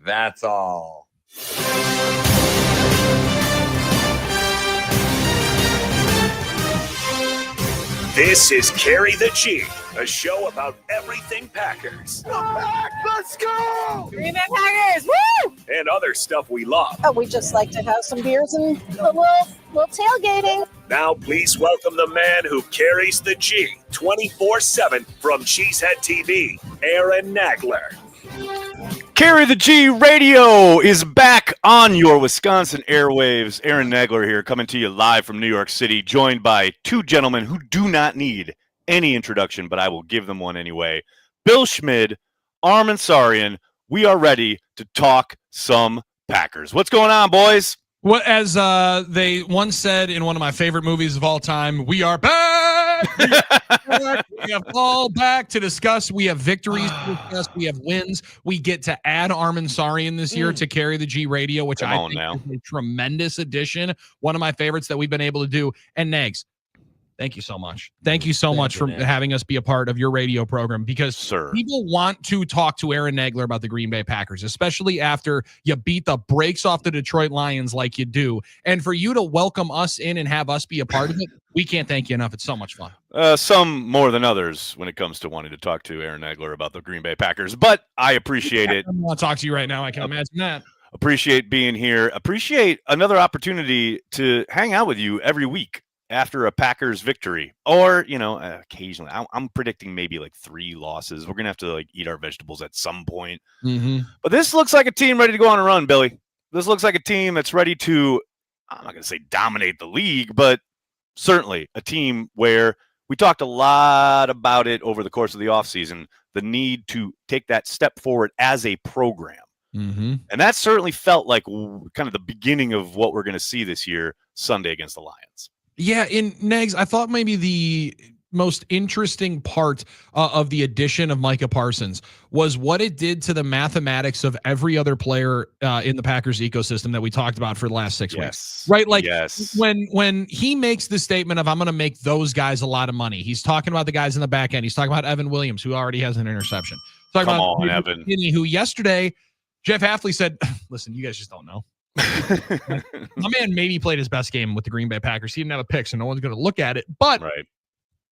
That's all. This is Carry the G, a show about everything Packers. We're back! Let's go! Green Bay Packers! Woo! And other stuff we love. Oh, we just like to have some beers and a little tailgating. Now please welcome the man who carries the G 24/7 from Cheesehead TV, Armen Nagler. Carry the G Radio is back on your Wisconsin airwaves. Armen Nagler here, coming to you live from New York City, joined by two gentlemen who do not need any introduction, but I will give them one anyway. Bill Schmid, Armen Saryan. We are ready to talk some Packers. What's going on, boys? Well, as they once said in one of my favorite movies of all time, we are back. We have all back to discuss. We have victories to discuss. We have wins. We get to add Armen Saryan this year to Carry the G Radio, which I think is a tremendous addition. One of my favorites that we've been able to do. And Nags, thank you so much. Thank you so much for having us be a part of your radio program, because people want to talk to Armen Nagler about the Green Bay Packers, especially after you beat the brakes off the Detroit Lions like you do. And for you to welcome us in and have us be a part of it, we can't thank you enough. It's so much fun. Some more than others when it comes to wanting to talk to Armen Nagler about the Green Bay Packers, but I appreciate it. I want to talk to you right now. I can imagine that. Appreciate being here. Appreciate another opportunity to hang out with you every week after a Packers victory, or, you know, occasionally. I'm predicting maybe like 3 losses. We're going to have to like eat our vegetables at some point. But this looks like a team ready to go on a run, Billy. This looks like a team that's ready to, I'm not going to say dominate the league, but certainly a team where we talked a lot about it over the course of the offseason, the need to take that step forward as a program. And that certainly felt like kind of the beginning of what we're going to see this year, Sunday against the Lions. Yeah, in Nags, I thought maybe the most interesting part of the addition of Micah Parsons was what it did to the mathematics of every other player in the Packers ecosystem that we talked about for the last 6 weeks. Right? Like when he makes the statement of, I'm going to make those guys a lot of money, he's talking about the guys in the back end. He's talking about Evan Williams, who already has an interception. Talking about Evan. Who yesterday, Jeff Hafley said, listen, you guys just don't know. My man maybe played his best game with the Green Bay Packers. He didn't have a pick, so no one's going to look at it. But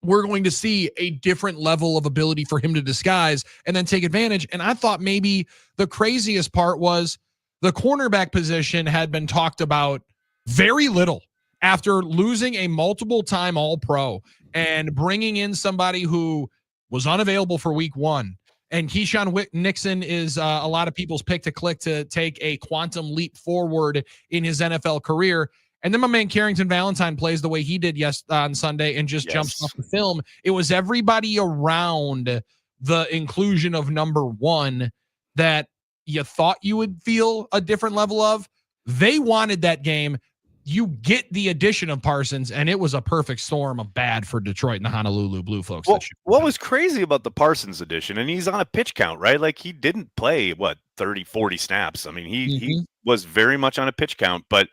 we're going to see a different level of ability for him to disguise and then take advantage. And I thought maybe the craziest part was the cornerback position had been talked about very little after losing a multiple-time All-Pro and bringing in somebody who was unavailable for week 1. And Keyshawn Nixon is a lot of people's pick to click to take a quantum leap forward in his NFL career. And then my man Carrington Valentine plays the way he did on Sunday and just jumps off the film. It was everybody around the inclusion of number 1 that you thought you would feel a different level of. They wanted that game. You get the addition of Parsons, and it was a perfect storm of bad for Detroit and the Honolulu Blue folks. Well, what was crazy about the Parsons addition, and he's on a pitch count, right? Like he didn't play, 30, 40 snaps. I mean, he was very much on a pitch count, but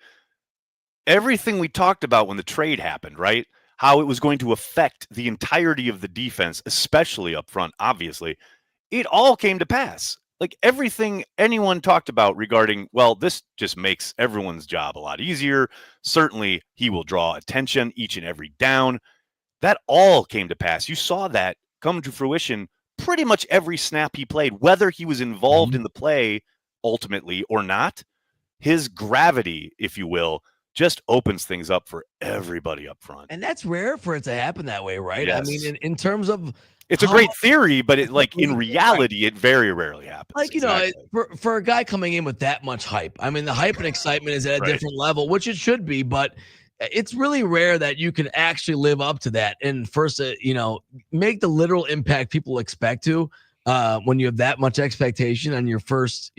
everything we talked about when the trade happened, right? How it was going to affect the entirety of the defense, especially up front, obviously, it all came to pass. Like everything anyone talked about regarding, well, this just makes everyone's job a lot easier. Certainly he will draw attention each and every down. That all came to pass. You saw that come to fruition pretty much every snap he played, whether he was involved in the play ultimately or not. His gravity, if you will, just opens things up for everybody up front. And that's rare for it to happen that way, right? Yes. I mean, in terms of, it's a great theory, but in reality, it very rarely happens. Like, you know, for a guy coming in with that much hype, I mean, the hype and excitement is at a different level, which it should be, but it's really rare that you can actually live up to that and first, make the literal impact people expect to when you have that much expectation in your first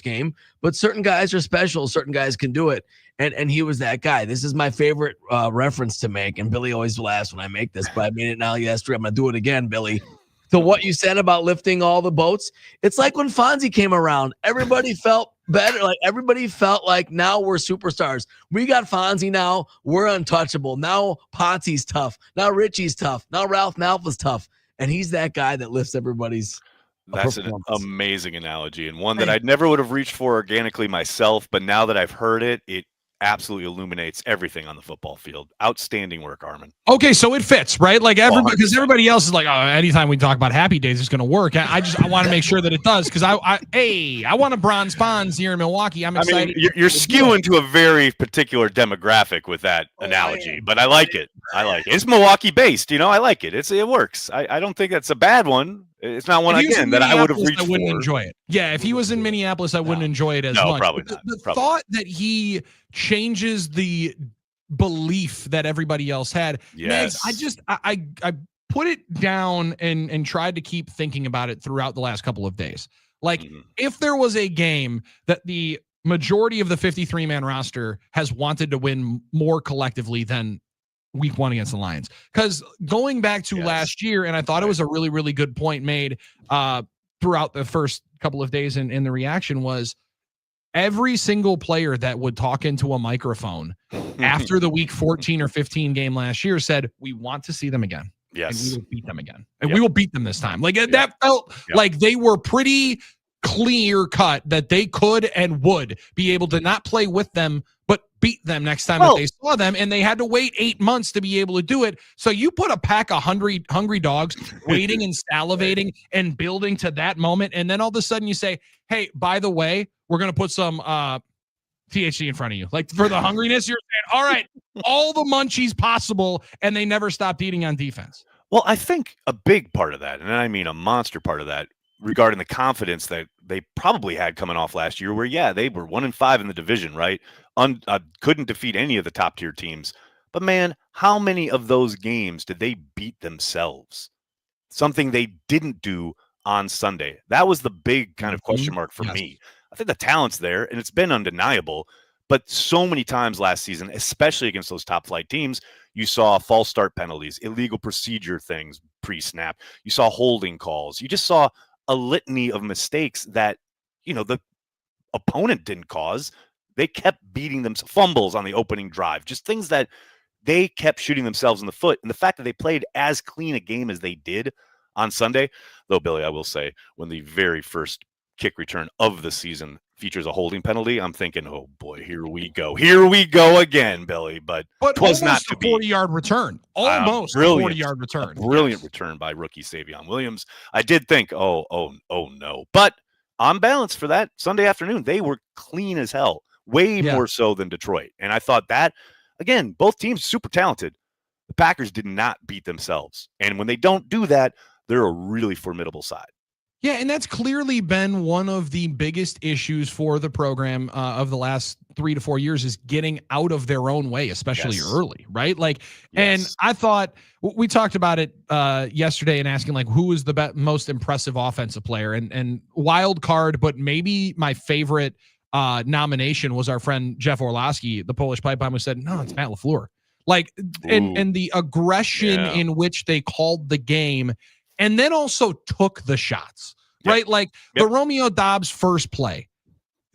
game. But certain guys are special. Certain guys can do it. And he was that guy. This is my favorite reference to make. And Billy always laughs when I make this, but I made it now yesterday. I'm going to do it again, Billy. To what you said about lifting all the boats. It's like when Fonzie came around, everybody felt better. Like everybody felt like now we're superstars. We got Fonzie now. We're untouchable. Now Potsy's tough. Now Richie's tough. Now Ralph Malfa's tough. And he's that guy that lifts everybody's. That's an amazing analogy, and one that I never would have reached for organically myself, but now that I've heard it, it absolutely illuminates everything on the football field. Outstanding work, Armen. Okay, so it fits, right? Like everybody, because everybody else is like, oh, anytime we talk about happy days, it's going to work. I want to make sure that it does because I want a bronze Bonds here in Milwaukee. I'm excited. I mean, you're skewing to a very particular demographic with that analogy, but I like it. I like it. It's Milwaukee based, I like it. It works. I don't think that's a bad one. It's not one again that I would have reached. I wouldn't enjoy it. Yeah, if he was in Minneapolis, I wouldn't enjoy it as much. Probably not. The thought that he changes the belief that everybody else had. Yes. Megs, I put it down and tried to keep thinking about it throughout the last couple of days. Like if there was a game that the majority of the 53-man roster has wanted to win more collectively than week 1 against the Lions, because going back to last year, and I thought it was a really, really good point made throughout the first couple of days in the reaction was every single player that would talk into a microphone after the week 14 or 15 game last year said, we want to see them again. Yes. And we will beat them again. And we will beat them this time. Like that felt like they were pretty clear cut that they could and would be able to not play with them, but beat them next time that they saw them. And they had to wait 8 months to be able to do it. So you put a pack of hungry dogs waiting and salivating and building to that moment. And then all of a sudden you say, hey, by the way, we're going to put some THC in front of you. Like for the hungriness, you're saying, all right, all the munchies possible. And they never stopped eating on defense. Well, I think a big part of that, and I mean a monster part of that, regarding the confidence that they probably had coming off last year, where they were 1-5 in the division, right? Couldn't defeat any of the top tier teams. But man, how many of those games did they beat themselves? Something they didn't do on Sunday. That was the big kind of question mark for me. I think the talent's there, and it's been undeniable. But so many times last season, especially against those top flight teams, you saw false start penalties, illegal procedure things pre-snap. You saw holding calls. You just saw a litany of mistakes that, the opponent didn't cause. They kept beating them, fumbles on the opening drive, just things that they kept shooting themselves in the foot. And the fact that they played as clean a game as they did on Sunday, though, Billy, I will say, when the very first kick return of the season features a holding penalty, I'm thinking, oh boy, here we go again, Billy. But it was not a 40-yard return, almost a 40-yard return, brilliant return by rookie Savion Williams. I did think, oh no, but on balance for that Sunday afternoon, they were clean as hell, way more so than Detroit. And I thought that, again, both teams super talented. The Packers did not beat themselves, and when they don't do that, they're a really formidable side. Yeah, and that's clearly been one of the biggest issues for the program of the last 3 to 4 years is getting out of their own way, especially early, right? Like, and I thought we talked about it yesterday and asking like, who is the most impressive offensive player and wild card, but maybe my favorite nomination was our friend Jeff Orlowski, the Polish pipe bomb, who said, no, it's Matt LaFleur. Like, and the aggression in which they called the game and then also took the shots, right? Like the Romeo Dobbs first play.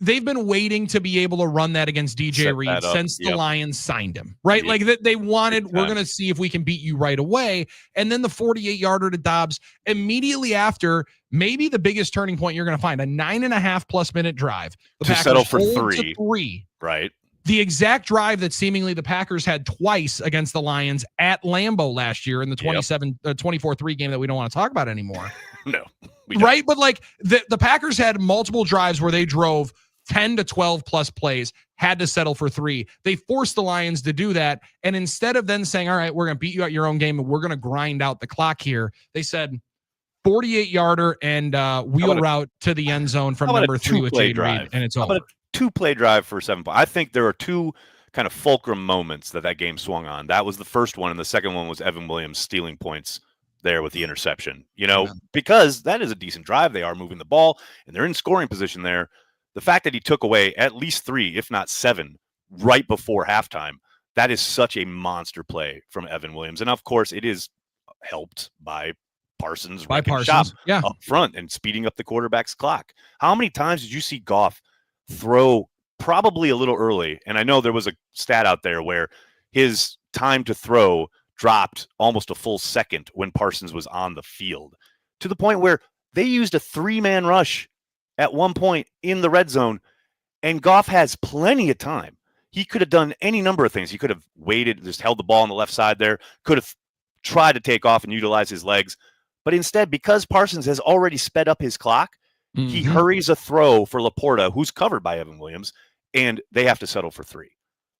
They've been waiting to be able to run that against DJ Reed since the Lions signed him, right? Like they wanted, we're going to see if we can beat you right away. And then the 48-yarder to Dobbs immediately after, maybe the biggest turning point you're going to find, a 9.5+ minute drive. The to Packers settle for three. Right. The exact drive that seemingly the Packers had twice against the Lions at Lambeau last year in the 24-3 game that we don't want to talk about anymore. No. Right? But like the Packers had multiple drives where they drove 10 to 12 plus plays, had to settle for 3. They forced the Lions to do that. And instead of then saying, all right, we're going to beat you at your own game and we're going to grind out the clock here, they said 48-yarder and wheel route to the end zone from number 3 with Jade Reed, and it's over. 2-play drive for 7 points. I think there are 2 kind of fulcrum moments that game swung on. That was the first one, and the second one was Evan Williams stealing points there with the interception. Because that is a decent drive. They are moving the ball, and they're in scoring position there. The fact that he took away at least 3, if not 7, right before halftime, that is such a monster play from Evan Williams. And, of course, it is helped by Parsons shop up front and speeding up the quarterback's clock. How many times did you see Goff throw probably a little early? And I know there was a stat out there where his time to throw dropped almost a full second when Parsons was on the field, to the point where They used a 3-man rush at one point in the red zone, and Goff has plenty of time. He could have done any number of things. He could have waited, just held the ball on the left side there, could have tried to take off and utilize his legs. But instead, because Parsons has already sped up his clock, he hurries a throw for Laporta, who's covered by Evan Williams, and they have to settle for 3.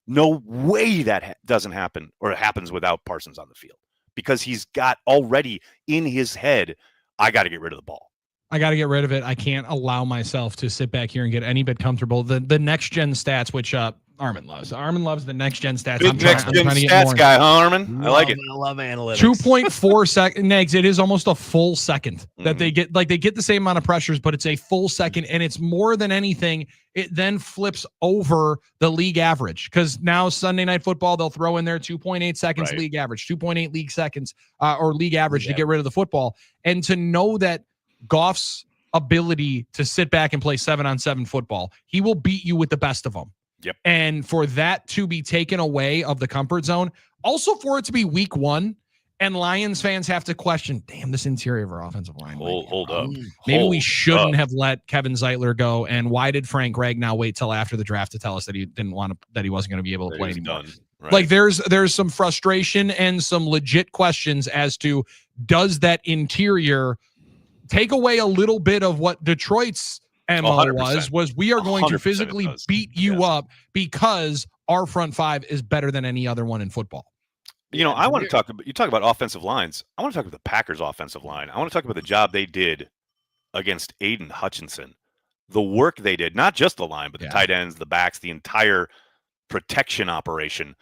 No way that doesn't happen, or it happens without Parsons on the field, because he's got already in his head, I got to get rid of the ball. I got to get rid of it. I can't allow myself to sit back here and get any bit comfortable. The next gen stats, which Armen loves. Armen loves the next gen stats. Big next gen stats guy, huh, Armen? I like it. I love analytics. 2.4 seconds. Negs, it is almost a full second that they get. Like, they get the same amount of pressures, but it's a full second, and it's more than anything. It then flips over the league average, because now Sunday Night Football, they'll throw in there 2.8 seconds league average, 2.8 league seconds or league average to get rid of the football. And to know that Goff's ability to sit back and play 7-on-7 football, he will beat you with the best of them. Yep. And for that to be taken away of the comfort zone, also for it to be week 1, and Lions fans have to question, damn, this interior of our offensive line. Hold up. Maybe we shouldn't have let Kevin Zeitler go. And why did Frank Gregg now wait till after the draft to tell us that he didn't want to, that he wasn't going to be able to play anymore? Right. Like, there's some frustration and some legit questions as to, does that interior take away a little bit of what Detroit's MO 100%. was we are going to 100% physically beat you up because our front 5 is better than any other one in football. You know, I want to talk about, you talk about offensive lines. I want to talk about the Packers offensive line. I want to talk about the job they did against Aiden Hutchinson. The work they did, not just the line, but the tight ends, the backs, the entire protection operation.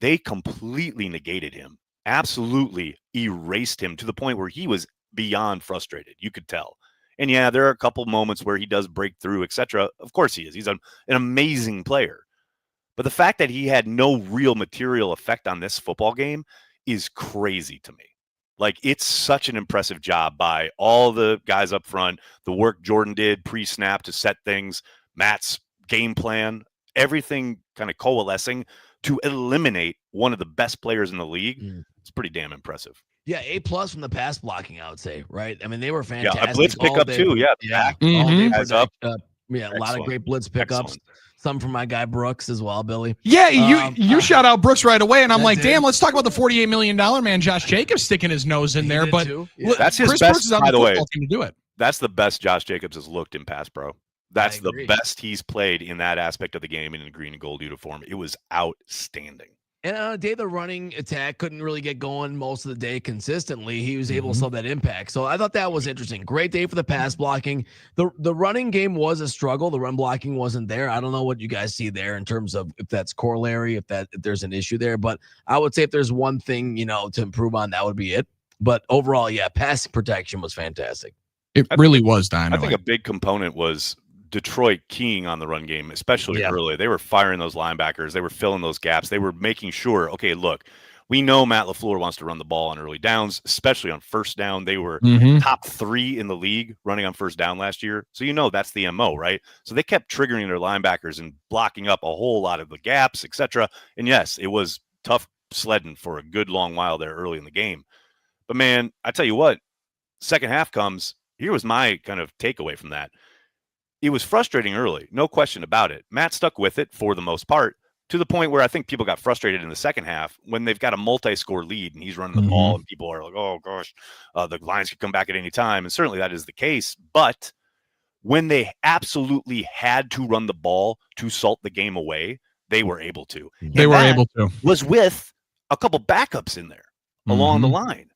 They completely negated him, absolutely erased him to the point where he was beyond frustrated. You could tell. And yeah, there are a couple moments where he does break through, etc. Of course he is. He's an amazing player. But the fact that he had no real material effect on this football game is crazy to me. Like, it's such an impressive job by all the guys up front, the work Jordan did pre-snap to set things, Matt's game plan, everything kind of coalescing to eliminate one of the best players in the league. It's pretty damn impressive. Yeah, A+ from the pass blocking, I would say, right? I mean, they were fantastic. Yeah, a blitz pickup too. Yeah, a lot of great blitz pickups. Excellent. Some from my guy Brooks as well, Billy. Yeah, you shout out Brooks right away, and I'm like, damn, it. let's talk about the $48 million man, Josh Jacobs, sticking his nose in there. But that's his Chris best. Brooks is on by the way, team to do it. That's the best Josh Jacobs has looked in pass pro. That's the best he's played in that aspect of the game in a green and gold uniform. It was outstanding. And on a day the running attack couldn't really get going most of the day consistently, he was able to sell that impact. So I thought that was interesting. Great day for the pass blocking. The running game was a struggle. The run blocking wasn't there. I don't know what you guys see there in terms of if that's corollary, if there's an issue there. But I would say if there's one thing, to improve on, that would be it. But overall, yeah, pass protection was fantastic. It really was dynamite. I think a big component was Detroit keying on the run game, especially early. They were firing those linebackers. They were filling those gaps. They were making sure, okay, look, we know Matt LaFleur wants to run the ball on early downs, especially on first down. They were top 3 in the league running on first down last year. So that's the MO, right? So they kept triggering their linebackers and blocking up a whole lot of the gaps, etc. And yes, it was tough sledding for a good long while there early in the game. But man, I tell you what, second half comes, here was my kind of takeaway from that. It was frustrating early, no question about it. Matt stuck with it for the most part, to the point where I think people got frustrated in the second half when they've got a multi-score lead and he's running the ball and people are like, oh gosh, the Lions could come back at any time. And certainly that is the case. But when they absolutely had to run the ball to salt the game away, they were able to. They were able to. Was with a couple backups in there along the line.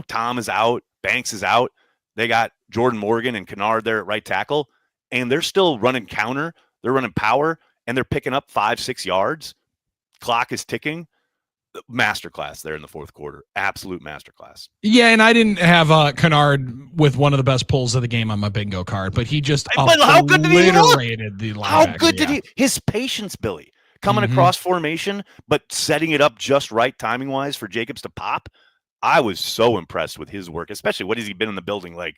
Tom is out, Banks is out. They got Jordan Morgan and Kennard there at right tackle. And they're still running counter, they're running power, and they're picking up 5-6 yards. Clock is ticking. Masterclass there in the fourth quarter. Absolute masterclass. Yeah, and I didn't have Kennard with one of the best pulls of the game on my bingo card, but he just how good did he look? The how good did he? His patience, Billy, coming across formation, but setting it up just right timing-wise for Jacobs to pop. I was so impressed with his work, especially what has he been in the building, like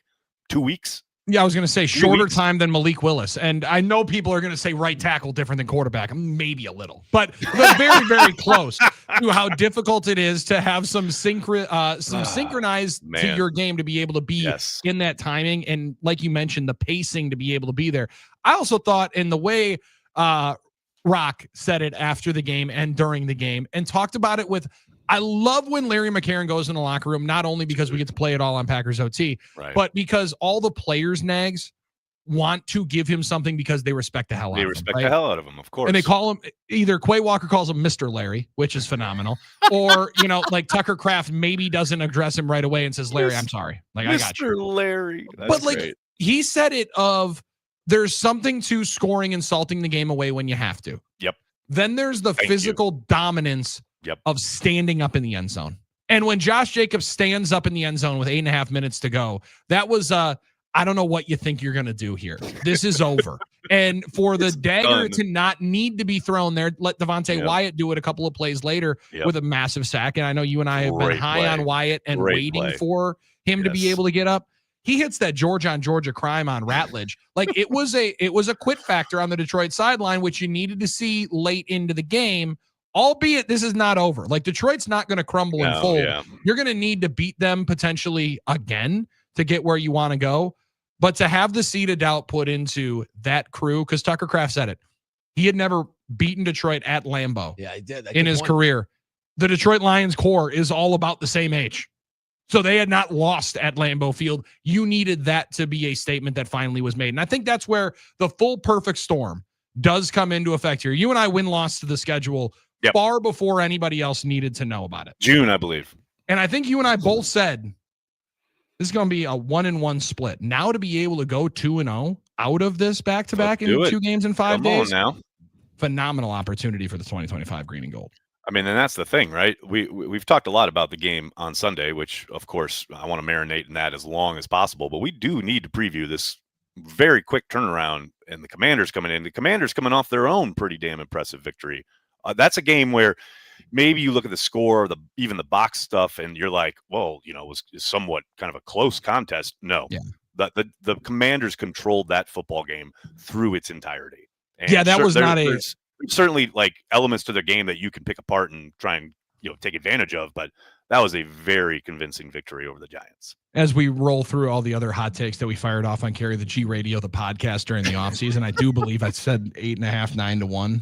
2 weeks? Yeah, I was going to say shorter weeks. time than Malik Willis. And I know people are going to say right tackle different than quarterback. Maybe a little, but very, very close to how difficult it is to have some synchronized to your game to be able to be in that timing. And like you mentioned, the pacing to be able to be there. I also thought in the way Rock said it after the game and during the game and talked about it with, I love when Larry McCarron goes in the locker room, not only because we get to play it all on Packers OT, but because all the players, Nags, want to give him something because they respect the hell out of him. They respect the hell out of him, of course. And they call him, either Quay Walker calls him Mr. Larry, which is phenomenal, or, like Tucker Kraft maybe doesn't address him right away and says, Larry, I'm sorry. Like, I got you. Mr. Larry. But like, he said it of, there's something to scoring and salting the game away when you have to. Yep. Then there's the physical dominance of standing up in the end zone. And when Josh Jacobs stands up in the end zone with 8.5 minutes to go, that was I don't know what you think you're going to do here. This is over. And for the dagger to not need to be thrown there, let Devontae Wyatt do it a couple of plays later with a massive sack. And I know you and I have been high on Wyatt and waiting for him to be able to get up. He hits that Georgia on Georgia crime on Ratledge. Like it was a quit factor on the Detroit sideline, which you needed to see late into the game. Albeit this is not over. Like Detroit's not going to crumble and fold. You're going to need to beat them potentially again to get where you want to go. But to have the seed of doubt put into that crew, because Tucker Kraft said it, he had never beaten Detroit at Lambeau he did. in his career. The Detroit Lions core is all about the same age. So they had not lost at Lambeau Field. You needed that to be a statement that finally was made. And I think that's where the full perfect storm does come into effect here. You and I win-loss to the schedule far before anybody else needed to know about it. June, I believe. And I think you and I both said this is going to be a 1-1 split. Now to be able to go 2-0 out of this back-to-back in 2 games in 5 days. Now. Phenomenal opportunity for the 2025 green and gold. I mean, and that's the thing, right? We've talked a lot about the game on Sunday, which, of course, I want to marinate in that as long as possible. But we do need to preview this very quick turnaround and the Commanders coming in. The Commanders coming off their own pretty damn impressive victory. That's a game where maybe you look at the score, even the box stuff, and you're like, well, it was somewhat kind of a close contest. No, the Commanders controlled that football game through its entirety. And that was not there's certainly like elements to their game that you can pick apart and try and take advantage of, but that was a very convincing victory over the Giants. As we roll through all the other hot takes that we fired off on Carry the G Radio, the podcast during the offseason, I do believe I said 8.5, 9-1.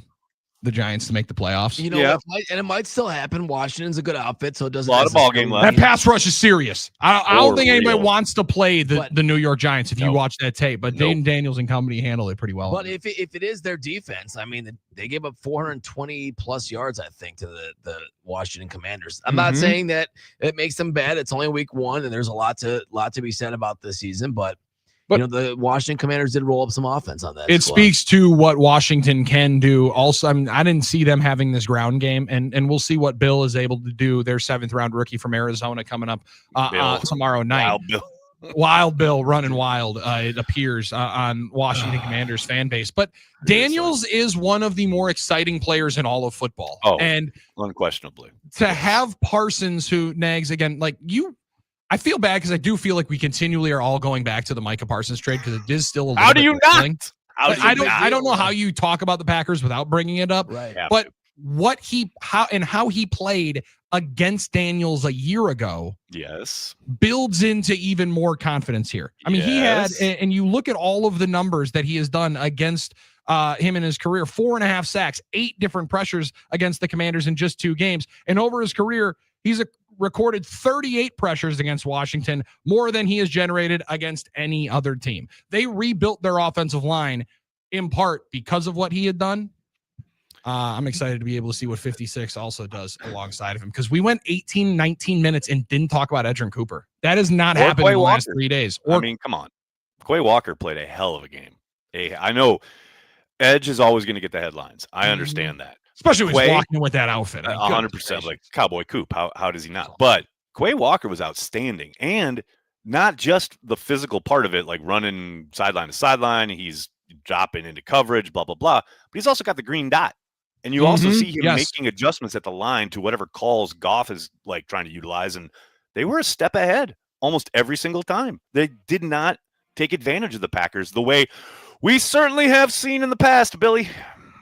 The Giants to make the playoffs. It might still happen. Washington's a good outfit, so it doesn't. A lot of ball game left. That pass rush is serious. I don't think anybody wants to play the New York Giants if you watch that tape. But Dayton Daniels and company handle it pretty well. But if it is their defense, I mean, they gave up 420 plus yards, I think, to the Washington Commanders. I'm not saying that it makes them bad. It's only week 1, and there's a lot to be said about this season, but the Washington Commanders did roll up some offense on that. It speaks to what Washington can do. Also, I mean, I didn't see them having this ground game, and we'll see what Bill is able to do. Their 7th round rookie from Arizona coming up tomorrow night. Wild Bill running wild. It appears on Washington Commanders fan base. But Daniels is one of the more exciting players in all of football. And unquestionably, to have Parsons, who Nags again, like you. I feel bad because I do feel like we continually are all going back to the Micah Parsons trade because it is still a little How do you not? I don't know how you talk about the Packers without bringing it up. Right. But how he played against Daniels a year ago, builds into even more confidence here. I mean, he had, and you look at all of the numbers that he has done against him in his career: 4.5 sacks, 8 different pressures against the Commanders in just 2 games, and over his career, he's recorded 38 pressures against Washington, more than he has generated against any other team. They rebuilt their offensive line in part because of what he had done. I'm excited to be able to see what 56 also does alongside of him, because we went 18, 19 minutes and didn't talk about Edgerrin Cooper. That has not happened in the last 3 days. I mean, come on. Quay Walker played a hell of a game. I know Edge is always going to get the headlines. I understand that. Especially when he's walking with that outfit. 100%, like Cowboy Coop. How does he not? But Quay Walker was outstanding. And not just the physical part of it, like running sideline to sideline. He's dropping into coverage, blah, blah, blah. But he's also got the green dot. And you also see him making adjustments at the line to whatever calls Goff is like trying to utilize. And they were a step ahead almost every single time. They did not take advantage of the Packers the way we certainly have seen in the past, Billy.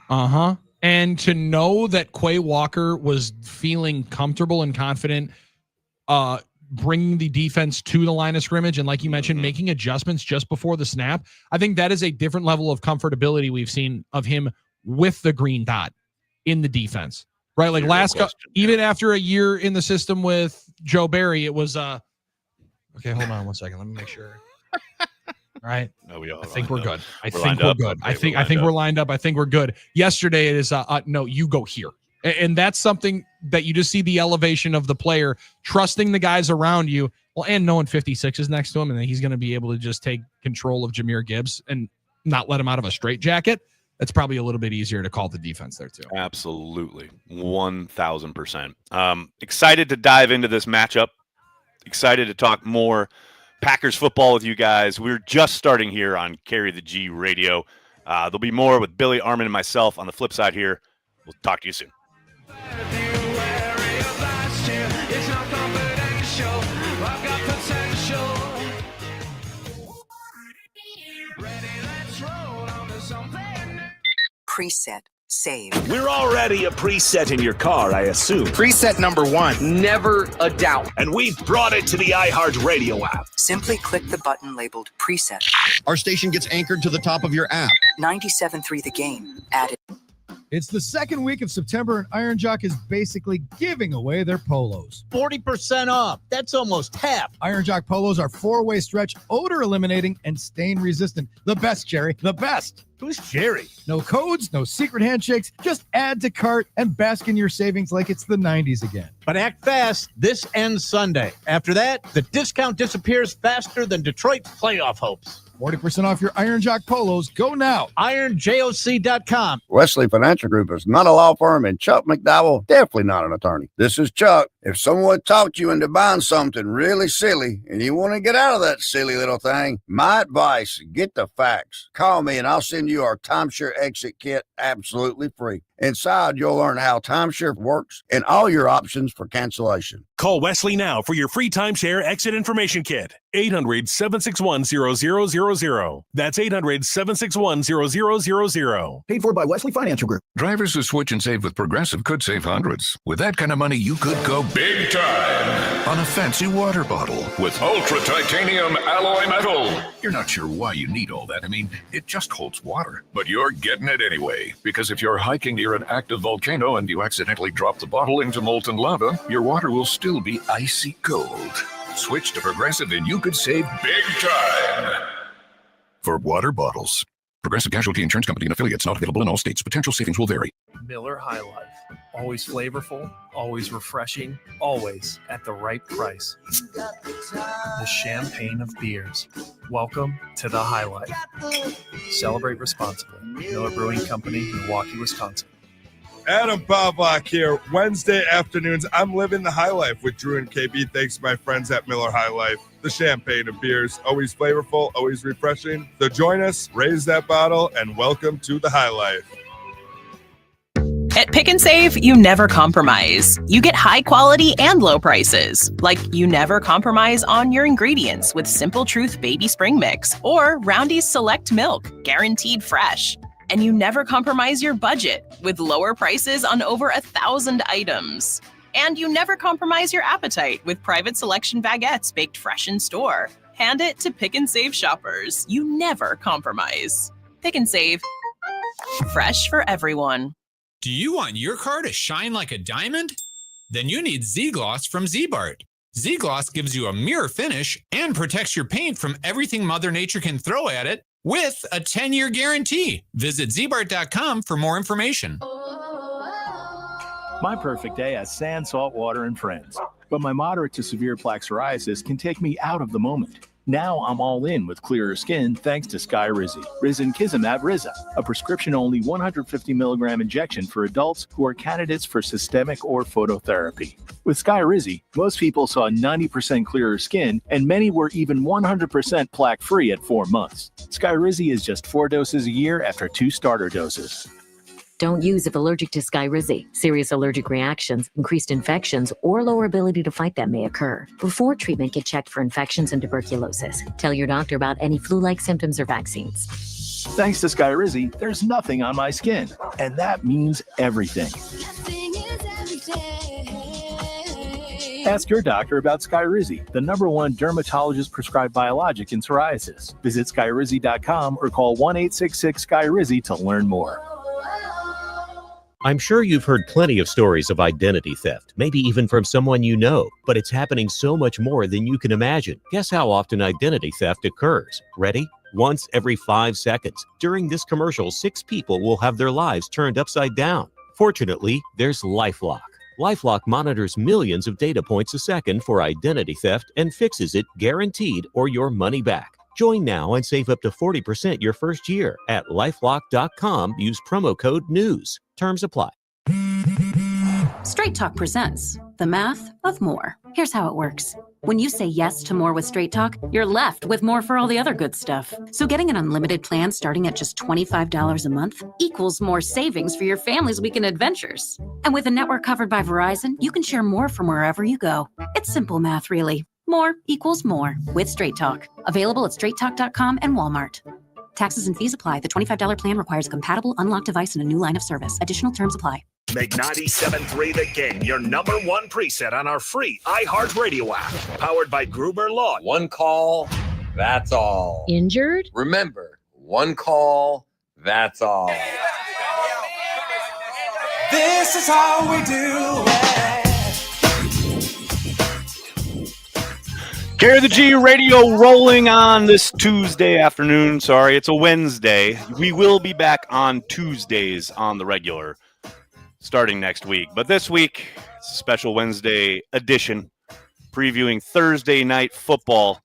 Uh-huh. And to know that Quay Walker was feeling comfortable and confident bringing the defense to the line of scrimmage and, like you mentioned, making adjustments just before the snap, I think that is a different level of comfortability we've seen of him with the green dot in the defense, right? Like even after a year in the system with Joe Barry, it was okay, hold on one second. Let me make sure. All right. No, I think we're good. I think we're good. I think we're lined up. I think we're good. Yesterday it is no, you go here. And that's something that you just see the elevation of the player, trusting the guys around you. Well, and knowing 56 is next to him, and then he's going to be able to just take control of Jahmyr Gibbs and not let him out of a straitjacket. That's probably a little bit easier to call the defense there too. Absolutely. 1,000%. Excited to dive into this matchup. Excited to talk more Packers football with you guys. We're just starting here on Carry the G Radio. There'll be more with Billy, Armen, and myself on the flip side here. We'll talk to you soon. Preset. Save. We're already a preset in your car, I assume. Preset number 1. Never a doubt. And we've brought it to the iHeartRadio app. Simply click the button labeled Preset. Our station gets anchored to the top of your app. 97.3 The Game. Added. It's the second week of September, and Iron Jock is basically giving away their polos. 40% off. That's almost half. Iron Jock polos are 4-way stretch, odor eliminating, and stain resistant. The best, Jerry. The best. Who's Jerry? No codes, no secret handshakes. Just add to cart and bask in your savings like it's the 90s again. But act fast. This ends Sunday. After that, the discount disappears faster than Detroit's playoff hopes. 40% off your Iron Jock polos. Go now. IronJOC.com. Wesley Financial Group is not a law firm, and Chuck McDowell definitely not an attorney. This is Chuck. If someone talked you into buying something really silly and you want to get out of that silly little thing, my advice, get the facts. Call me and I'll send you our timeshare exit kit absolutely free. Inside, you'll learn how timeshare works and all your options for cancellation. Call Wesley now for your free timeshare exit information kit. 800-761-0000. That's 800-761-0000. Paid for by Wesley Financial Group. Drivers who switch and save with Progressive could save hundreds. With that kind of money, you could go big time on a fancy water bottle with ultra titanium alloy metal. You're not sure why you need all that. I mean, it just holds water. But you're getting it anyway. Because if you're hiking near an active volcano and you accidentally drop the bottle into molten lava, your water will still be icy cold. Switch to Progressive and you could save big time. For water bottles. Progressive Casualty Insurance Company and affiliates, not available in all states. Potential savings will vary. Miller High Life. Always flavorful, always refreshing, always at the right price. The champagne of beers. Welcome to the High Life. Celebrate responsibly. Miller Brewing Company, Milwaukee, Wisconsin. Adam Pavlak here. Wednesday afternoons, I'm living the high life with Drew and KB. Thanks to my friends at Miller High Life. The champagne of beers, always flavorful, always refreshing. So join us, raise that bottle, and welcome to the high life. At Pick and Save, you never compromise. You get high quality and low prices. Like you never compromise on your ingredients with Simple Truth Baby Spring Mix or Roundy's Select Milk, guaranteed fresh. And you never compromise your budget with lower prices on over 1,000 items. And you never compromise your appetite with Private Selection baguettes baked fresh in store. Hand it to Pick and Save shoppers. You never compromise. Pick and Save. Fresh for everyone. Do you want your car to shine like a diamond? Then you need Z-Gloss from Z-Bart. Z-Gloss gives you a mirror finish and protects your paint from everything Mother Nature can throw at it with a 10-year guarantee. Visit zbart.com for more information. My perfect day has sand, salt water, and friends. But my moderate to severe plaque psoriasis can take me out of the moment. Now I'm all in with clearer skin thanks to Skyrizi. Risankizumab Riza, a prescription-only 150 milligram injection for adults who are candidates for systemic or phototherapy. With Skyrizi, most people saw 90% clearer skin, and many were even 100% plaque-free at 4 months. Skyrizi is just 4 doses a year after 2 starter doses. Don't use if allergic to Skyrizi. Serious allergic reactions, increased infections, or lower ability to fight them may occur. Before treatment, get checked for infections and tuberculosis. Tell your doctor about any flu-like symptoms or vaccines. Thanks to Skyrizi, there's nothing on my skin, and that means everything. Ask your doctor about Skyrizi, the #1 dermatologist-prescribed biologic in psoriasis. Visit Skyrizi.com or call 1-866-SKYRIZI to learn more. I'm sure you've heard plenty of stories of identity theft, maybe even from someone you know, but it's happening so much more than you can imagine. Guess how often identity theft occurs? Ready? Once every 5 seconds. During this commercial, 6 people will have their lives turned upside down. Fortunately, there's LifeLock. LifeLock monitors millions of data points a second for identity theft and fixes it guaranteed or your money back. Join now and save up to 40% your first year at LifeLock.com. Use promo code NEWS. Terms apply. Straight Talk presents the math of more. Here's how it works. When you say yes to more with Straight Talk, you're left with more for all the other good stuff. So getting an unlimited plan starting at just $25 a month equals more savings for your family's weekend adventures. And with a network covered by Verizon, you can share more from wherever you go. It's simple math, really. More equals more with Straight Talk. Available at straighttalk.com and Walmart. Taxes and fees apply. The $25 plan requires a compatible unlocked device and a new line of service. Additional terms apply. Make 97.3 The Game your #1 preset on our free iHeartRadio app. Powered by Gruber Law. One call, that's all. Injured? Remember, one call, that's all. This is how we do it. Carry the G Radio rolling on this Tuesday afternoon. Sorry, it's a Wednesday. We will be back on Tuesdays on the regular starting next week. But this week, it's a special Wednesday edition previewing Thursday night football.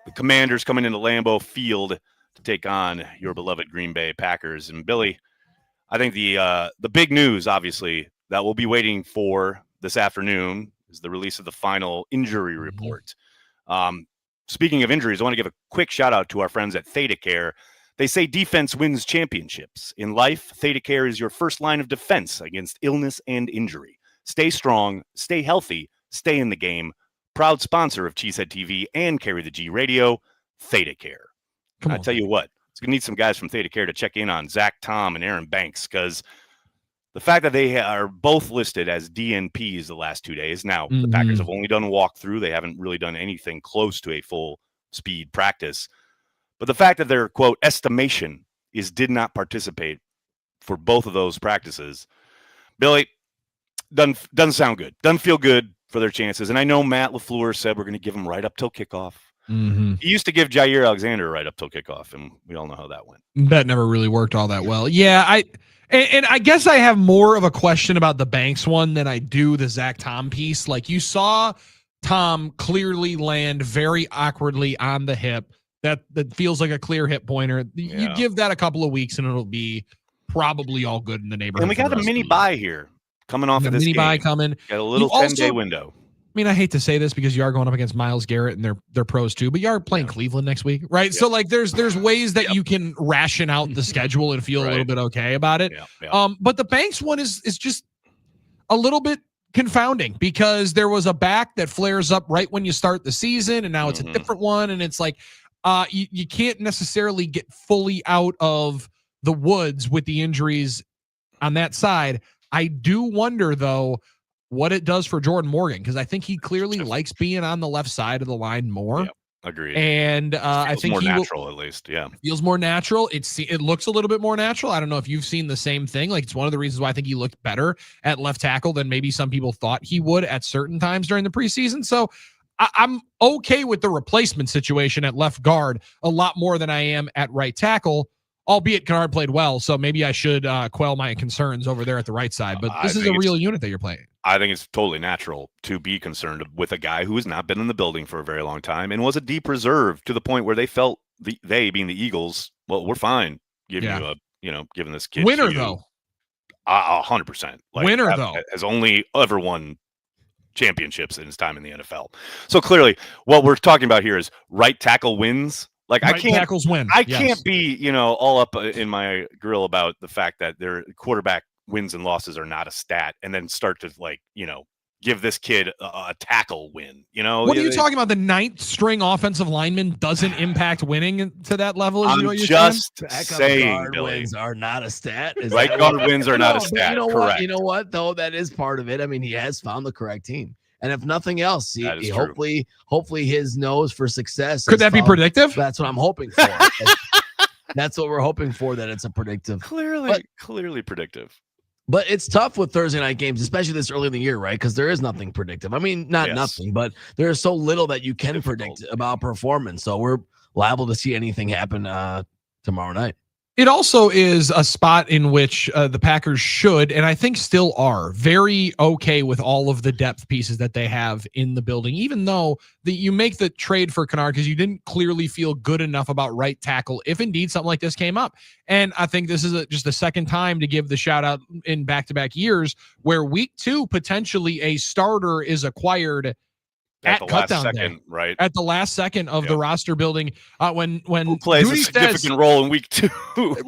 The Commanders coming into Lambeau Field to take on your beloved Green Bay Packers. And Billy, I think the big news, obviously, that we'll be waiting for this afternoon is the release of the final injury report. Speaking of injuries, I want to give a quick shout out to our friends at ThedaCare. They say defense wins championships. In life, ThedaCare is your first line of defense against illness and injury. Stay strong, stay healthy, stay in the game. Proud sponsor of Cheesehead TV and Carry the G Radio, ThedaCare. I tell you what, it's going to need some guys from ThedaCare to check in on Zach Tom and Aaron Banks, because the fact that they are both listed as DNPs the last 2 days. Now, the Packers have only done a walkthrough. They haven't really done anything close to a full speed practice. But the fact that their, quote, estimation is did not participate for both of those practices, Billy, doesn't sound good. Doesn't feel good for their chances. And I know Matt LaFleur said we're going to give them right up till kickoff. He used to give Jair Alexander right up till kickoff, and we all know how that went. That never really worked all that well. Yeah, And I guess I have more of a question about the Banks one than I do the Zach Tom piece. Like, you saw Tom clearly land very awkwardly on the hip. That feels like a clear hip pointer. You give that a couple of weeks and it'll be probably all good in the neighborhood. And we got a mini bye here coming off of this mini game. bye coming. Got a little 10-day window. I mean, I hate to say this because you are going up against Myles Garrett and they're pros too, but you are playing Cleveland next week, right? Yep. So like there's ways that you can ration out the schedule and feel a little bit okay about it. But the Banks one is just a little bit confounding because there was a back that flares up right when you start the season and now it's a different one. And it's like you can't necessarily get fully out of the woods with the injuries on that side. I do wonder though, what it does for Jordan Morgan, because I think he clearly likes being on the left side of the line more. Yep, agreed. And I think more natural, at least. Yeah, feels more natural. It looks a little bit more natural. I don't know if you've seen the same thing. Like, it's one of the reasons why I think he looked better at left tackle than maybe some people thought he would at certain times during the preseason. So I'm okay with the replacement situation at left guard a lot more than I am at right tackle. Albeit Kennard played well, so maybe I should quell my concerns over there at the right side. But this is a real unit that you're playing. I think it's totally natural to be concerned with a guy who has not been in the building for a very long time and was a deep reserve to the point where they felt they being the Eagles, well, we're fine giving giving this kid winner though. 100%. Winner though has only ever won championships in his time in the NFL. So clearly, what we're talking about here is right tackle wins. Like right tackles win. I can't be, all up in my grill about the fact that their quarterback wins and losses are not a stat, and then start to give this kid a tackle win. What are you talking about? The 9th string offensive lineman doesn't impact winning to that level? I'm just saying, guard Billy. wins are not a stat. Right guard wins are not a stat. You know correct. what? You know what? Though that is part of it. I mean, he has found the correct team, and if nothing else, he hopefully his nose for success. Could that be predictive? That's what I'm hoping for. That's what we're hoping for. That it's a predictive. Clearly predictive. But it's tough with Thursday night games, especially this early in the year, right? Because there is nothing predictive. I mean, nothing, but there is so little that you can predict about performance. So we're liable to see anything happen tomorrow night. It also is a spot in which the Packers should, and I think still are, very okay with all of the depth pieces that they have in the building, even though you make the trade for Kennard because you didn't clearly feel good enough about right tackle if indeed something like this came up. And I think this is just the second time to give the shout out in back-to-back years where week 2, potentially a starter is acquired at the last cutdown second, day, right? At the last second of the roster building, when Who plays Goody a significant role in week 2,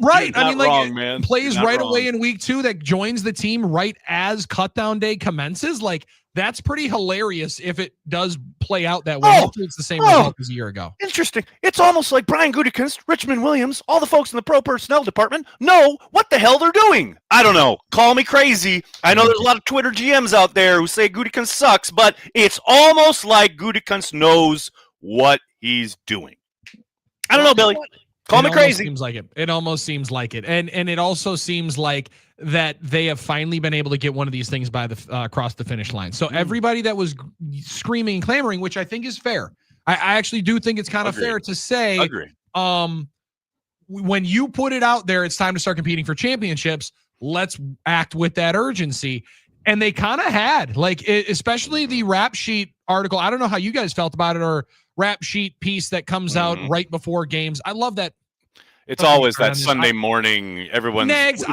right? You're I mean, not like wrong, man. plays You're not right wrong. away in week 2 that joins the team right as cutdown day commences. Like that's pretty hilarious if it does play out that way. Hopefully it's the same result as a year ago. Interesting. It's almost like Brian Gutekunst, Richmond Williams, all the folks in the pro personnel department know what the hell they're doing. I don't know. Call me crazy. I know there's a lot of Twitter GMs out there who say Gutekunst sucks, but it's almost like Gutekunst knows what he's doing. I don't know, Billy. Call me crazy. Seems like it. It almost seems like it, and it also seems like that they have finally been able to get one of these things by the across the finish line. So everybody that was screaming and clamoring, which I think is fair. I actually do think it's kind of fair to say. Agree. When you put it out there, it's time to start competing for championships. Let's act with that urgency. And they kind of had, especially the rap sheet article. I don't know how you guys felt about it, or rap sheet piece that comes out right before games. I love that. It's always that Sunday morning. Everyone's waiting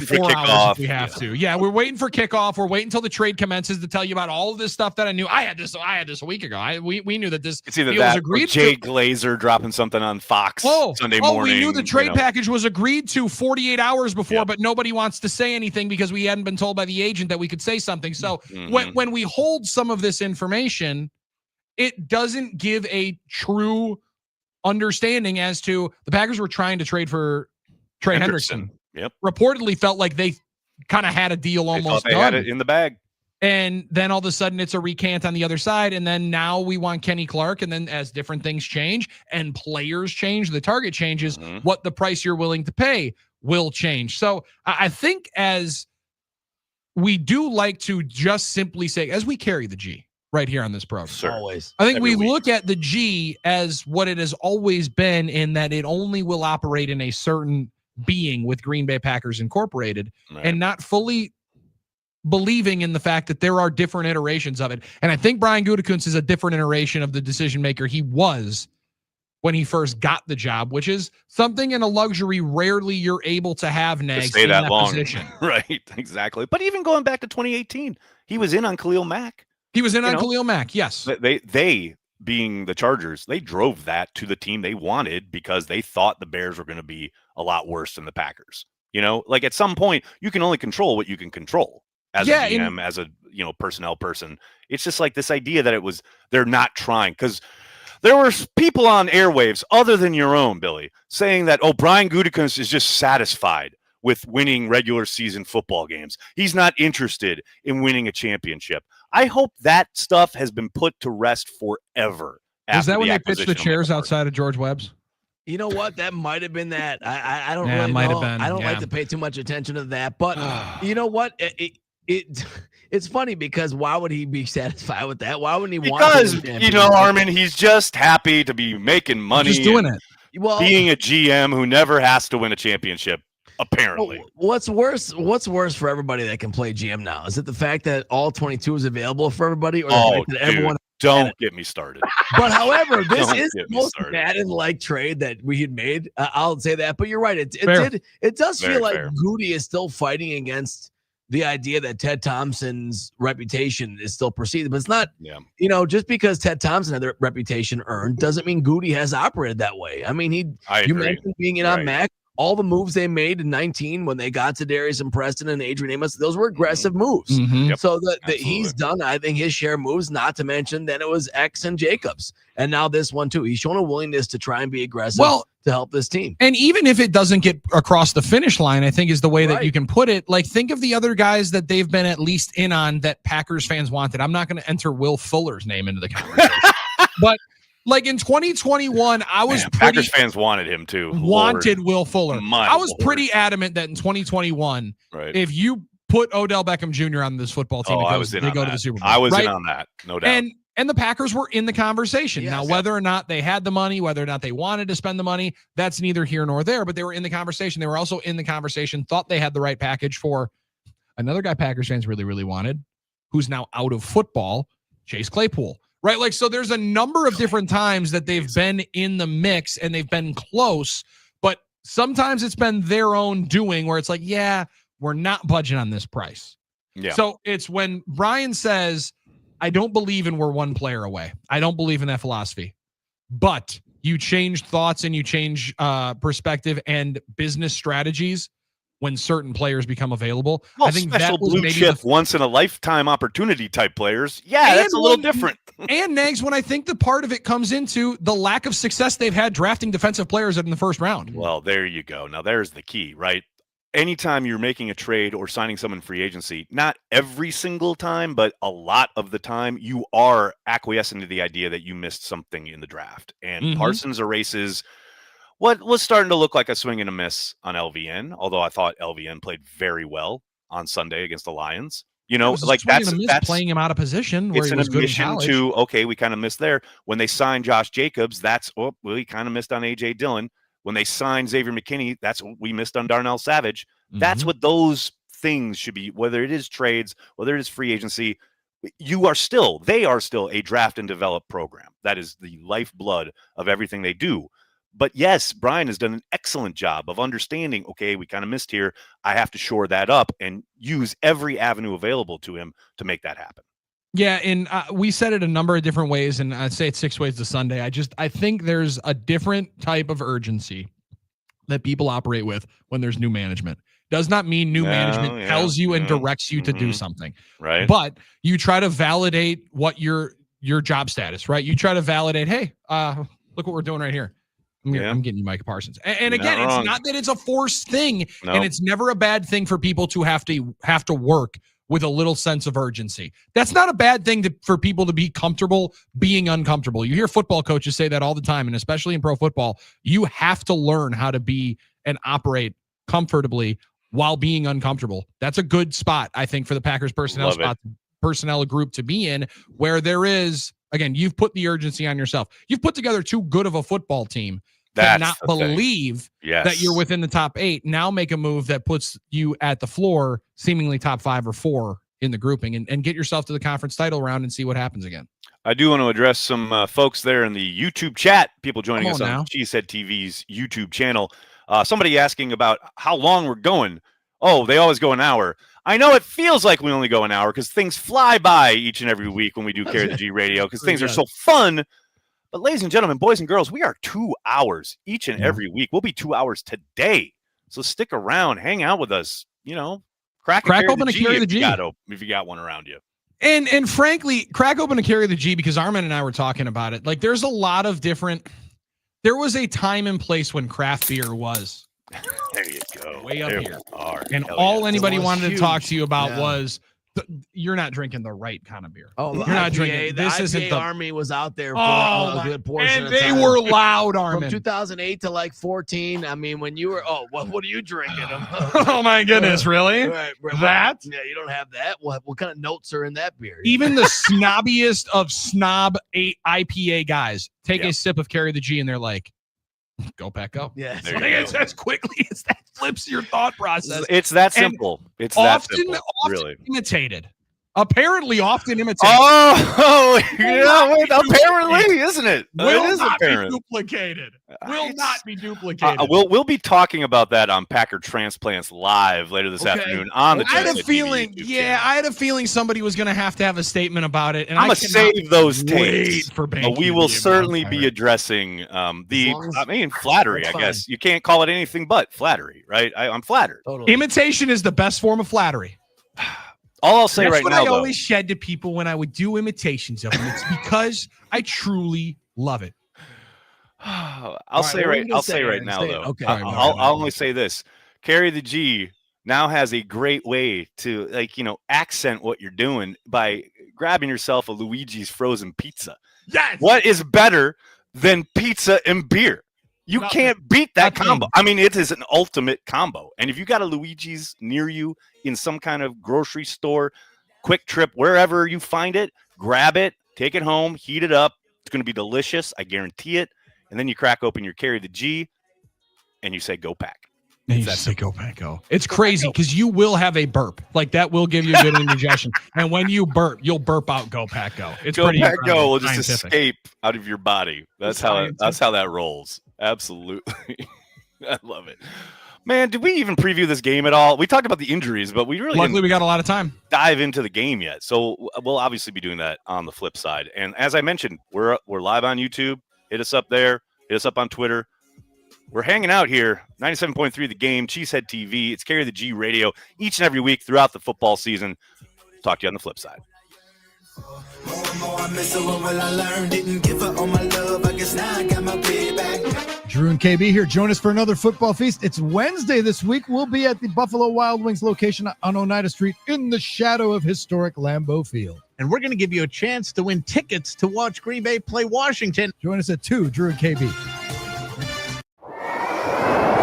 for kickoff. We have to. Yeah, we're waiting for kickoff. We're waiting until the trade commences to tell you about all of this stuff that I knew. I had this a week ago. We knew that this it's either deal that was agreed or Jay to. Glazer dropping something on Fox Sunday morning. We knew the trade package was agreed to 48 hours before, but nobody wants to say anything because we hadn't been told by the agent that we could say something. So when we hold some of this information, it doesn't give a true understanding as to the Packers were trying to trade for Trey Hendrickson. Yep. Reportedly felt like they kind of had a deal almost they done. had it in the bag. And then all of a sudden it's a recant on the other side. And then now we want Kenny Clark. And then as different things change and players change, the target changes, what the price you're willing to pay will change. So I think as we do like to just simply say, as we carry the G right here on this program. Always. I think we look at the G as what it has always been, in that it only will operate in a certain being with Green Bay Packers Incorporated, and not fully believing in the fact that there are different iterations of it. And I think Brian Gutekunst is a different iteration of the decision maker he was when he first got the job, which is something in a luxury rarely you're able to have, Nags, stay in that long. position. Right, exactly. But even going back to 2018, he was in on Khalil Mack. He was in on Khalil Mack, yes. They being the Chargers, they drove that to the team they wanted because they thought the Bears were going to be a lot worse than the Packers. Like at some point, you can only control what you can control as a GM, as a personnel person. It's just like this idea that they're not trying, because there were people on airwaves other than your own, Billy, saying that, Brian Gutekunst is just satisfied with winning regular season football games. He's not interested in winning a championship. I hope that stuff has been put to rest forever. Is that when they pitched the chairs outside of George Webb's? You know what? That might have been that. I don't Yeah, really it might know. have been, I don't yeah. like to pay too much attention to that. But you know what? It's funny because why would he be satisfied with that? Why wouldn't he want to win a championship? Armin, he's just happy to be making money. Just doing it. Well, being a GM who never has to win a championship. Apparently, what's worse for everybody that can play GM now? Is it the fact that all 22 is available for everybody, or the fact that everyone? Don't get me started. But however, this is the get me most started. Madden-like trade that we had made. I'll say that. But you're right. It does Very feel like fair. Goody is still fighting against the idea that Ted Thompson's reputation is still perceived. But it's not. Yeah. Just because Ted Thompson had their reputation earned doesn't mean Goody has operated that way. I mean, you agree. mentioned being in on Right. Mac. all the moves they made in 19 when they got to Darius and Preston and Adrian Amos, those were aggressive moves. Yep. So that he's done, I think, his share of moves, not to mention then it was X and Jacobs. And now this one too. He's shown a willingness to try and be aggressive to help this team. And even if it doesn't get across the finish line, I think is the way that you can put it. Like, think of the other guys that they've been at least in on that Packers fans wanted. I'm not going to enter Will Fuller's name into the conversation. But like in 2021, I was Packers fans wanted him too. Will Fuller. I was pretty adamant that in 2021, if you put Odell Beckham Jr. on this football team, they go to the Super Bowl. I was in on that, no doubt. And the Packers were in the conversation. Now, whether or not they had the money, whether or not they wanted to spend the money, that's neither here nor there, but they were in the conversation. They were also in the conversation, thought they had the right package for another guy Packers fans really, really wanted, who's now out of football, Chase Claypool. Right? Like, so there's a number of different times that they've been in the mix and they've been close, but sometimes it's been their own doing where it's like, yeah, we're not budging on this price. Yeah. So it's when Brian says, I don't believe in we're one player away. I don't believe in that philosophy, but you change thoughts and you change perspective and business strategies when certain players become available. Well, I think special that was blue maybe chip, once in a lifetime opportunity type players. Yeah, that's a little different. And Nags, when I think the part of it comes into the lack of success they've had drafting defensive players in the first round. Well, there you go. Now there's the key, right? Anytime you're making a trade or signing someone free agency, not every single time, but a lot of the time, you are acquiescing to the idea that you missed something in the draft. And Parsons erases what was starting to look like a swing and a miss on LVN, although I thought LVN played very well on Sunday against the Lions. You know, like that's playing him out of position where it's he an was good in admission college. to, okay, we kind of missed there. When they signed Josh Jacobs, we kind of missed on A.J. Dillon. When they signed Xavier McKinney, that's what we missed on Darnell Savage. That's what those things should be, whether it is trades, whether it is free agency. They are still a draft and develop program. That is the lifeblood of everything they do. But yes, Brian has done an excellent job of understanding, okay, we kind of missed here. I have to shore that up and use every avenue available to him to make that happen. Yeah, and we said it a number of different ways, and I'd say it's 6 ways to Sunday. I think there's a different type of urgency that people operate with when there's new management. Does not mean new management tells you and directs you to do something. Right. But you try to validate what your job status, right? You try to validate, hey, look what we're doing right here. I'm getting you Micah Parsons. And again, it's not that it's a forced thing, and it's never a bad thing for people to have to work with a little sense of urgency. That's not a bad thing for people to be comfortable being uncomfortable. You hear football coaches say that all the time, and especially in pro football, you have to learn how to be and operate comfortably while being uncomfortable. That's a good spot, I think, for the Packers personnel group to be in, where there is, again, you've put the urgency on yourself. You've put together too good of a football team to not believe that you're within the top 8. Now make a move that puts you at the floor, seemingly top 5 or 4 in the grouping, and get yourself to the conference title round and see what happens again. I do want to address some folks there in the YouTube chat, people joining us on Cheesehead TV's YouTube channel. Somebody asking about how long we're going. Oh, they always go an hour. I know it feels like we only go an hour because things fly by each and every week when we do Carry the G Radio because things are so fun. But ladies and gentlemen, boys and girls, we are 2 hours each and every week. We'll be 2 hours today. So stick around, hang out with us, crack open a Carry the G if you got one around you. And frankly, crack open a Carry the G because Armen and I were talking about it. Like there's a lot of different, there was a time and place when craft beer was there you go. Way up there here. And all anybody wanted to talk to you about was you're not drinking the right kind of beer. Oh, you're not drinking. This isn't the Army was out there for a good portion and of time. they were loud, Armen. From 2008 to like 14. I mean, when you were, what are you drinking? Oh my goodness, really? Right, that? Yeah, you don't have that. What kind of notes are in that beer? Even the snobbiest of snob IPA guys take a sip of Carry the G and they're like, go back up. Yeah, it's as quickly as that flips your thought process. It's that simple. It's often that simple. Really imitated. Apparently, often imitates. Oh, yeah. Wait, apparently, isn't it? Will It is not apparent. be duplicated. Will not be duplicated. We'll be talking about that on Packer Transplants Live later this afternoon on the. I had a GSA feeling. TV Yeah, I had a feeling somebody was going to have a statement about it, and I'm I gonna cannot save those wait takes. for But Banky we to will be certainly able to be addressing flattery. I guess you can't call it anything but flattery, right? I'm flattered. Imitation is the best form of flattery. All I'll say That's right what now, I though, always shed to people when I would do imitations of them. It's because I truly love it. I'll say right now, though. Okay. I'll only say this: Carry the G now has a great way to accent what you're doing by grabbing yourself a Luigi's frozen pizza. Yes. What is better than pizza and beer? You can't beat that combo. I mean, it is an ultimate combo. And if you got a Luigi's near you in some kind of grocery store, Quick Trip, wherever you find it, grab it, take it home, heat it up. It's going to be delicious. I guarantee it. And then you crack open your Carry the G and you say, go Pack. And you just say, go Pack, go. It's crazy because you will have a burp. Like that will give you a good indigestion. And when you burp, you'll burp out go Pack, go. It's Go pretty Pack, incredible. go will just Scientific. escape out of your body. That's how that rolls. Absolutely. I love it. Man, did we even preview this game at all? We talked about the injuries, but we really Luckily, we got a lot of time. Dive into the game yet. So we'll obviously be doing that on the flip side. And as I mentioned, we're live on YouTube. Hit us up there. Hit us up on Twitter. We're hanging out here, 97.3 The Game, Cheesehead TV. It's Carry the G Radio each and every week throughout the football season. Talk to you on the flip side. Drew and KB here. Join us for another football feast. It's Wednesday this week. We'll be at the Buffalo Wild Wings location on Oneida Street in the shadow of historic Lambeau Field. And we're going to give you a chance to win tickets to watch Green Bay play Washington. Join us at 2, Drew and KB.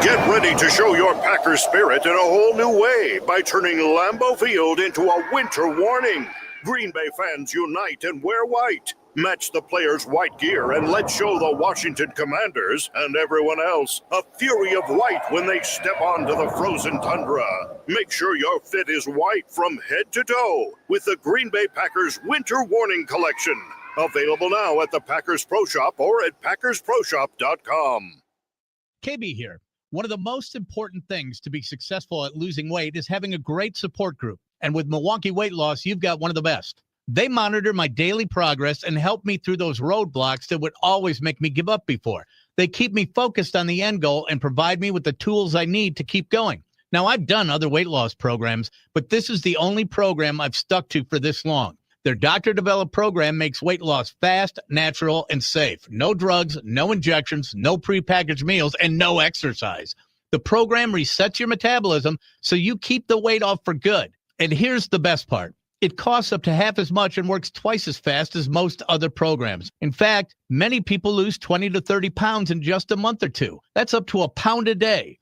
Get ready to show your Packers spirit in a whole new way by turning Lambeau Field into a winter warning. Green Bay fans unite and wear white. Match the players' white gear and let's show the Washington Commanders and everyone else a fury of white when they step onto the frozen tundra. Make sure your fit is white from head to toe with the Green Bay Packers Winter Warning Collection. Available now at the Packers Pro Shop or at PackersProShop.com. KB here. One of the most important things to be successful at losing weight is having a great support group. And with Milwaukee Weight Loss, you've got one of the best. They monitor my daily progress and help me through those roadblocks that would always make me give up before. They keep me focused on the end goal and provide me with the tools I need to keep going. Now, I've done other weight loss programs, but this is the only program I've stuck to for this long. Their doctor-developed program makes weight loss fast, natural, and safe. No drugs, no injections, no prepackaged meals, and no exercise. The program resets your metabolism so you keep the weight off for good. And here's the best part. It costs up to half as much and works twice as fast as most other programs. In fact, many people lose 20 to 30 pounds in just a month or two. That's up to a pound a day.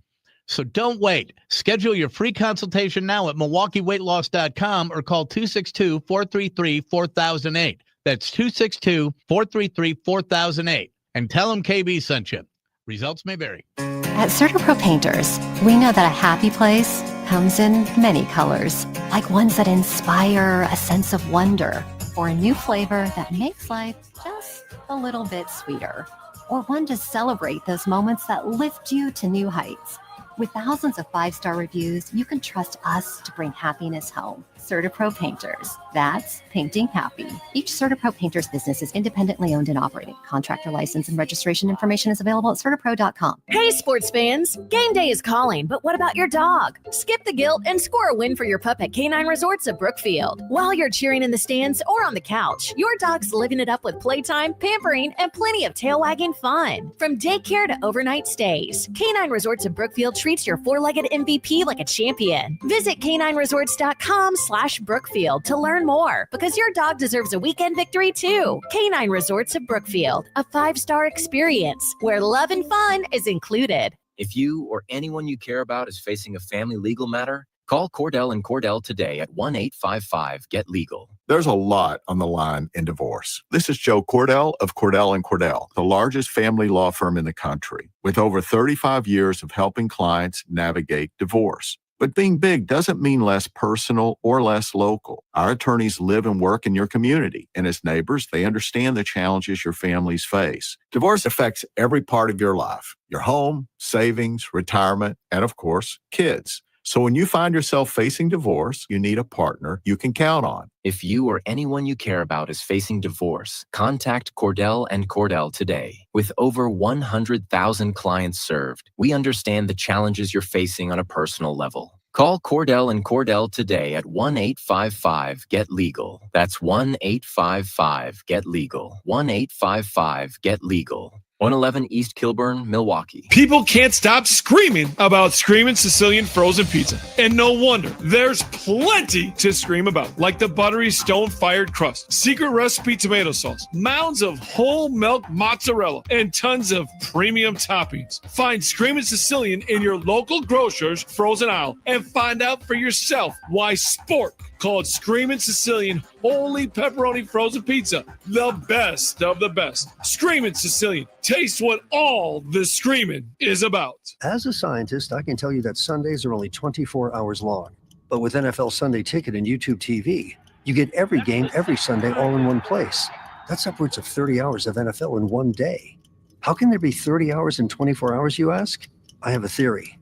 So don't wait. Schedule your free consultation now at MilwaukeeWeightLoss.com or call 262-433-4008. That's 262-433-4008. And tell them KB sent you. Results may vary. At CertaPro Painters, we know that a happy place comes in many colors, like ones that inspire a sense of wonder, or a new flavor that makes life just a little bit sweeter, or one to celebrate those moments that lift you to new heights. With thousands of 5-star reviews, you can trust us to bring happiness home. CertaPro Painters. That's painting happy. Each CertaPro Painters business is independently owned and operated. Contractor license and registration information is available at CertaPro.com. Hey, sports fans! Game day is calling, but what about your dog? Skip the guilt and score a win for your pup at Canine Resorts of Brookfield. While you're cheering in the stands or on the couch, your dog's living it up with playtime, pampering, and plenty of tail-wagging fun. From daycare to overnight stays, Canine Resorts of Brookfield treats your four-legged MVP like a champion. Visit canineresorts.com/Brookfield to learn more, because your dog deserves a weekend victory too. Canine Resorts of Brookfield, a 5-star experience where love and fun is included. If you or anyone you care about is facing a family legal matter, call Cordell and Cordell today at 1-855-GET-LEGAL. There's a lot on the line in divorce. This is Joe Cordell of Cordell & Cordell, the largest family law firm in the country, with over 35 years of helping clients navigate divorce. But being big doesn't mean less personal or less local. Our attorneys live and work in your community, and as neighbors, they understand the challenges your families face. Divorce affects every part of your life: your home, savings, retirement, and of course, kids. So when you find yourself facing divorce, you need a partner you can count on. If you or anyone you care about is facing divorce, contact Cordell and Cordell today. With over 100,000 clients served, we understand the challenges you're facing on a personal level. Call Cordell and Cordell today at 1-855-GET-LEGAL. That's 1-855-GET-LEGAL. 1-855-GET-LEGAL. 111 East Kilburn, Milwaukee. People can't stop screaming about Screamin' Sicilian frozen pizza. And no wonder. There's plenty to scream about, like the buttery stone-fired crust, secret recipe tomato sauce, mounds of whole milk mozzarella, and tons of premium toppings. Find Screamin' Sicilian in your local grocer's frozen aisle and find out for yourself why Sport called Screamin' Sicilian Holy Pepperoni Frozen Pizza the best of the best. Screamin' Sicilian. Taste what all the screaming is about. As a scientist, I can tell you that Sundays are only 24 hours long. But with NFL Sunday Ticket and YouTube TV, you get every game every Sunday all in one place. That's upwards of 30 hours of NFL in one day. How can there be 30 hours in 24 hours, you ask? I have a theory.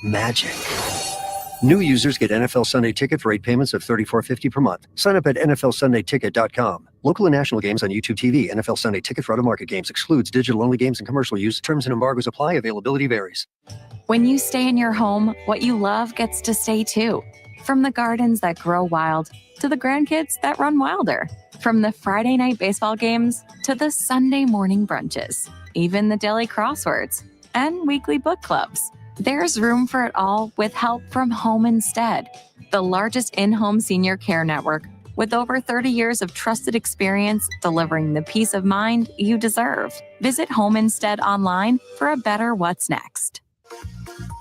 Magic. New users get NFL Sunday Ticket for 8 payments of $34.50 per month. Sign up at NFLSundayTicket.com. Local and national games on YouTube TV. NFL Sunday Ticket for out-of-market games excludes digital-only games and commercial use. Terms and embargoes apply. Availability varies. When you stay in your home, what you love gets to stay too. From the gardens that grow wild to the grandkids that run wilder. From the Friday night baseball games to the Sunday morning brunches. Even the daily crosswords and weekly book clubs. There's room for it all with help from Home Instead, the largest in-home senior care network with over 30 years of trusted experience delivering the peace of mind you deserve. Visit Home Instead online for a better what's next.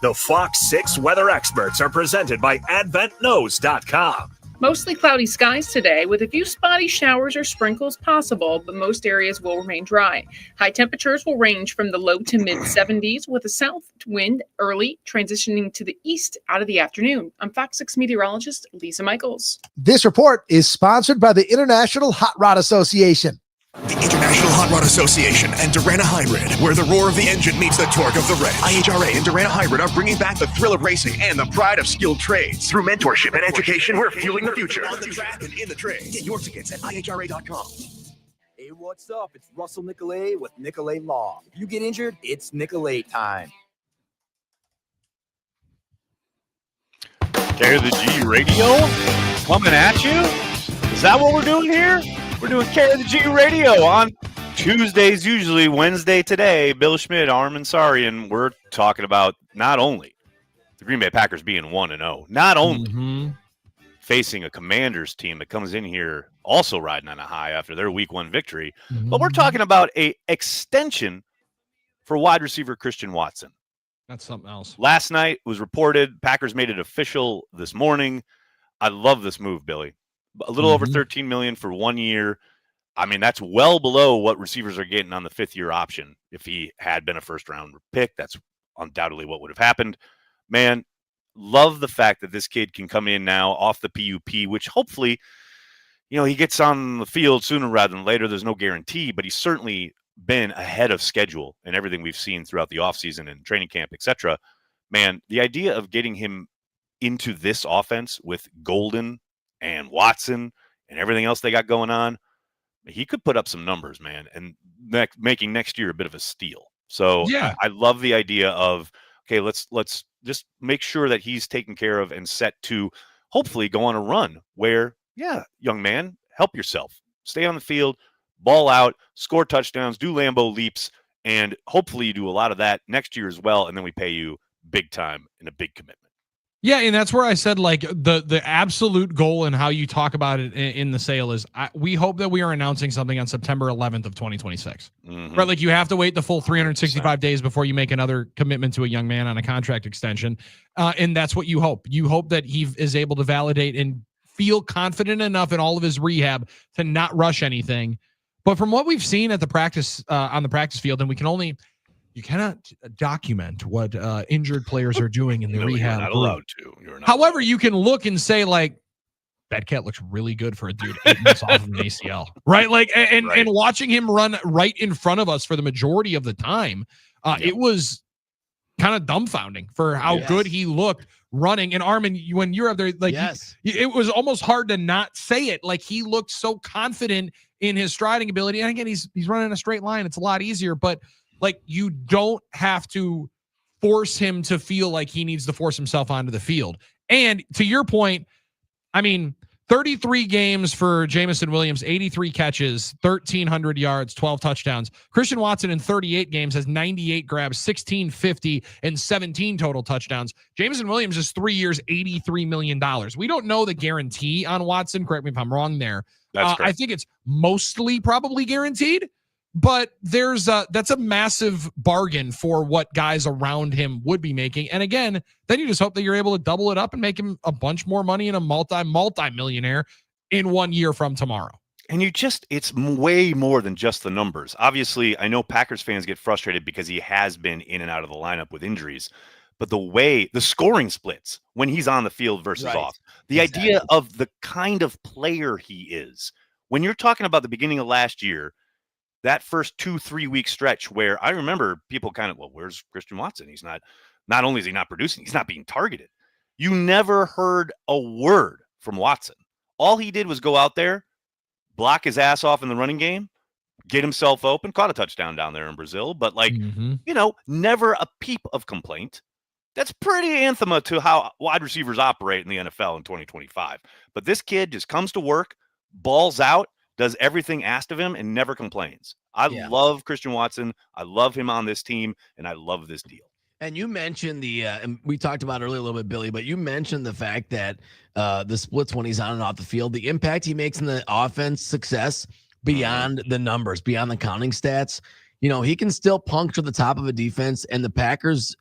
The Fox 6 weather experts are presented by AdventKnows.com. Mostly cloudy skies today with a few spotty showers or sprinkles possible, but most areas will remain dry. High temperatures will range from the low to mid 70s with a south wind early, transitioning to the east out of the afternoon. I'm Fox 6 meteorologist Lisa Michaels. This report is sponsored by the International Hot Rod Association. The International Hot Rod Association and Durana Hybrid, where the roar of the engine meets the torque of the wrench. IHRA and Durana Hybrid are bringing back the thrill of racing and the pride of skilled trades. Through mentorship and education, we're fueling the future. On the track and in the trade. Get your tickets at IHRA.com. Hey, what's up? It's Russell Nicolay with Nicolay Law. If you get injured, it's Nicolay time. Care the G Radio coming at you? Is that what we're doing here? We're doing Care of the G Radio on Tuesdays, usually Wednesday today. Bill Schmid, Armen Saryan. We're talking about not only the Green Bay Packers being 1-0, not only facing a Commanders team that comes in here also riding on a high after their Week 1 victory, but we're talking about a extension for wide receiver Christian Watson. That's something else. Last night was reported. Packers made it official this morning. I love this move, Billy. A little over $13 million for 1 year. I mean, that's well below what receivers are getting on the 5th-year option. If he had been a first-round pick, that's undoubtedly what would have happened. Man, love the fact that this kid can come in now off the PUP, which hopefully, you know, he gets on the field sooner rather than later. There's no guarantee, but he's certainly been ahead of schedule in everything we've seen throughout the offseason and training camp, etc. Man, the idea of getting him into this offense with Golden and Watson and everything else they got going on, he could put up some numbers, man, and making next year a bit of a steal. So yeah, I love the idea of, okay, let's just make sure that he's taken care of and set to hopefully go on a run where, yeah, young man, help yourself. Stay on the field, ball out, score touchdowns, do Lambeau leaps, and hopefully you do a lot of that next year as well, and then we pay you big time in a big commitment. Yeah, and that's where I said, like, the absolute goal and how you talk about it in the sale is we hope that we are announcing something on September 11th of 2026. Right? Like, you have to wait the full 365 days before you make another commitment to a young man on a contract extension. And that's what you hope. You hope that he is able to validate and feel confident enough in all of his rehab to not rush anything. But from what we've seen at the practice on the practice field, and we can only you cannot document what injured players are doing in the rehab. You're not group. allowed to. You're not. However, you can look and say like, that cat looks really good for a dude 8 months off of an ACL, right? Like, and watching him run right in front of us for the majority of the time, it was kind of dumbfounding for how good he looked running. And Armen, when you're up there, like, it was almost hard to not say it. Like, he looked so confident in his striding ability. And again, he's running a straight line. It's a lot easier, but like, you don't have to force him to feel like he needs to force himself onto the field. And to your point, I mean, 33 games for Jameson Williams, 83 catches, 1,300 yards, 12 touchdowns. Christian Watson in 38 games has 98 grabs, 1,650, and 17 total touchdowns. Jameson Williams is 3 years, $83 million. We don't know the guarantee on Watson. Correct me if I'm wrong there. I think it's mostly probably guaranteed, but that's a massive bargain for what guys around him would be making. And again, then you just hope that you're able to double it up and make him a bunch more money and a multi-millionaire in 1 year from tomorrow. And it's way more than just the numbers. Obviously, I know Packers fans get frustrated because he has been in and out of the lineup with injuries, but the scoring splits when he's on the field versus off, the idea of the kind of player he is. When you're talking about the beginning of last year, that first 2-3 week stretch where I remember people kind of, well, where's Christian Watson? He's not only is he not producing, he's not being targeted. You never heard a word from Watson. All he did was go out there, block his ass off in the running game, get himself open, caught a touchdown down there in Brazil, but never a peep of complaint. That's pretty anathema to how wide receivers operate in the NFL in 2025. But this kid just comes to work, balls out, does everything asked of him, and never complains. I love Christian Watson. I love him on this team, and I love this deal. And you mentioned and we talked about it earlier a little bit, Billy, but you mentioned the fact that the splits when he's on and off the field, the impact he makes in the offense success beyond the numbers, beyond the counting stats. He can still puncture the top of a defense, and the Packers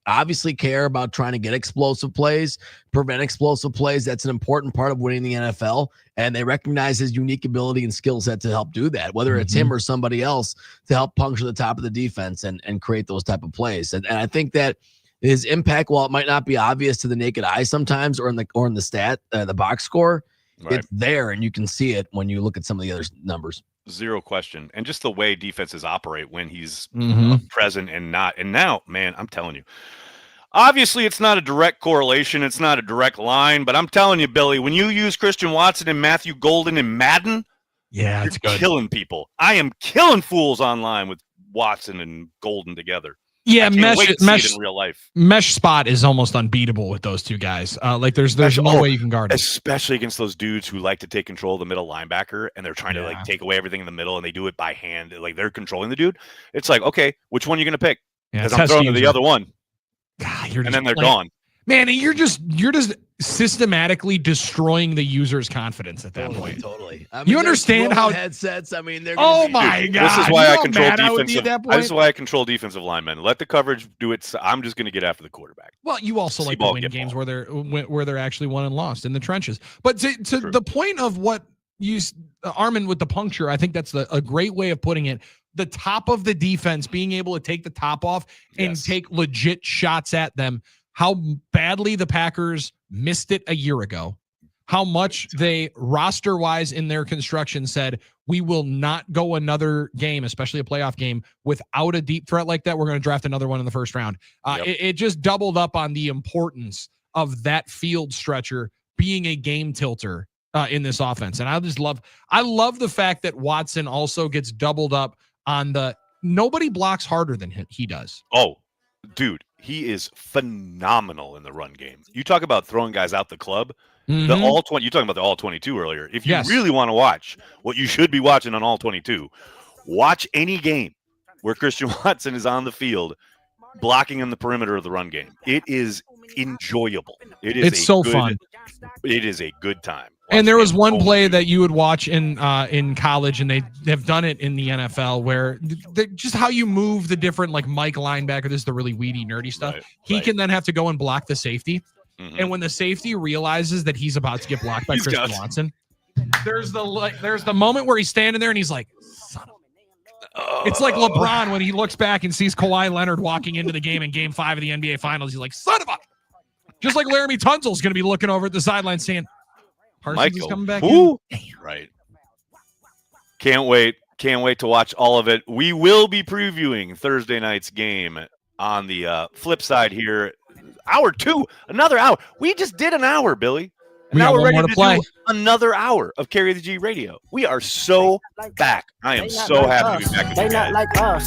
obviously care about trying to get explosive plays, prevent explosive plays. That's an important part of winning the NFL, and they recognize his unique ability and skill set to help do that, whether it's him or somebody else, to help puncture the top of the defense and create those type of plays. And I think that his impact, while it might not be obvious to the naked eye sometimes or in the stat, the box score, it's there, and you can see it when you look at some of the other numbers. Zero question. And just the way defenses operate when he's present and not. And now, man, I'm telling you, obviously it's not a direct correlation. It's not a direct line, but I'm telling you, Billy, when you use Christian Watson and Matthew Golden in Madden, you're killing people. I am killing fools online with Watson and Golden together. Yeah, mesh in real life. Mesh spot is almost unbeatable with those two guys. There's no way you can guard it, especially against those dudes who like to take control of the middle linebacker, and they're trying to take away everything in the middle, and they do it by hand. Like, they're controlling the dude. It's like, okay, which one are you going to pick? Because I'm throwing to the other one. God, and then they're gone. Man, you're just systematically destroying the user's confidence at that point. Totally. You understand how headsets? I mean, they're. Oh my God! This is why I control defensive. This is why I control defensive linemen. Let the coverage do it. I'm just going to get after the quarterback. Well, you also like to win games where they're actually won and lost in the trenches. But to the point of what you, Armen, with the puncture, I think that's a great way of putting it. The top of the defense being able to take the top off and take legit shots at them. How badly the Packers missed it a year ago, how much they roster-wise in their construction said, we will not go another game, especially a playoff game, without a deep threat like that. We're going to draft another one in the first round. It just doubled up on the importance of that field stretcher being a game tilter in this offense. And I love the fact that Watson also gets doubled up on nobody blocks harder than he does. Oh, dude. He is phenomenal in the run game. You talk about throwing guys out the club. The all 20. You're talking about the all 22 earlier. If you really want to watch what you should be watching on all 22, watch any game where Christian Watson is on the field blocking in the perimeter of the run game. It is enjoyable. It's so fun. It is a good time. And there was one play that you would watch in college, and they have done it in the NFL, where just how you move the different, like, Mike linebacker, this is the really weedy, nerdy stuff. He can then have to go and block the safety. And when the safety realizes that he's about to get blocked by Christian Watson, there's the moment where he's standing there and he's like, son of It's like LeBron when he looks back and sees Kawhi Leonard walking into the game in Game 5 of the NBA Finals. He's like, son of a... Just like Laramie Tunsil's going to be looking over at the sideline saying, Parsons is coming back in. Right. Can't wait. Can't wait to watch all of it. We will be previewing Thursday night's game on the flip side here. Hour 2, another hour. We just did an hour, Billy. And now we're ready to do another hour of Carry the G Radio. We are so back. I am so happy to be back. They not like us.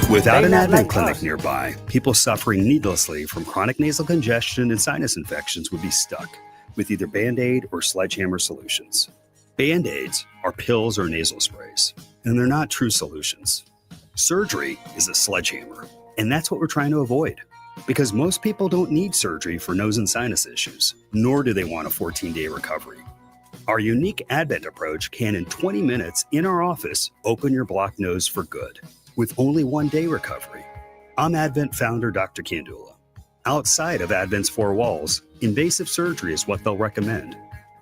Without an Advent clinic nearby, people suffering needlessly from chronic nasal congestion and sinus infections would be stuck with either Band-Aid or Sledgehammer solutions. Band-Aids are pills or nasal sprays, and they're not true solutions. Surgery is a sledgehammer, and that's what we're trying to avoid. Because most people don't need surgery for nose and sinus issues, nor do they want a 14-day recovery. Our unique Advent approach can, in 20 minutes in our office, open your blocked nose for good, with only 1-day recovery. I'm Advent founder Dr. Kandula. Outside of Advent's 4 walls, invasive surgery is what they'll recommend.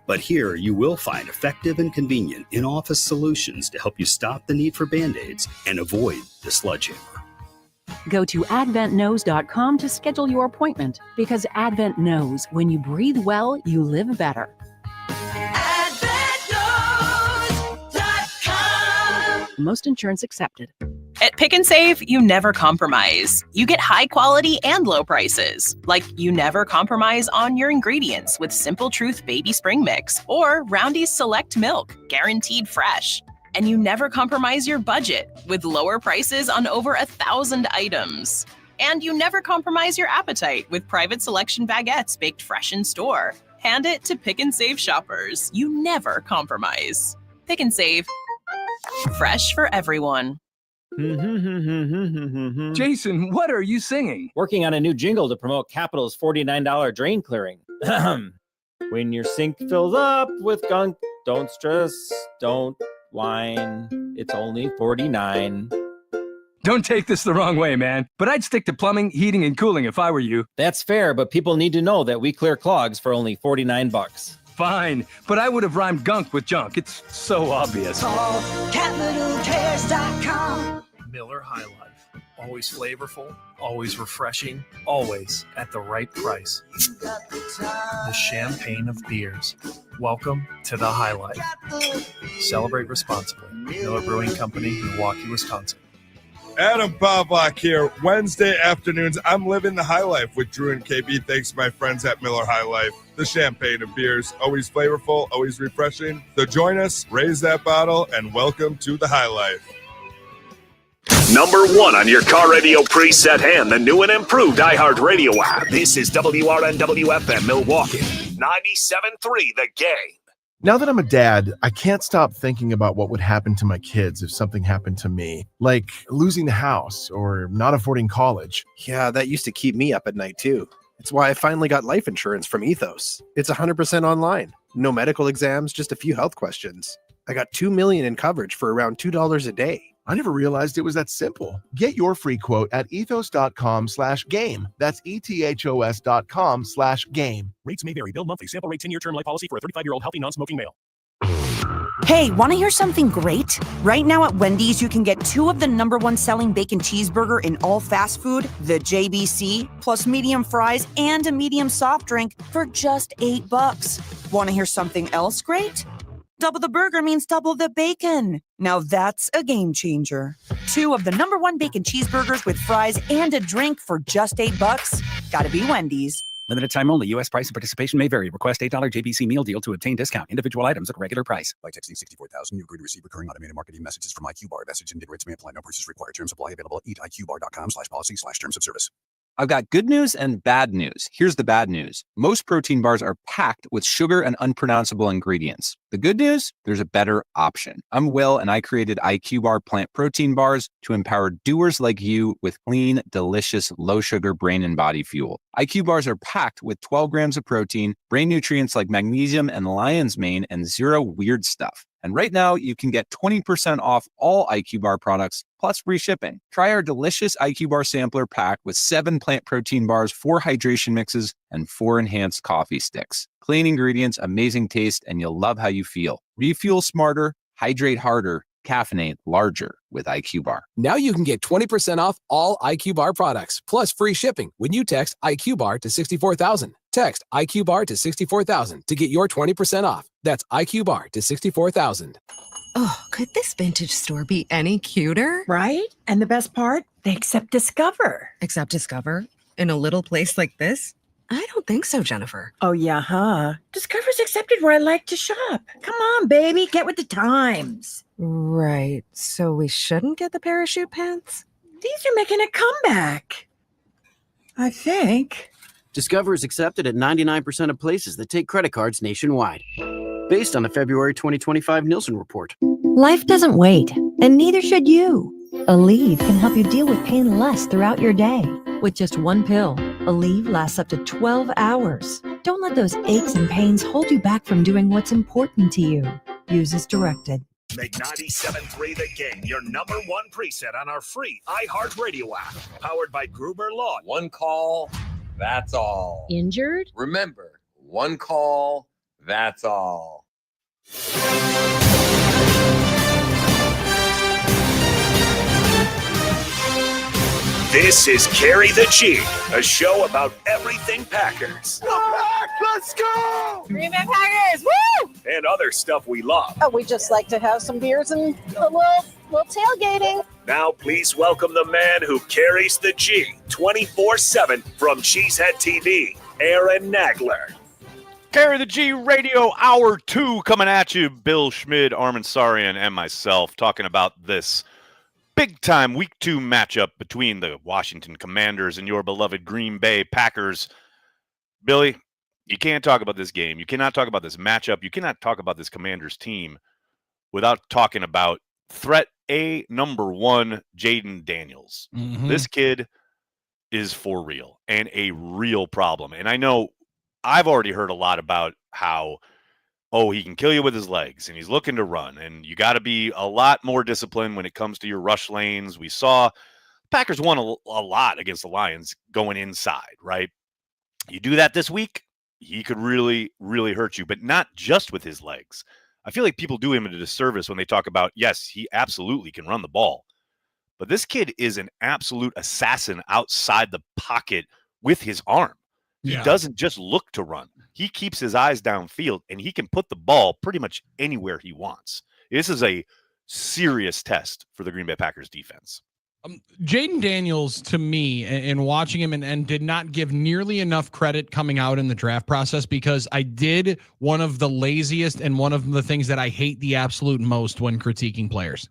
But here, you will find effective and convenient in-office solutions to help you stop the need for Band-Aids and avoid the sledgehammer. Go to adventknows.com to schedule your appointment, because Advent knows when you breathe well, you live better. Most insurance accepted. At Pick and Save, you never compromise. You get high quality and low prices. Like you never compromise on your ingredients with Simple Truth Baby Spring Mix or Roundy's Select Milk, guaranteed fresh. And you never compromise your budget with lower prices on over 1,000 items. And you never compromise your appetite with Private Selection baguettes baked fresh in store. Hand it to Pick and Save shoppers. You never compromise. Pick and Save. Fresh for everyone. Jason, what are you singing? Working on a new jingle to promote Capital's $49 drain clearing. When your sink fills up with gunk, don't stress, don't whine. It's only $49. Don't take this the wrong way, man, but I'd stick to plumbing, heating, and cooling if I were you. That's fair, but people need to know that we clear clogs for only $49. Fine, but I would have rhymed gunk with junk. It's so obvious. Call CapitalCares.com. Miller High Life. Always flavorful, always refreshing, always at the right price. The champagne of beers. Welcome to the High Life. Celebrate responsibly. Miller Brewing Company, Milwaukee, Wisconsin. Adam Pavlak here. Wednesday afternoons, I'm living the high life with Drew and KB. Thanks to my friends at Miller High Life. The champagne of beers, always flavorful, always refreshing. So join us, raise that bottle, and welcome to the high life. Number 1 on your car radio preset and the new and improved iHeartRadio app. This is WRNW-FM Milwaukee, 97.3 The Game. Now that I'm a dad, I can't stop thinking about what would happen to my kids if something happened to me, like losing the house or not affording college. Yeah, that used to keep me up at night too. It's why I finally got life insurance from Ethos. It's 100% online. No medical exams, just a few health questions. I got $2 million in coverage for around $2 a day. I never realized it was that simple. Get your free quote at ethos.com/game. That's ethos.com/game. Rates may vary. Build monthly. Sample rate 10-year term life policy for a 35-year-old healthy non-smoking male. Hey, want to hear something great? Right now at Wendy's, you can get 2 of the #1 selling bacon cheeseburger in all fast food, the JBC, plus medium fries and a medium soft drink for just $8. Want to hear something else great? Double the burger means double the bacon. Now that's a game changer. 2 of the #1 bacon cheeseburgers with fries and a drink for just $8. Gotta be Wendy's. Limited time only. U.S. price and participation may vary. Request $8 JBC meal deal to obtain discount. Individual items at regular price. By texting 64,000, you agree to receive recurring automated marketing messages from IQ Bar. Message and data rates may apply. No purchase required. Terms apply. Available at eatiqbar.com/policy/terms of service. I've got good news and bad news. Here's the bad news. Most protein bars are packed with sugar and unpronounceable ingredients. The good news? There's a better option. I'm Will, and I created IQ Bar plant protein bars to empower doers like you with clean, delicious, low-sugar brain and body fuel. IQ Bars are packed with 12 grams of protein, brain nutrients like magnesium and lion's mane, and 0 weird stuff. And right now, you can get 20% off all IQ Bar products, plus free shipping. Try our delicious IQ Bar sampler pack with 7 plant protein bars, 4 hydration mixes, and 4 enhanced coffee sticks. Clean ingredients, amazing taste, and you'll love how you feel. Refuel smarter, hydrate harder. Caffeinate larger with IQ Bar. Now you can get 20% off all IQ Bar products, plus free shipping when you text IQ Bar to 64,000. Text IQ Bar to 64,000 to get your 20% off. That's IQ Bar to 64,000. Oh, could this vintage store be any cuter? Right? And the best part? They accept Discover. Accept Discover? In a little place like this? I don't think so, Jennifer. Oh, yeah, huh? Discover's accepted where I like to shop. Come on, baby, get with the times. Right. So we shouldn't get the parachute pants? These are making a comeback. I think. Discover is accepted at 99% of places that take credit cards nationwide. Based on the February 2025 Nielsen report. Life doesn't wait, and neither should you. Aleve can help you deal with pain less throughout your day. With just one pill, Aleve lasts up to 12 hours. Don't let those aches and pains hold you back from doing what's important to you. Use as directed. Make 97.3 The Game your number one preset on our free iHeartRadio app. Powered by Gruber Law. One call, that's all. Injured? Remember, one call, that's all. This is Carry the G, a show about everything Packers. Let's go! Green Bay Packers, woo! And other stuff we love. Oh, we just like to have some beers and a little tailgating. Now, please welcome the man who carries the G 24/7 from Cheesehead TV, Aaron Nagler. Carry the G Radio Hour 2 coming at you. Bill Schmid, Armen Saryan, and myself talking about this big-time Week 2 matchup between the Washington Commanders and your beloved Green Bay Packers. Billy, you can't talk about this game. You cannot talk about this matchup. You cannot talk about this Commanders team without talking about threat A number 1, Jaden Daniels. Mm-hmm. This kid is for real and a real problem. And I know I've already heard a lot about how, he can kill you with his legs and he's looking to run. And you got to be a lot more disciplined when it comes to your rush lanes. We saw Packers won a lot against the Lions going inside, right? You do that this week, he could really, really hurt you, but not just with his legs. I feel like people do him a disservice when they talk about, yes, he absolutely can run the ball. But this kid is an absolute assassin outside the pocket with his arm. He doesn't just look to run. He keeps his eyes downfield, and he can put the ball pretty much anywhere he wants. This is a serious test for the Green Bay Packers defense. Jaden Daniels, to me, and watching him, and did not give nearly enough credit coming out in the draft process, because I did one of the laziest and one of the things that I hate the absolute most when critiquing players.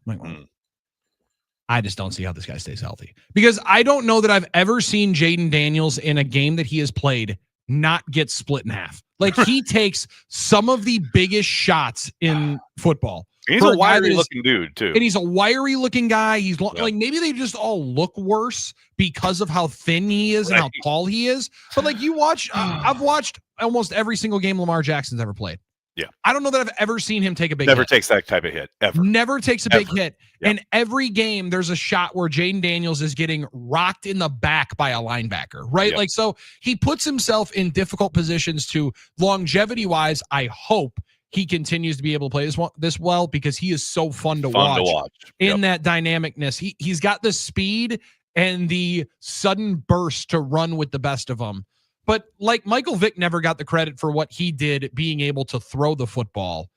I just don't see how this guy stays healthy, because I don't know that I've ever seen Jaden Daniels in a game that he has played not get split in half. Like, he takes some of the biggest shots in football. He's a wiry looking dude too. And he's a wiry looking guy. He's like, maybe they just all look worse because of how thin he is and how tall he is. But like, you watch, I've watched almost every single game Lamar Jackson's ever played. Yeah. I don't know that I've ever seen him take a big Never hit. takes that type of hit, ever. Never takes a big hit. Yeah. And every game there's a shot where Jaden Daniels is getting rocked in the back by a linebacker, right? Yeah. Like, so he puts himself in difficult positions to, longevity-wise, I hope he continues to be able to play this well, because he is so fun to watch. In that dynamicness. He's got the speed and the sudden burst to run with the best of them. But like, Michael Vick never got the credit for what he did being able to throw the football.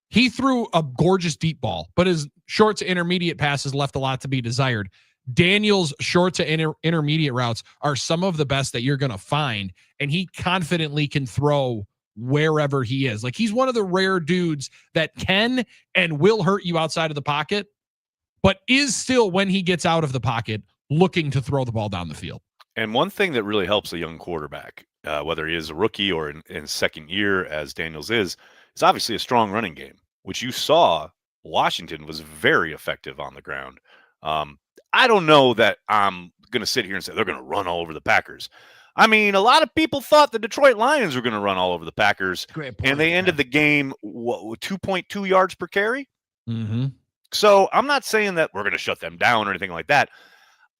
He threw a gorgeous deep ball, but his short to intermediate passes left a lot to be desired. Daniel's short to intermediate routes are some of the best that you're going to find, and he confidently can throw wherever he is. Like, he's one of the rare dudes that can and will hurt you outside of the pocket, but is still, when he gets out of the pocket, looking to throw the ball down the field. And one thing that really helps a young quarterback, whether he is a rookie or in second year, as Daniels is obviously a strong running game, which you saw Washington was very effective on the ground. I don't know that I'm going to sit here and say they're going to run all over the Packers. I mean, a lot of people thought the Detroit Lions were going to run all over the Packers, and they ended the game 2.2 yards per carry. Mm-hmm. So I'm not saying that we're going to shut them down or anything like that.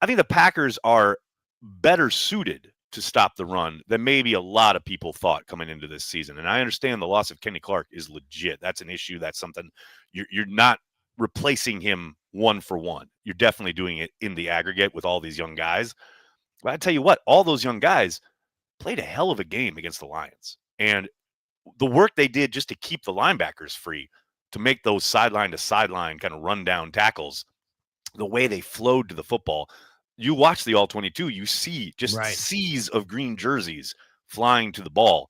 I think the Packers are better suited to stop the run than maybe a lot of people thought coming into this season. And I understand the loss of Kenny Clark is legit. That's an issue. That's something you're not replacing him one for one. You're definitely doing it in the aggregate with all these young guys. But I tell you what, all those young guys played a hell of a game against the Lions. And the work they did just to keep the linebackers free, to make those sideline to sideline kind of run down tackles, the way they flowed to the football. You watch the All-22, you see just seas of green jerseys flying to the ball.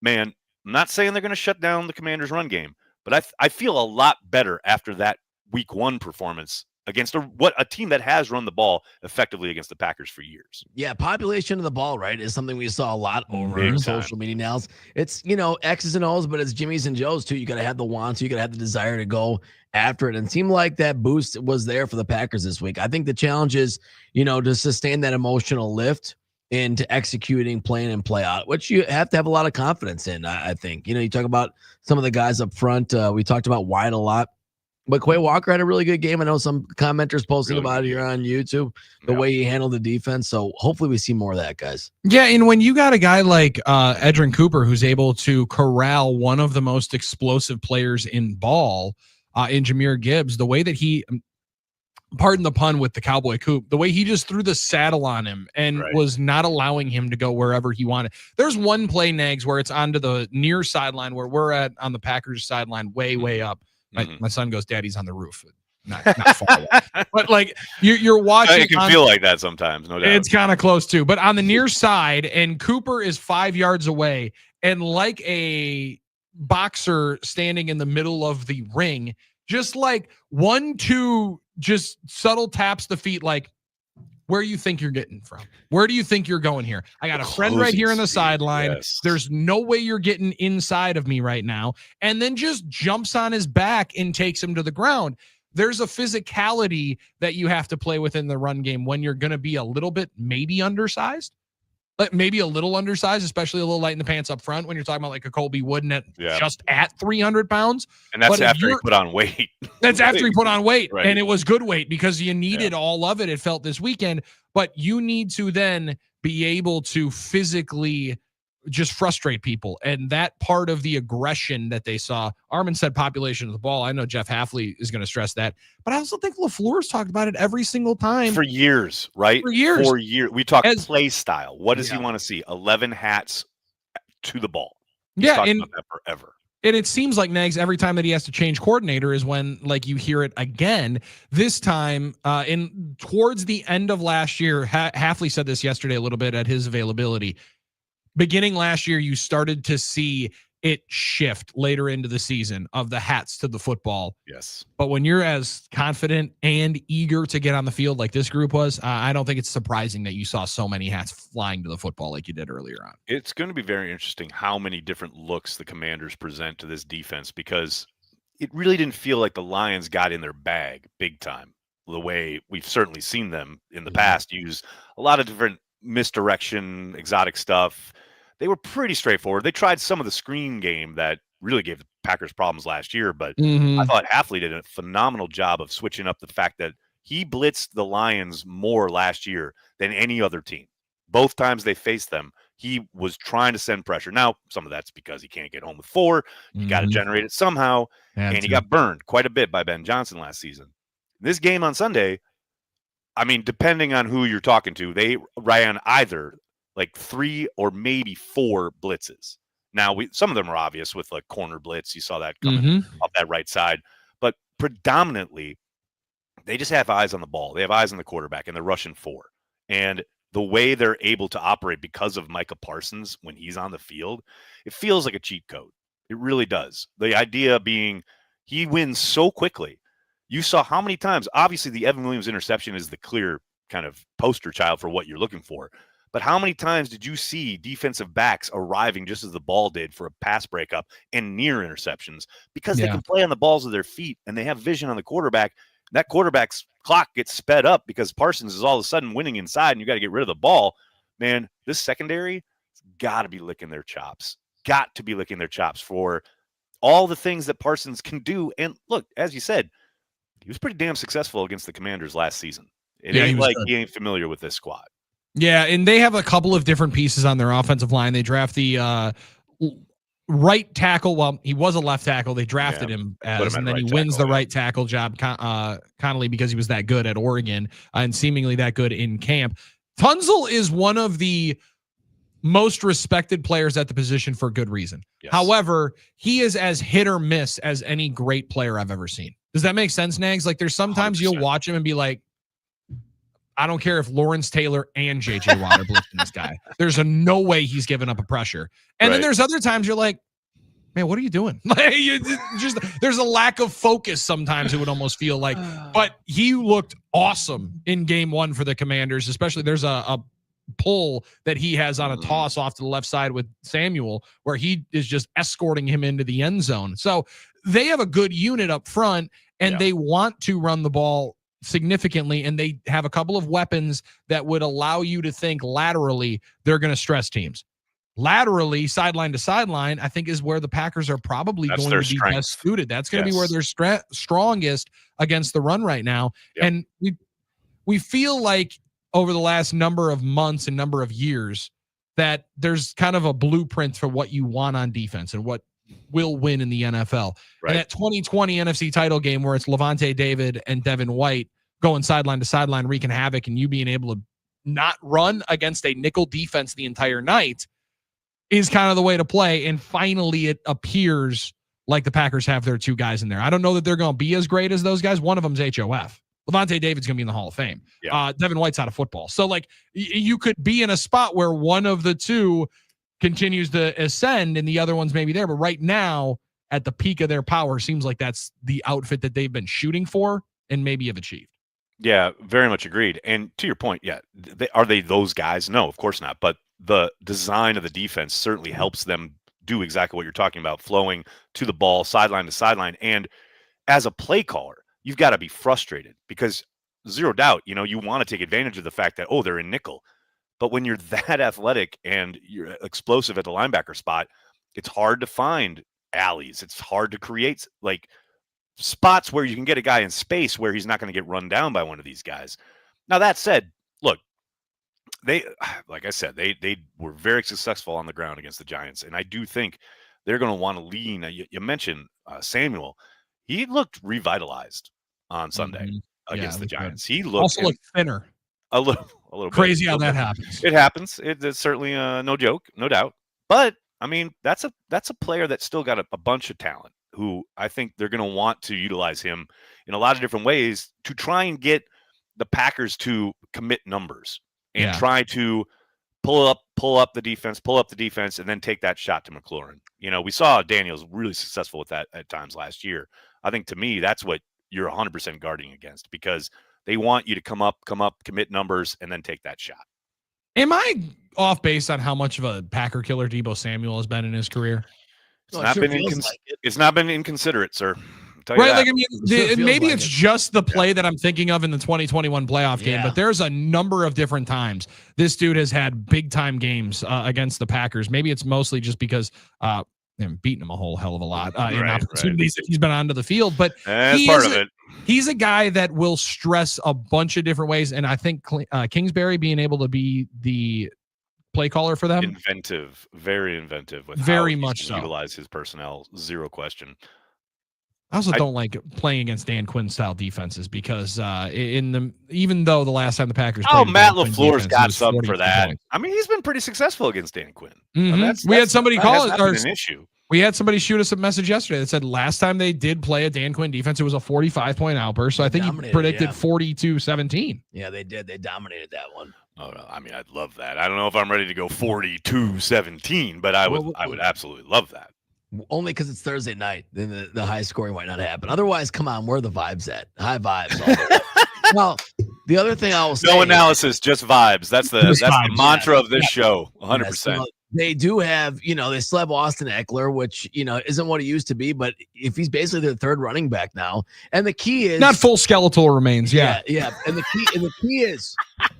Man, I'm not saying they're going to shut down the Commanders' run game, but I feel a lot better after that Week 1 performance against a team that has run the ball effectively against the Packers for years. Yeah, population of the ball, right, is something we saw a lot over Big social media now. It's, X's and O's, but it's Jimmy's and Joe's too. You got to have the wants, you got to have the desire to go after it. And it seemed like that boost was there for the Packers this week. I think the challenge is, to sustain that emotional lift into executing, playing, and play out, which you have to have a lot of confidence in, I think. You talk about some of the guys up front. We talked about Wyatt a lot. But Quay Walker had a really good game. I know some commenters posting about it here on YouTube, the way he handled the defense. So hopefully we see more of that, guys. Yeah, and when you got a guy like Edrin Cooper who's able to corral one of the most explosive players in ball, in Jahmyr Gibbs, the way that he, pardon the pun with the cowboy coop, the way he just threw the saddle on him and was not allowing him to go wherever he wanted. There's one play, Nags, where it's onto the near sideline where we're at on the Packers sideline, way up. My son goes, Daddy's on the roof. Not far away. But like you're watching. It can feel like that sometimes, no doubt. It's kind of close too. But on the near side, and Cooper is 5 yards away, and like a boxer standing in the middle of the ring, just like 1-2, just subtle taps the feet, like, where you think you're getting from? Where do you think you're going here? I got a friend right here in the sideline. Yes. There's no way you're getting inside of me right now. And then just jumps on his back and takes him to the ground. There's a physicality that you have to play within the run game when you're going to be a little bit maybe undersized. Maybe a little undersized, especially a little light in the pants up front when you're talking about like a Colby Wooden at just at 300 pounds. And that's after he put on weight. That's after he put on weight. Right. And it was good weight because you needed all of it. It felt this weekend, but you need to then be able to physically just frustrate people. And that part of the aggression that they saw, Armen said population of the ball. I know Jeff Hafley is going to stress that, but I also think LaFleur's talked about it every single time. For years, right? For years. We talk play style. What does he want to see? 11 hats to the ball. He's talked about that forever. And it seems like Nags every time that he has to change coordinator is when like you hear it again. This time towards the end of last year, Hafley said this yesterday a little bit at his availability. Beginning last year, you started to see it shift later into the season of the hats to the football. Yes. But when you're as confident and eager to get on the field like this group was, I don't think it's surprising that you saw so many hats flying to the football like you did earlier on. It's going to be very interesting how many different looks the Commanders present to this defense, because it really didn't feel like the Lions got in their bag big time, the way we've certainly seen them in the past use a lot of different misdirection, exotic stuff. They were pretty straightforward. They tried some of the screen game that really gave the Packers problems last year, but I thought Hafley did a phenomenal job of switching up the fact that he blitzed the Lions more last year than any other team. Both times they faced them, he was trying to send pressure. Now, some of that's because he can't get home with 4. You got to generate it somehow, and he got burned quite a bit by Ben Johnson last season. This game on Sunday, I mean, depending on who you're talking to, they ran either like 3 or maybe 4 blitzes. Now, some of them are obvious with like corner blitz. You saw that coming up that right side. But predominantly, they just have eyes on the ball. They have eyes on the quarterback, and they're rushing 4. And the way they're able to operate because of Micah Parsons when he's on the field, it feels like a cheat code. It really does. The idea being he wins so quickly. You saw how many times, obviously the Evan Williams interception is the clear kind of poster child for what you're looking for. But how many times did you see defensive backs arriving just as the ball did for a pass breakup and near interceptions? Because they can play on the balls of their feet and they have vision on the quarterback. That quarterback's clock gets sped up because Parsons is all of a sudden winning inside and you got to get rid of the ball. Man, this secondary has got to be licking their chops. Got to be licking their chops for all the things that Parsons can do. And look, as you said, he was pretty damn successful against the Commanders last season. It ain't like he ain't familiar with this squad. Yeah, and they have a couple of different pieces on their offensive line. They draft the right tackle. Well, he was a left tackle. They drafted him as, and then right he wins tackle, the right tackle job, Connolly, because he was that good at Oregon and seemingly that good in camp. Tunzel is one of the most respected players at the position for good reason. Yes. However, he is as hit or miss as any great player I've ever seen. Does that make sense, Nags? Like there's sometimes 100%. you'll watch him and be like, I don't care if Lawrence Taylor and JJ Watt are blitzing this guy. There's no way he's giving up a pressure. And then there's other times you're like, man, what are you doing? Like, there's a lack of focus sometimes, it would almost feel like. But he looked awesome in game one for the Commanders, especially there's a pull that he has on a toss off to the left side with Samuel where he is just escorting him into the end zone. So they have a good unit up front, and they want to run the ball significantly, and they have a couple of weapons that would allow you to think laterally they're going to stress teams. Laterally, sideline to sideline, I think is where the Packers are probably going to be best suited. That's going to be where they're strongest against the run right now. And we feel like over the last number of months and number of years that there's kind of a blueprint for what you want on defense and what will win in the NFL. Right. And that 2020 NFC title game where it's Levante David and Devin White going sideline to sideline, wreaking havoc, and you being able to not run against a nickel defense the entire night is kind of the way to play. And finally, it appears like the Packers have their two guys in there. I don't know that they're going to be as great as those guys. One of them's HOF. Levante David's going to be in the Hall of Fame. Devin White's out of football. So, like, you could be in a spot where one of the two continues to ascend and the other one's maybe there. But right now, at the peak of their power, seems like that's the outfit that they've been shooting for and maybe have achieved. Yeah, very much agreed. And to your point, are they those guys? No, of course not. But the design of the defense certainly helps them do exactly what you're talking about, flowing to the ball, sideline to sideline. And as a play caller, you've got to be frustrated because zero doubt, you want to take advantage of the fact that, they're in nickel. But when you're that athletic and you're explosive at the linebacker spot, it's hard to find alleys. It's hard to create like spots where you can get a guy in space where he's not going to get run down by one of these guys. Now, that said, look, like I said, they were very successful on the ground against the Giants. And I do think they're going to want to lean. You mentioned Samuel. He looked revitalized on Sunday against the Giants. He looked thinner. A little crazy bit. How that happens. It happens. It's certainly no joke, no doubt. But I mean, that's a player that's still got a bunch of talent who I think they're going to want to utilize him in a lot of different ways to try and get the Packers to commit numbers and try to pull up the defense, and then take that shot to McLaurin. We saw Daniels really successful with that at times last year. I think to me, that's what you're 100% guarding against because they want you to come up, commit numbers, and then take that shot. Am I off base on how much of a Packer killer Deebo Samuel has been in his career? It's not been inconsiderate, sir. Right, like I mean, maybe it's just the play that I'm thinking of in the 2021 playoff game, but there's a number of different times this dude has had big time games against the Packers. Maybe it's mostly just because beating him a whole hell of a lot in opportunities that he's been onto the field, but he's a guy that will stress a bunch of different ways, and I think Kingsbury being able to be the play caller for them, very inventive with very how much he so. Utilize his personnel, zero question. I also don't like playing against Dan Quinn style defenses because even though the last time the Packers played Matt LaFleur's got something for that. Points. I mean, he's been pretty successful against Dan Quinn. Mm-hmm. We had somebody call it an issue. We had somebody shoot us a message yesterday that said last time they did play a Dan Quinn defense, it was a 45-point outburst. So I think he predicted 42-17. Yeah, they did. They dominated that one. Oh no, I mean, I'd love that. I don't know if I'm ready to go 42-17, but I would absolutely love that. Only because it's Thursday night, then the high scoring might not happen. Otherwise, come on, where are the vibes at? High vibes. Well, the other thing I will say, no analysis, just vibes. That's the mantra of this show. 100%. They do have, they still have Austin Eckler, which, isn't what he used to be, but if he's basically their third running back now, and the key is not full skeletal remains. Yeah. And the key is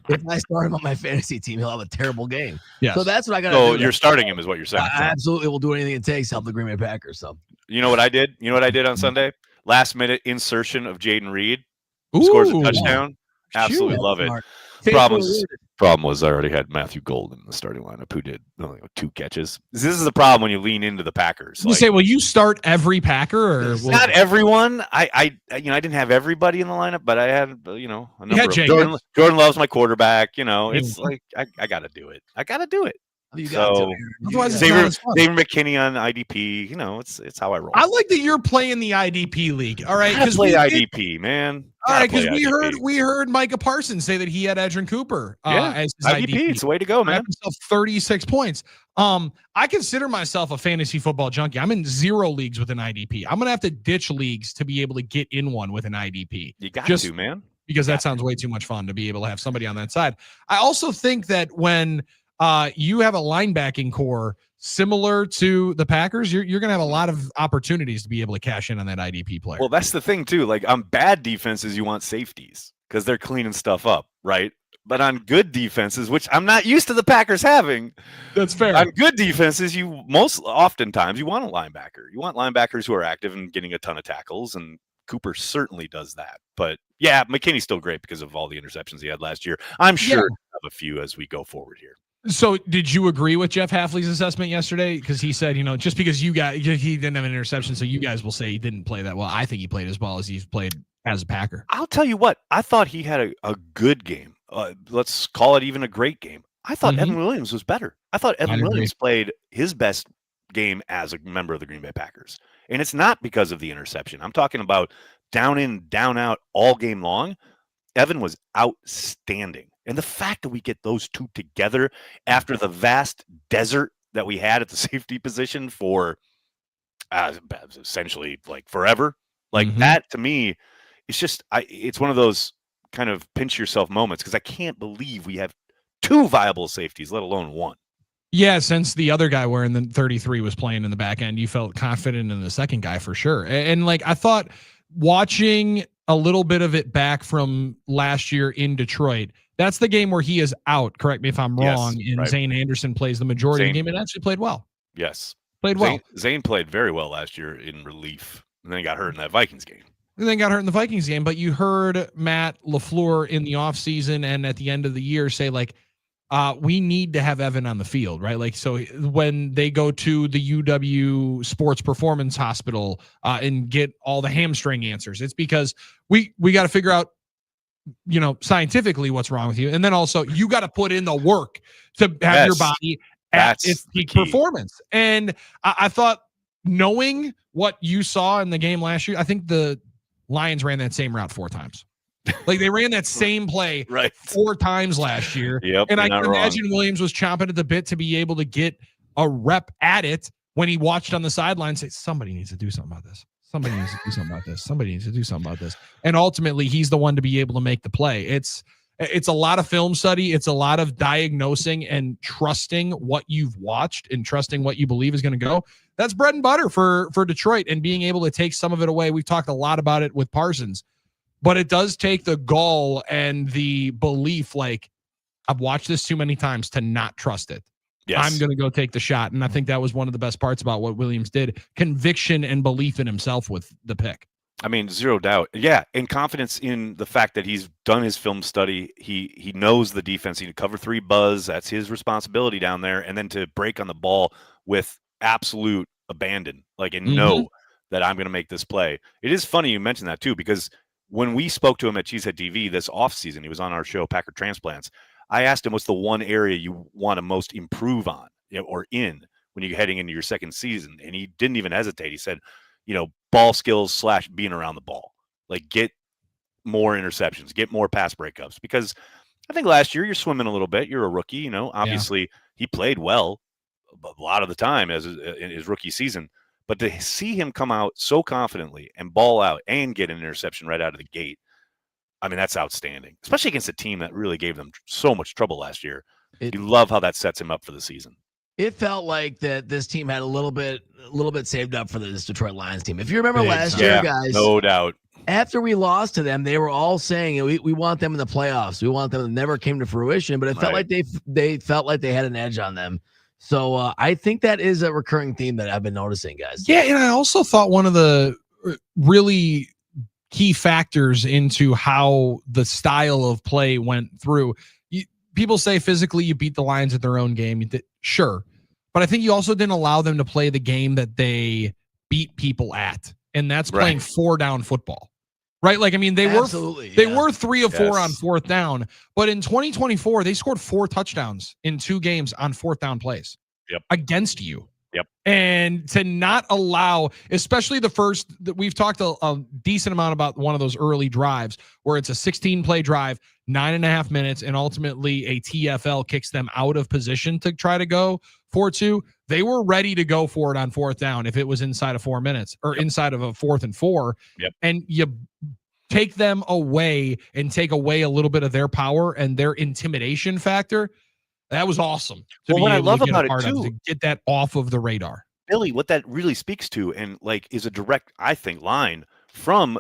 if I start him on my fantasy team, he'll have a terrible game. Yeah. So that's what I got to do. So do. you're starting him is what you're saying. I absolutely will do anything it takes to help the Green Bay Packers. So you know what I did? You know what I did on Sunday? Last minute insertion of Jaden Reed. Scores a touchdown. Absolutely love it. Problem was I already had Matthew Golden in the starting lineup who did only 2 catches. This is the problem when you lean into the Packers. You say, will you start every Packer or not everyone? I didn't have everybody in the lineup, but I had a number of Jordan Love's my quarterback. It's like I got to do it. I got to do it. You so Xavier McKinney on IDP. It's how I roll. I like that you're playing the IDP league. All right, because play IDP, man. All right, because we heard Micah Parsons say that he had Edrin Cooper as his IDP. It's the way to go, man. 36 points. I consider myself a fantasy football junkie. I'm in 0 leagues with an IDP. I'm gonna have to ditch leagues to be able to get in one with an IDP. You got to, man. Because that sounds way too much fun to be able to have somebody on that side. I also think that when you have a linebacking core similar to the Packers, you're going to have a lot of opportunities to be able to cash in on that IDP player. Well, that's the thing too. Like on bad defenses, you want safeties because they're cleaning stuff up, right? But on good defenses, which I'm not used to the Packers having, that's fair. On good defenses, you oftentimes want a linebacker. You want linebackers who are active and getting a ton of tackles, and Cooper certainly does that. But yeah, McKinney's still great because of all the interceptions he had last year. I'm sure he'll have a few as we go forward here. So did you agree with Jeff Hafley's assessment yesterday? Because he said, just because he didn't have an interception, so you guys will say he didn't play that well. I think he played as well as he's played as a Packer. I'll tell you what, I thought he had a good game. Let's call it even a great game. I thought Evan Williams was better. I thought Evan Williams played his best game as a member of the Green Bay Packers. And it's not because of the interception. I'm talking about down in, down out all game long. Evan was outstanding. And the fact that we get those two together after the vast desert that we had at the safety position for essentially like forever, like that to me, it's just, it's one of those kind of pinch yourself moments because I can't believe we have 2 viable safeties, let alone 1. Yeah, since the other guy wearing the 33 was playing in the back end, you felt confident in the second guy for sure. And like I thought watching a little bit of it back from last year in Detroit, that's the game where he is out. Correct me if I'm wrong. And Zane Anderson plays the majority of the game and actually played well. Yes. Played well. Zane played very well last year in relief. And then he got hurt in that Vikings game. But you heard Matt LaFleur in the offseason and at the end of the year say, like, we need to have Evan on the field, right? Like, so when they go to the UW Sports Performance Hospital and get all the hamstring answers, it's because we got to figure out, scientifically what's wrong with you. And then also you got to put in the work to have your body at its peak performance. And I thought, knowing what you saw in the game last year, I think the Lions ran that same route 4 times. Like they ran that same play 4 times last year. And I can imagine Williams was chomping at the bit to be able to get a rep at it when he watched on the sideline say, somebody needs to do something about this. Somebody needs to do something about this. Somebody needs to do something about this. And ultimately he's the one to be able to make the play. It's a lot of film study. It's a lot of diagnosing and trusting what you've watched and trusting what you believe is going to go. That's bread and butter for Detroit and being able to take some of it away. We've talked a lot about it with Parsons. But it does take the gall and the belief, like, I've watched this too many times to not trust it. Yes. I'm going to go take the shot. And I think that was one of the best parts about what Williams did. Conviction and belief in himself with the pick. I mean, zero doubt. Yeah, and confidence in the fact that he's done his film study. He knows the defense. He can cover 3 buzz. That's his responsibility down there. And then to break on the ball with absolute abandon, like, and know that I'm going to make this play. It is funny you mentioned that, too, because when we spoke to him at Cheesehead TV this offseason, he was on our show, Packer Transplants. I asked him, what's the one area you want to most improve on or in when you're heading into your second season? And he didn't even hesitate. He said, ball skills / being around the ball. Like, get more interceptions, get more pass breakups. Because I think last year you're swimming a little bit. You're a rookie, Obviously, he played well a lot of the time in his rookie season. But to see him come out so confidently and ball out and get an interception right out of the gate, I mean, that's outstanding, especially against a team that really gave them so much trouble last year. You love how that sets him up for the season. It felt like that this team had a little bit saved up for this Detroit Lions team. If you remember last year, guys, no doubt. After we lost to them, they were all saying we want them in the playoffs. We want them. It never came to fruition, but it felt like they felt like they had an edge on them. So I think that is a recurring theme that I've been noticing, guys. Yeah, and I also thought one of the really key factors into how the style of play went through, people say physically you beat the Lions at their own game. Sure. But I think you also didn't allow them to play the game that they beat people at. And that's playing 4-down football. Right? Like, I mean, they were 3 of 4 on 4th down, but in 2024, they scored 4 touchdowns in 2 games on 4th down plays against you. And to not allow, especially the first, that we've talked a decent amount about one of those early drives where it's a 16-play drive, 9.5 minutes, and ultimately a TFL kicks them out of position to try to go 4-2. They were ready to go for it on 4th down if it was inside of 4 minutes or inside of a 4th and 4. And you take them away and take away a little bit of their power and their intimidation factor. That was awesome. What I love about it too, to get that off of the radar. Billy, what that really speaks to, and like is a direct, I think, line from,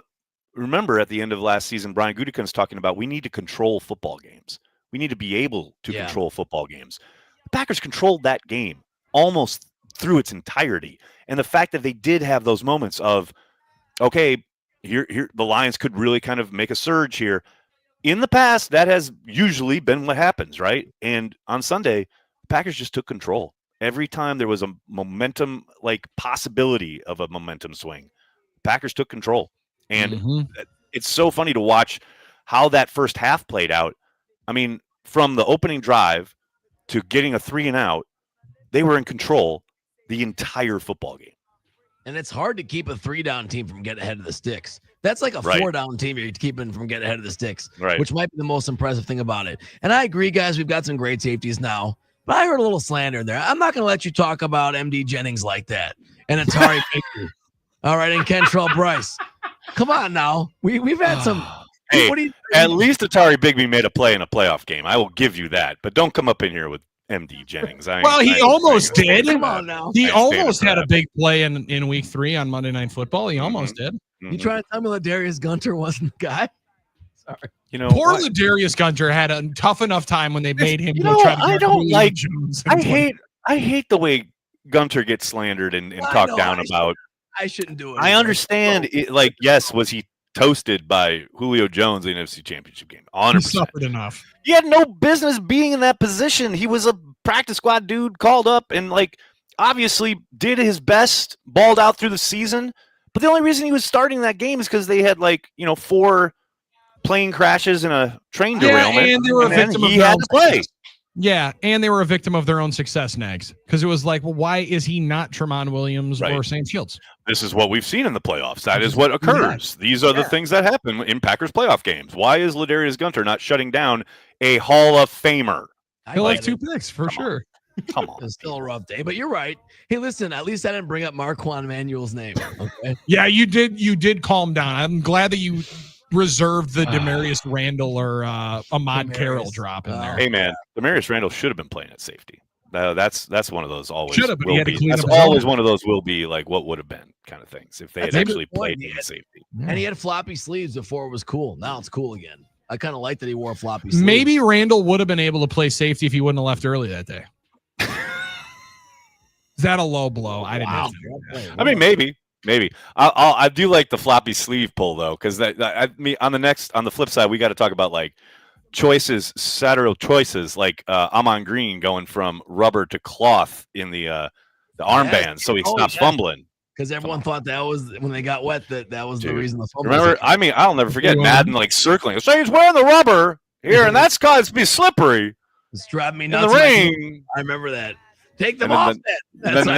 remember at the end of last season, Brian Gutekunst talking about we need to control football games. We need to be able to control football games. The Packers controlled that game almost through its entirety. And the fact that they did have those moments of, okay, here the Lions could really kind of make a surge here. In the past, that has usually been what happens, right? And on Sunday, the Packers just took control. Every time there was a momentum, like possibility of a momentum swing, Packers took control. And it's so funny to watch how that first half played out. I mean, from the opening drive to getting a 3-and-out, they were in control the entire football game. And it's hard to keep a 3-down team from getting ahead of the sticks. That's like a 4-down team you're keeping from getting ahead of the sticks, which might be the most impressive thing about it. And I agree, guys, we've got some great safeties now, but I heard a little slander in there. I'm not going to let you talk about MD Jennings like that and Atari Baker. All right, and Kentrell Bryce. Come on now. We've had some. Hey, at least Atari Bigby made a play in a playoff game. I will give you that. But don't come up in here with MD Jennings. He almost did. Come on now. He almost had a big play in week 3 on Monday Night Football. He almost did. You trying to tell me Ladarius Gunter wasn't the guy? Sorry. Poor Ladarius Gunter had a tough enough time when they made him go try to I don't like Jones. I hate the way Gunter gets slandered and talked down about. I shouldn't do it. I understand it, like, yes, was he toasted by Julio Jones in the NFC Championship game? 100%. He suffered enough. He had no business being in that position. He was a practice squad dude called up and like obviously did his best, balled out through the season. But the only reason he was starting that game is because they had 4 plane crashes and a train derailment. And they were a victim of he had to play. Yeah, and they were a victim of their own success, Nags. Because it was like, well, why is he not Tremont Williams or Sam Shields? This is what we've seen in the playoffs. That is what occurs. These are the things that happen in Packers playoff games. Why is Ladarius Gunter not shutting down a Hall of Famer? He'll have 2 picks for sure. Come on. It's still a rough day, but you're right. Hey, listen, at least I didn't bring up Marquand Manuel's name. Okay. Yeah, you did calm down. I'm glad that you reserved the Demarius Randall or Ahmad Carroll drop in there. Hey, man, Demarius Randall should have been playing at safety. That's one of those always should have, will be. That's always one of those will be like what would have been kind of things if they had actually played in safety. And he had floppy sleeves before it was cool. Now it's cool again. I kind of like that he wore floppy sleeves. Maybe Randall would have been able to play safety if he wouldn't have left early that day. Is that a low blow? I didn't know. I mean, maybe. I do like the floppy sleeve pull though, because on the flip side, we got to talk about like lateral choices, like Amon Green going from rubber to cloth in the armband, so he stops fumbling. Because everyone thought that was when they got wet that was the reason the fumble. Remember, I mean, I'll never forget Madden like circling. So he's wearing the rubber here, and that's caused to be slippery. It's driving me nuts. In the ring. I remember that. Take them off. Then the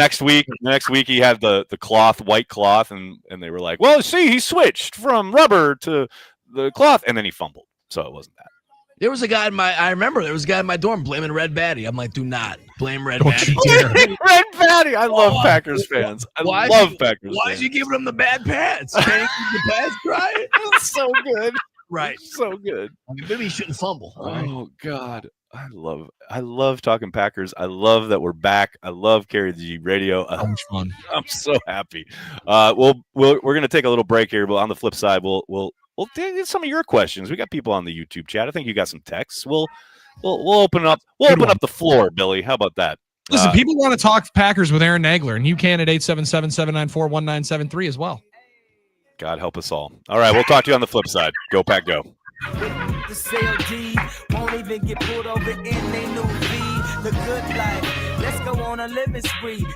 next week he had the cloth, white cloth, and they were like, well, see, he switched from rubber to the cloth, and then he fumbled. So it wasn't that. There was a guy in my dorm blaming Red Batty. I'm like, do not blame Red Batty. Red Batty. I love Packers fans. I love Packers Why is you giving him the bad pads? Can't keep the pads dry? It's so good. Right. So good. I mean, maybe he shouldn't fumble. Oh, God. I love talking Packers. I love that we're back. I love Carry the G Radio. Fun. I'm so happy. We're going to take a little break here, but on the flip side, we'll take some of your questions. We got people on the YouTube chat. I think you got some texts. We'll open up. We'll open up the floor, Billy. How about that? Listen, people want to talk Packers with Aaron Nagler, and you can at 877-794-1973 as well. God help us all. All right, we'll talk to you on the flip side. Go Pack, go. The sale deed won't even get pulled over in they new V. The good life. Let's go on a living spree.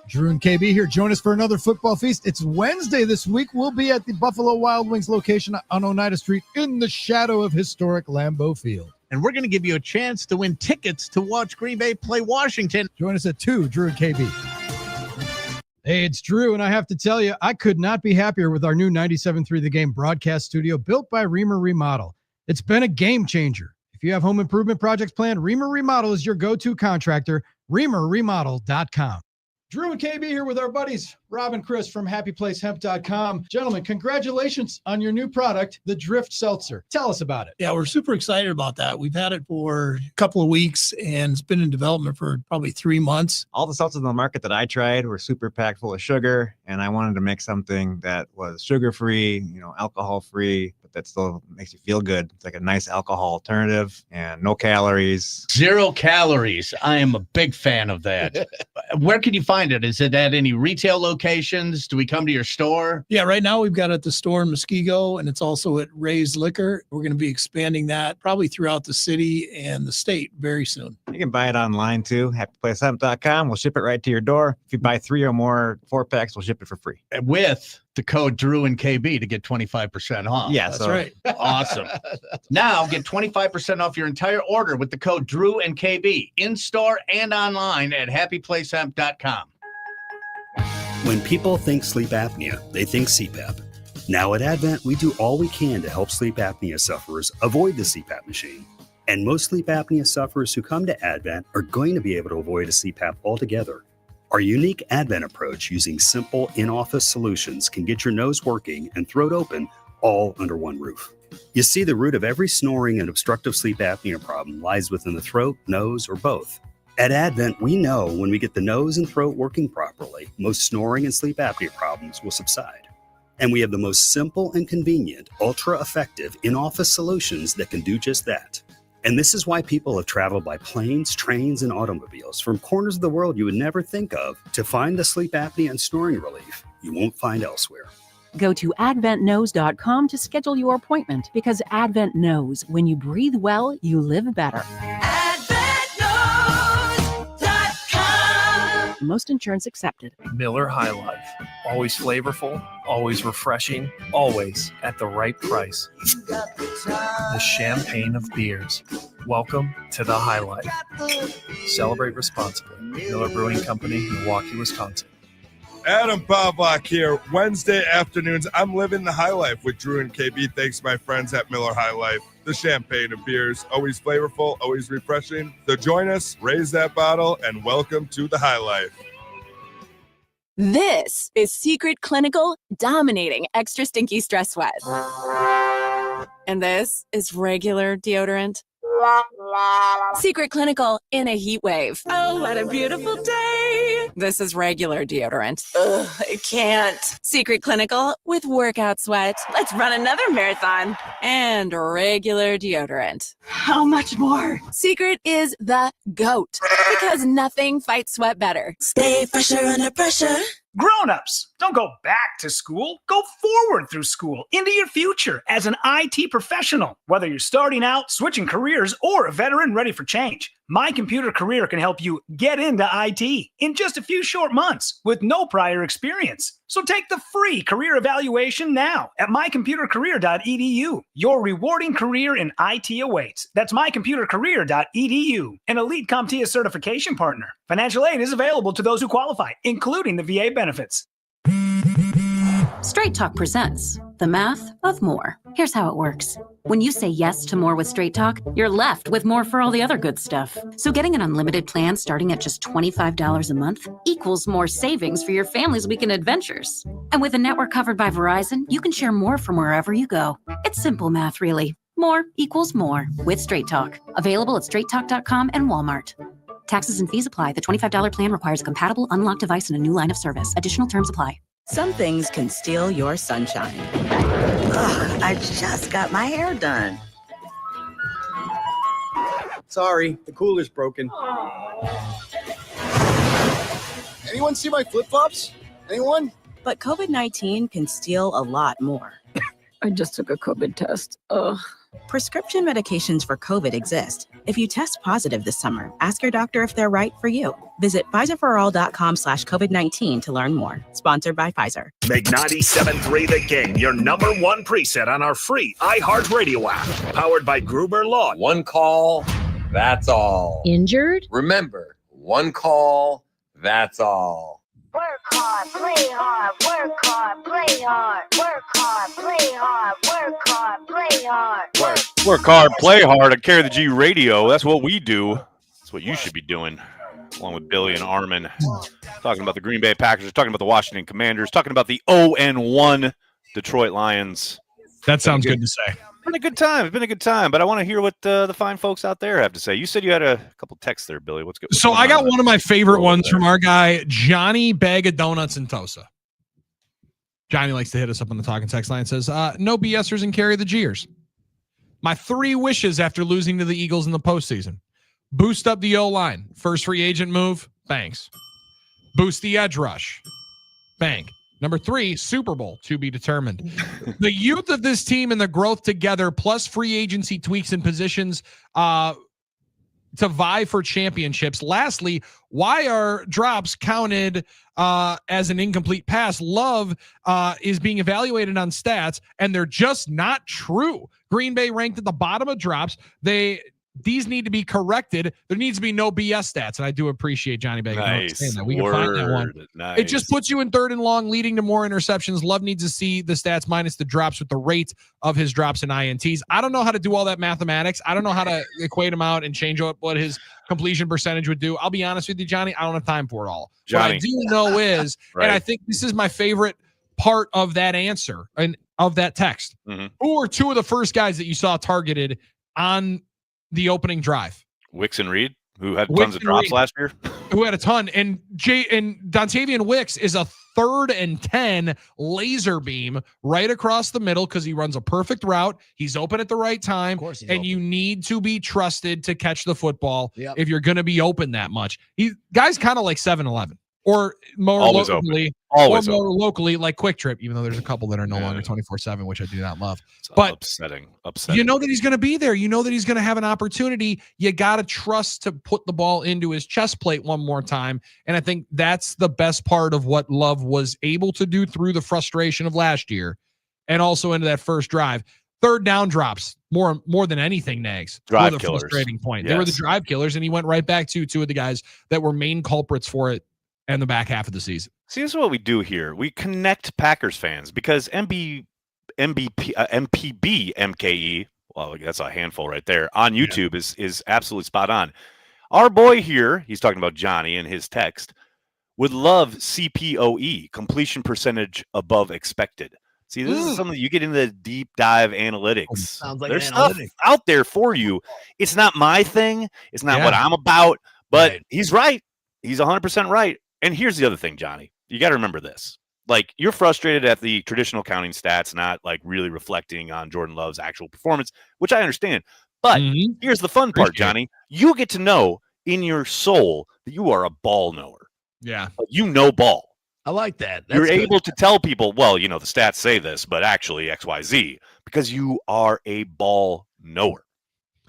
Drew and KB here. Join us for another football feast. It's Wednesday this week. We'll be at the Buffalo Wild Wings location on Oneida Street in the shadow of historic Lambeau Field. And we're going to give you a chance to win tickets to watch Green Bay play Washington. Join us at 2, Drew and KB. Hey, it's Drew, and I have to tell you, I could not be happier with our new 97.3 The Game broadcast studio built by Reamer Remodel. It's been a game changer. If you have home improvement projects planned, Reamer Remodel is your go-to contractor, reamerremodel.com. Drew and KB here with our buddies, Rob and Chris from HappyPlaceHemp.com. Gentlemen, congratulations on your new product, the Drift Seltzer. Tell us about it. Yeah, we're super excited about that. We've had it for a couple of weeks, and it's been in development for probably 3 months. All the seltzers on the market that I tried were super packed full of sugar, and I wanted to make something that was sugar-free, alcohol-free, but that still makes you feel good. It's like a nice alcohol alternative and no calories. 0 calories. I am a big fan of that. Where can you find it? Is it at any retail locations? Do we come to your store? Yeah, right now we've got it at the store in Muskego, and it's also at Ray's Liquor. We're going to be expanding that probably throughout the city and the state very soon. You can buy it online too, happyplacehemp.com. We'll ship it right to your door. If you buy 3 or more 4-packs, we'll ship it for free. With the code Drew and KB to get 25% off. Yeah, that's right. Awesome. Now get 25% off your entire order with the code Drew and KB in store and online at happyplacehemp.com. When people think sleep apnea, they think CPAP. Now at Advent, we do all we can to help sleep apnea sufferers avoid the CPAP machine. And most sleep apnea sufferers who come to Advent are going to be able to avoid a CPAP altogether. Our unique Advent approach using simple in-office solutions can get your nose working and throat open all under one roof. You see, the root of every snoring and obstructive sleep apnea problem lies within the throat, nose, or both. At Advent, we know when we get the nose and throat working properly, most snoring and sleep apnea problems will subside. And we have the most simple and convenient, ultra-effective in-office solutions that can do just that. And this is why people have traveled by planes, trains, and automobiles from corners of the world you would never think of to find the sleep apnea and snoring relief you won't find elsewhere. Go to adventknows.com to schedule your appointment because Advent knows when you breathe well, you live better. Most insurance accepted. Miller High Life. Always flavorful, always refreshing, always at the right price. The champagne of beers. Welcome to the High Life. Celebrate responsibly. Miller Brewing Company, Milwaukee, Wisconsin. Adam Pavlak here. Wednesday afternoons, I'm living the high life with Drew and KB. Thanks to my friends at Miller High Life. The champagne of beers, always flavorful, always refreshing. So join us, raise that bottle, and welcome to the high life. This is Secret Clinical Dominating Extra Stinky Stress Sweat. And this is regular deodorant. Secret Clinical in a heat wave. Oh, what a beautiful day. This is regular deodorant. Ugh, I can't. Secret Clinical with workout sweat. Let's run another marathon. And regular deodorant. How much more? Secret is the GOAT because nothing fights sweat better. Stay fresher under pressure. Grown-ups, don't go back to school. Go forward through school into your future as an IT professional. Whether you're starting out, switching careers, or a veteran ready for change, My Computer Career can help you get into IT in just a few short months with no prior experience. So take the free career evaluation now at mycomputercareer.edu. Your rewarding career in IT awaits. That's mycomputercareer.edu, an Elite CompTIA certification partner. Financial aid is available to those who qualify, including the VA benefits. Straight Talk presents the math of more. Here's how it works. When you say yes to more with Straight Talk, you're left with more for all the other good stuff. So getting an unlimited plan starting at just $25 a month equals more savings for your family's weekend adventures. And with a network covered by Verizon, you can share more from wherever you go. It's simple math, really. More equals more with Straight Talk. Available at straighttalk.com and Walmart. Taxes and fees apply. The $25 plan requires a compatible unlocked device and a new line of service. Additional terms apply. Some things can steal your sunshine. Ugh, I just got my hair done. Sorry, the cooler's broken. Anyone see my flip-flops? Anyone? But COVID-19 can steal a lot more. I just took a COVID test. Ugh. Prescription medications for COVID exist. If you test positive this summer, ask your doctor if they're right for you. Visit PfizerForAll.com/COVID-19 to learn more. Sponsored by Pfizer. Make 97.3 The Game your number one preset on our free iHeartRadio app. Powered by Gruber Law. One call, that's all. Injured? Remember, one call, that's all. Work hard, play hard, work hard, play hard, work hard, play hard, work hard, play hard. Work hard, play hard, and carry the G radio. That's what we do. That's what you should be doing, along with Billy and Armen. Talking about the Green Bay Packers, talking about the Washington Commanders, talking about the 0-1 Detroit Lions. That sounds good to say. Been a good time. It's been a good time, but I want to hear what the fine folks out there have to say. You said you had a couple texts there, Billy. What's good? So I got one of my favorite ones from our guy, Johnny Bag of Donuts in Tosa. Johnny likes to hit us up on the talking text line. Says, no BSers and carry the Gers. My 3 wishes after losing to the Eagles in the postseason. Boost up the O-line. First free agent move. Thanks. Boost the edge rush. Bang. Number 3, Super Bowl, to be determined. The youth of this team and the growth together, plus free agency tweaks and positions to vie for championships. Lastly, why are drops counted as an incomplete pass? Love is being evaluated on stats, and they're just not true. Green Bay ranked at the bottom of drops. These need to be corrected. There needs to be no BS stats, and I do appreciate Johnny Baker saying that. We can find that one. Nice. It just puts you in 3rd and long, leading to more interceptions. Love needs to see the stats minus the drops with the rate of his drops and INTs. I don't know how to do all that mathematics. I don't know how to equate them out and change up what his completion percentage would do. I'll be honest with you, Johnny. I don't have time for it all. Johnny. What I do know is, Right. and I think this is my favorite part of that answer and of that text. Mm-hmm. Who are 2 of the first guys that you saw targeted on the opening drive? Wicks and Reed, who had Wicks tons of and drops Reed. last year. Who had a ton. And Dontavian Wicks is a 3rd and 10 laser beam right across the middle because he runs a perfect route. He's open at the right time. And you need to be trusted to catch the football if you're going to be open that much. Guy's kind of like 7-Eleven. Or more Always locally, open. Always or more locally, like Quick Trip, even though there's a couple that are no longer 24/7, which I do not love. But upsetting. You know that he's going to be there. You know that he's going to have an opportunity. You got to trust to put the ball into his chest plate one more time. And I think that's the best part of what Love was able to do through the frustration of last year, and also into that first drive. 3rd down drops more than anything, Nags. Drive were the killers. frustrating point. Yes. They were the drive killers, and he went right back to 2 of the guys that were main culprits for it in the back half of the season. See, this is what we do here. We connect Packers fans because MPB MKE, well, that's a handful right there, on YouTube is absolutely spot on. Our boy here, he's talking about Johnny in his text, would love CPOE, completion percentage above expected. See, this is something you get into the deep dive analytics. Sounds like There's an stuff analytic. out there for you. It's not my thing. It's not what I'm about, but he's right. He's 100% right. And here's the other thing, Johnny. You got to remember this. Like, you're frustrated at the traditional counting stats, not like really reflecting on Jordan Love's actual performance, which I understand. But here's the fun part, Johnny. You get to know in your soul that you are a ball knower. Yeah. You know ball. I like that. You're able to tell people, well, you know, the stats say this, but actually XYZ, because you are a ball knower.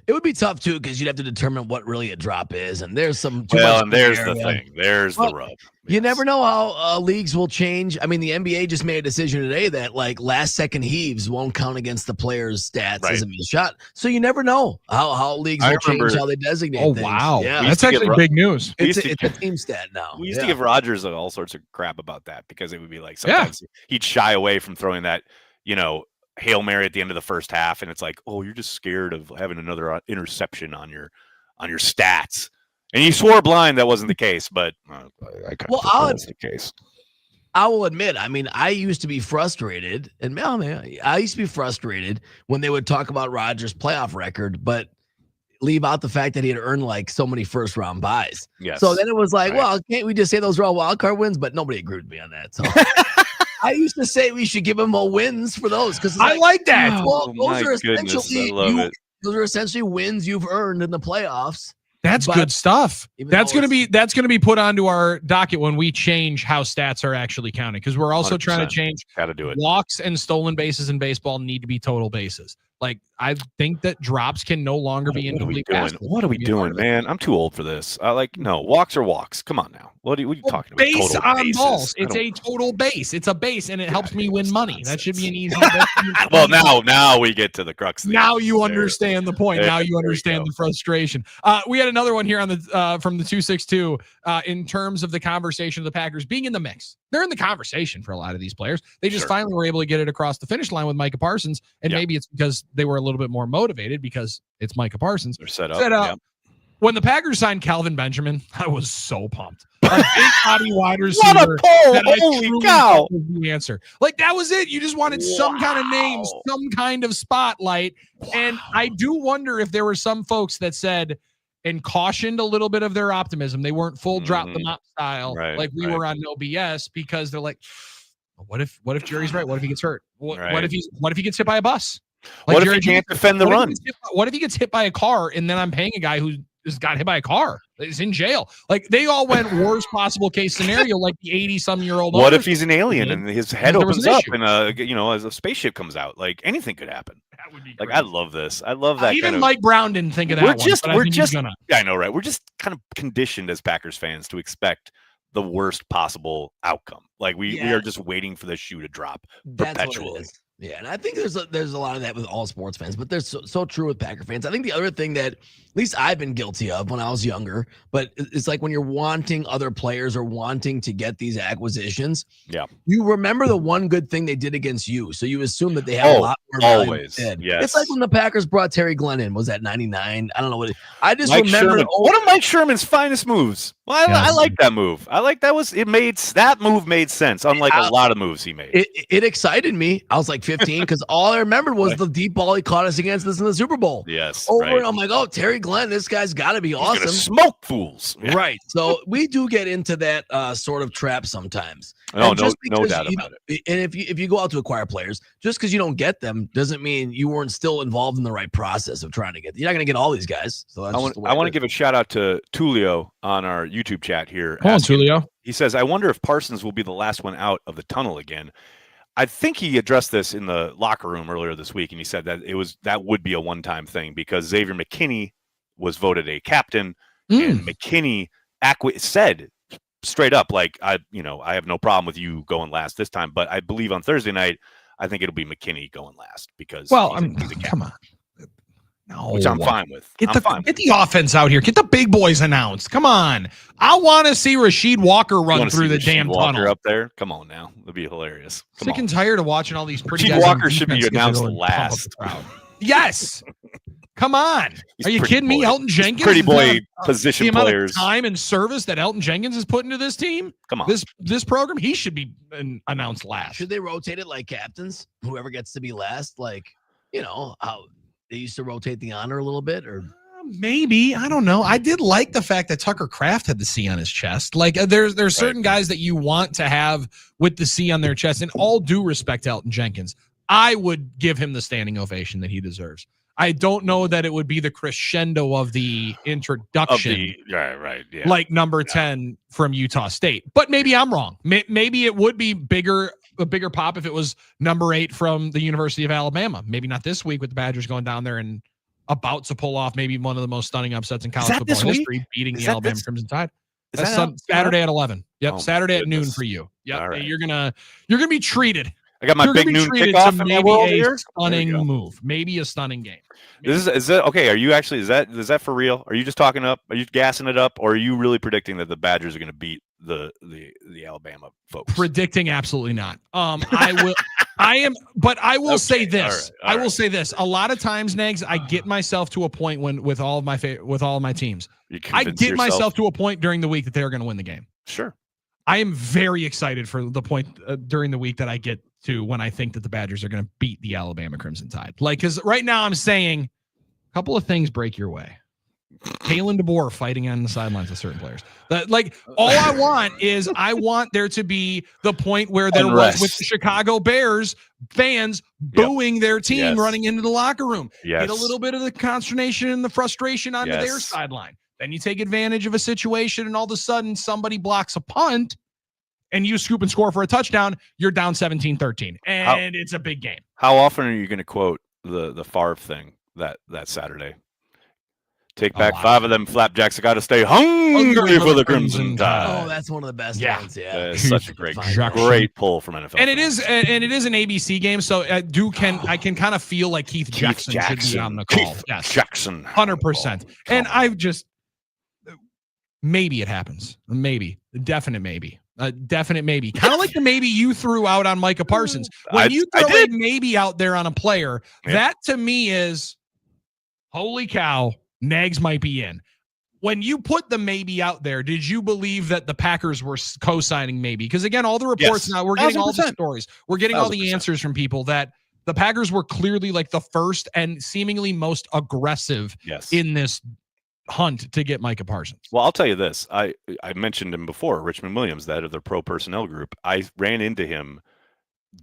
It would be tough too because you'd have to determine what really a drop is, and there's some. Well, and there's the thing. There's the rub. You never know how leagues will change. I mean, the NBA just made a decision today that like last second heaves won't count against the player's stats as a missed shot. So you never know how leagues will change how they designate. Oh things. wow, Yeah, that's actually big news. It's a team stat now. We used to give Rodgers all sorts of crap about that because it would be like sometimes he'd shy away from throwing that, you know, Hail Mary at the end of the first half, and it's like, oh, you're just scared of having another interception on your stats. And he swore blind that wasn't the case, but I that's the case. I will admit, I mean, I used to be frustrated, and I used to be frustrated when they would talk about Rodgers' playoff record, but leave out the fact that he had earned like so many first round buys. Yes. So then it was like, well, can't we just say those were all wild card wins? But nobody agreed with me on that. So I used to say we should give him all wins for those because I like that. Well, those are goodness, essentially I love it. those are essentially wins you've earned in the playoffs. That's good stuff. That's going to be put onto our docket when we change how stats are actually counted, because we're also trying to change how to do it. Walks and stolen bases in baseball need to be total bases. Like, I think that drops can no longer be incomplete passes. What are we doing, man? I'm too old for this. No, walks are walks. Come on now. What are you talking about? Base Total on bases. balls. It's a total base. It's a base, and it helps me win money. That should be an easy. Well, now we get to the crux. Now you understand the point. Now you understand the frustration. We had another one here on the from the 262 in terms of the conversation of the Packers being in the mix. They're in the conversation for a lot of these players. They just finally were able to get it across the finish line with Micah Parsons, and maybe it's because they were a little bit more motivated because it's Micah Parsons. They're set up. When the Packers signed Calvin Benjamin, I was so pumped. A big body wide receiver. What a pull! That Holy truly cow! was the answer. Like, that was it. You just wanted some kind of name, some kind of spotlight. And I do wonder if there were some folks that said and cautioned a little bit of their optimism. They weren't full drop them up style, like we were on No BS, because they're like, what if Jerry's right? What if he gets hurt? What if he gets hit by a bus? Like, what if he can't defend the run? What if he gets hit by a car and then I'm paying a guy who just got hit by a car? Is in jail. Like, they all went worst possible case scenario, like the 80-some-year-old. What if he's an alien and his head opens up and as a spaceship comes out? Like, anything could happen. That would be like, I love this. I love that. Even Mike Brown didn't think of that. I know, right? We're just kind of conditioned as Packers fans to expect the worst possible outcome. Like, we are just waiting for the shoe to drop perpetually. Yeah, and I think there's a lot of that with all sports fans, but there's so true with Packer fans. I think the other thing that at least I've been guilty of when I was younger, but it's like when you're wanting other players or wanting to get these acquisitions, you remember the one good thing they did against you, so you assume that they have a lot more value. Always, yes. It's like when the Packers brought Terry Glenn in. Was that 99? I don't know what. I just Mike remember Sherman. One of Mike Sherman's finest moves. Well, I like that move. I like that move made sense, unlike a lot of moves he made. It excited me. I was like 15 because all I remembered was the deep ball he caught us against us in the Super Bowl. Yes, and I'm like, oh, Terry Glenn, this guy's got to be awesome. He's gonna smoke fools, right? So we do get into that sort of trap sometimes. No doubt about it. And if you go out to acquire players, just because you don't get them doesn't mean you weren't still involved in the right process of trying to get them. You're not going to get all these guys. So I want to give a shout out to Tulio on our YouTube chat here. Come on, Tulio. He says, I wonder if Parsons will be the last one out of the tunnel again. I think he addressed this in the locker room earlier this week, and he said that that would be a one-time thing because Xavier McKinney was voted a captain, and McKinney said straight up, like, I have no problem with you going last this time, but I believe on Thursday night, I think it'll be McKinney going last because he's a captain. Come on. No, which I'm fine with. Get the offense out here. Get the big boys announced. Come on. I want to see Rasheed Walker run through the damn tunnel up there. Come on now. That'd be hilarious. Sick and tired of watching all these pretty guys. Rasheed Walker should be announced last. Yes. Come on. Are you kidding me? Elton Jenkins? Pretty boy position the amount players. Of time and service that Elton Jenkins has put into this team. Come on. This program, he should be announced last. Should they rotate it like captains? Whoever gets to be last, like, how they used to rotate the honor a little bit, or maybe, I don't know. I did like the fact that Tucker Kraft had the C on his chest. Like, there's certain guys that you want to have with the C on their chest. And all due respect to Elton Jenkins, I would give him the standing ovation that he deserves. I don't know that it would be the crescendo of the introduction, like number 10 from Utah State. But maybe I'm wrong. Maybe it would be a bigger pop if it was number 8 from the University of Alabama. Maybe not this week with the Badgers going down there and about to pull off maybe one of the most stunning upsets in college football history, beating the Alabama Crimson Tide. That's Saturday at 11. Yep, Saturday at noon for you. Yep, right. You're gonna be treated. I got my big noon kickoff in my world here. Stunning move, maybe a stunning game. Is that okay? Are you actually is that for real? Are you just talking up? Are you gassing it up, or are you really predicting that the Badgers are going to beat the Alabama folks? Predicting absolutely not. I will. I am, but I will say this. I will say this. A lot of times, Nags, I get myself to a point with all of my teams. I get myself to a point during the week that they're going to win the game. Sure. I am very excited for the point during the week that I get to when I think that the Badgers are going to beat the Alabama Crimson Tide. Like, because right now I'm saying a couple of things break your way. Kalen DeBoer fighting on the sidelines with certain players. All I want is I want there to be the point where there was with the Chicago Bears fans booing their team running into the locker room. Get a little bit of the consternation and the frustration onto their sideline. Then you take advantage of a situation and all of a sudden somebody blocks a punt and you scoop and score for a touchdown. You're down 17-13 and it's a big game. How often are you going to quote the Favre thing that Saturday. Take back 5 of them flapjacks. I got to stay hungry for the Crimson Tide. Oh, that's one of the best ones. Yeah, It's such a great pull from NFL. And it is an ABC game, so I can kind of feel like Keith Jackson should be on the call. Jackson, 100%. And I've just maybe it happens. Maybe definite maybe. Definite maybe. Kind of like the maybe you threw out on Micah Parsons. When you throw a maybe out there on a player, that to me is holy cow. Nags might be in. When you put the maybe out there, did you believe that the Packers were co-signing maybe? Because again, all the reports now, we're getting all the stories. We're getting all the answers from people that the Packers were clearly like the first and seemingly most aggressive in this hunt to get Micah Parsons. Well, I'll tell you this. I mentioned him before, Richmond Williams, that of their pro personnel group. I ran into him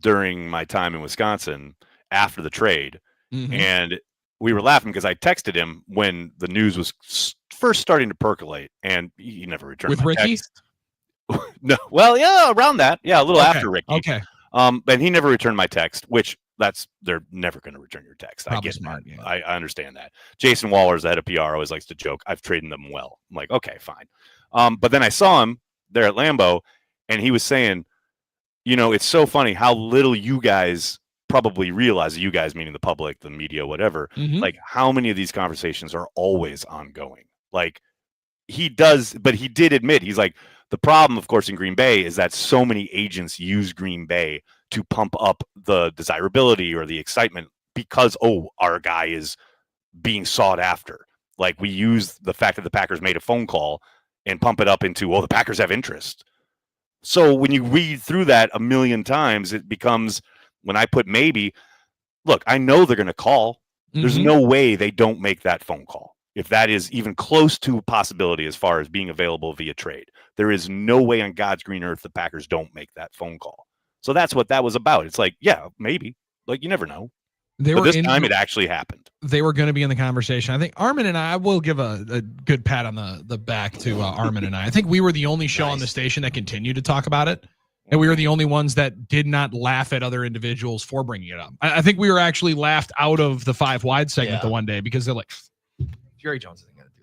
during my time in Wisconsin after the trade. And we were laughing because I texted him when the news was first starting to percolate, and he never returned with my Ricky. Text. No, well, yeah, around that, a little after Ricky. Okay, and he never returned my text, which they're never going to return your text. Probably I get smart, that. I understand that. Jason Waller's the head of PR, always likes to joke, I've traded them well. I'm like, okay, fine. But then I saw him there at Lambeau, and he was saying, it's so funny how little you guys probably realize, you guys meaning the public, the media, whatever, like how many of these conversations are always ongoing. Like he does, but he did admit, he's like, the problem, of course, in Green Bay is that so many agents use Green Bay to pump up the desirability or the excitement because, our guy is being sought after. Like we use the fact that the Packers made a phone call and pump it up into, the Packers have interest. So when you read through that a million times, it becomes, when I put maybe, look, I know they're going to call. There's no way they don't make that phone call. If that is even close to a possibility as far as being available via trade, there is no way on God's green earth the Packers don't make that phone call. So that's what that was about. It's like, maybe. Like, you never know. But this time it actually happened. They were going to be in the conversation. I think Armen and I will give a good pat on the back to Armen and I. I think we were the only show on the station that continued to talk about it. And we were the only ones that did not laugh at other individuals for bringing it up. I think we were actually laughed out of the 5 Wide segment the one day because they're like, Jerry Jones isn't going to do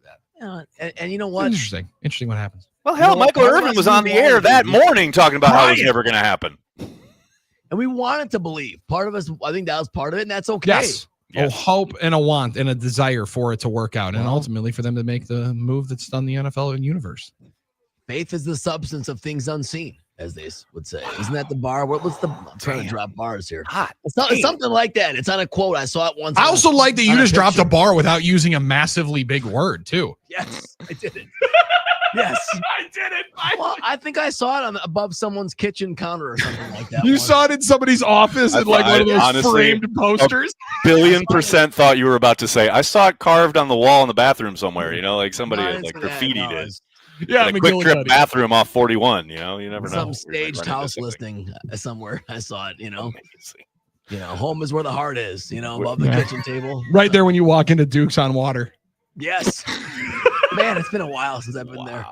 that. And you know what? Interesting what happens. Well, hell, Michael Irvin was on the air that morning talking about how it was never going to happen. And we wanted to believe. Part of us, I think that was part of it, and that's okay. Yes. A hope and a want and a desire for it to work out, and ultimately for them to make the move that's done the NFL universe. Faith is the substance of things unseen, as they would say. Isn't that the bar? What's the? I'm trying to drop bars here. It's something like that. It's on a quote. I saw it once. I also like that you just dropped a bar without using a massively big word, too. Yes, I did it. Yes, I did it. Well, I think I saw it above someone's kitchen counter or something like that. You saw it in somebody's office in like one of those honestly, framed posters. A billion% thought you were about to say, I saw it carved on the wall in the bathroom somewhere, like somebody like graffitied it. Yeah, a quick trip bathroom off 41, you never know. Some staged house listing somewhere. I saw it, home is where the heart is, above the kitchen table. Right there when you walk into Duke's on Water. Yes. Man, it's been a while since I've been there.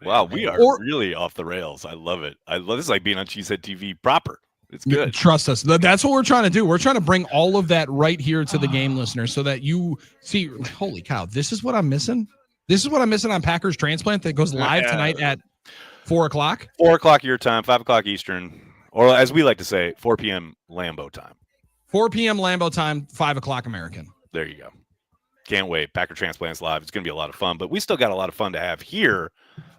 Wow, we are really off the rails. I love it. This is like being on Cheesehead TV proper. It's good. Trust us. That's what we're trying to do. We're trying to bring all of that right here to the game listener so that you see, holy cow, this is what I'm missing. This is what I'm missing on Packers Transplant that goes live tonight at 4 o'clock. 4 o'clock your time, 5 o'clock Eastern, or as we like to say, 4 p.m. Lambeau time. 4 p.m. Lambeau time, 5 o'clock American. There you go. Can't wait. Packer Transplants live. It's going to be a lot of fun, but we still got a lot of fun to have here.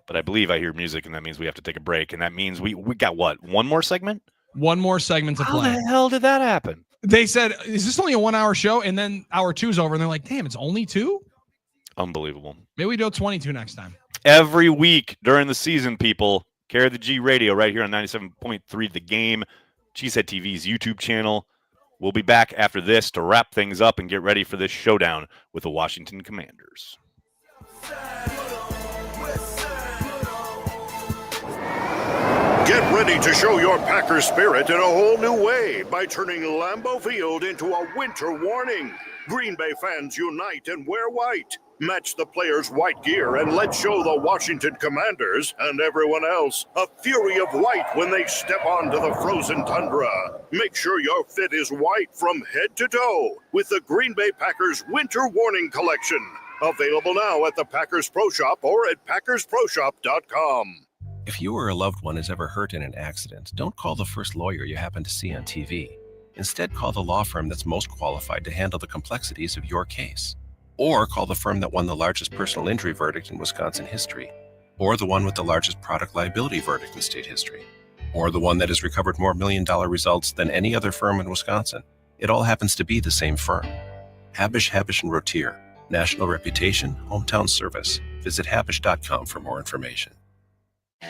But I believe I hear music, and that means we have to take a break. And that means we got what? One more segment? One more segment to play. How the hell did that happen? They said, is this only a 1 hour show? And then hour 2's over, and they're like, damn, it's only 2? Unbelievable. Maybe we do 22 next time. Every week during the season, people, carry the G radio right here on 97.3 The Game, Cheesehead TV's YouTube channel. We'll be back after this to wrap things up and get ready for this showdown with the Washington Commanders. Get ready to show your Packer spirit in a whole new way by turning Lambeau Field into a winter warning. Green Bay fans unite and wear white. Match the players' white gear and let's show the Washington Commanders and everyone else a fury of white when they step onto the frozen tundra. Make sure your fit is white from head to toe with the Green Bay Packers Winter Warning Collection. Available now at the Packers Pro Shop or at PackersProShop.com. If you or a loved one is ever hurt in an accident, don't call the first lawyer you happen to see on TV. Instead, call the law firm that's most qualified to handle the complexities of your case. Or call the firm that won the largest personal injury verdict in Wisconsin history. Or the one with the largest product liability verdict in state history. Or the one that has recovered more million-dollar results than any other firm in Wisconsin. It all happens to be the same firm. Habish, Habish & Rotier. National reputation, hometown service. Visit habish.com for more information.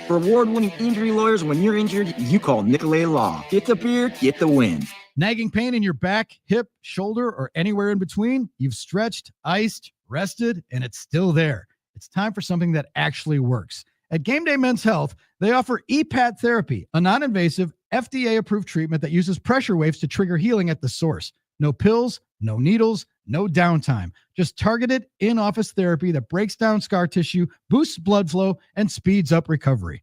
For award-winning injury lawyers, when you're injured, you call Nicolay Law. Get the beer, get the win. Nagging pain in your back, hip, shoulder, or anywhere in between? You've stretched, iced, rested, and it's still there. It's time for something that actually works. At Game Day Men's Health, they offer EPAT therapy, a non-invasive, FDA-approved treatment that uses pressure waves to trigger healing at the source. No pills, no needles, no downtime. Just targeted in-office therapy that breaks down scar tissue, boosts blood flow, and speeds up recovery.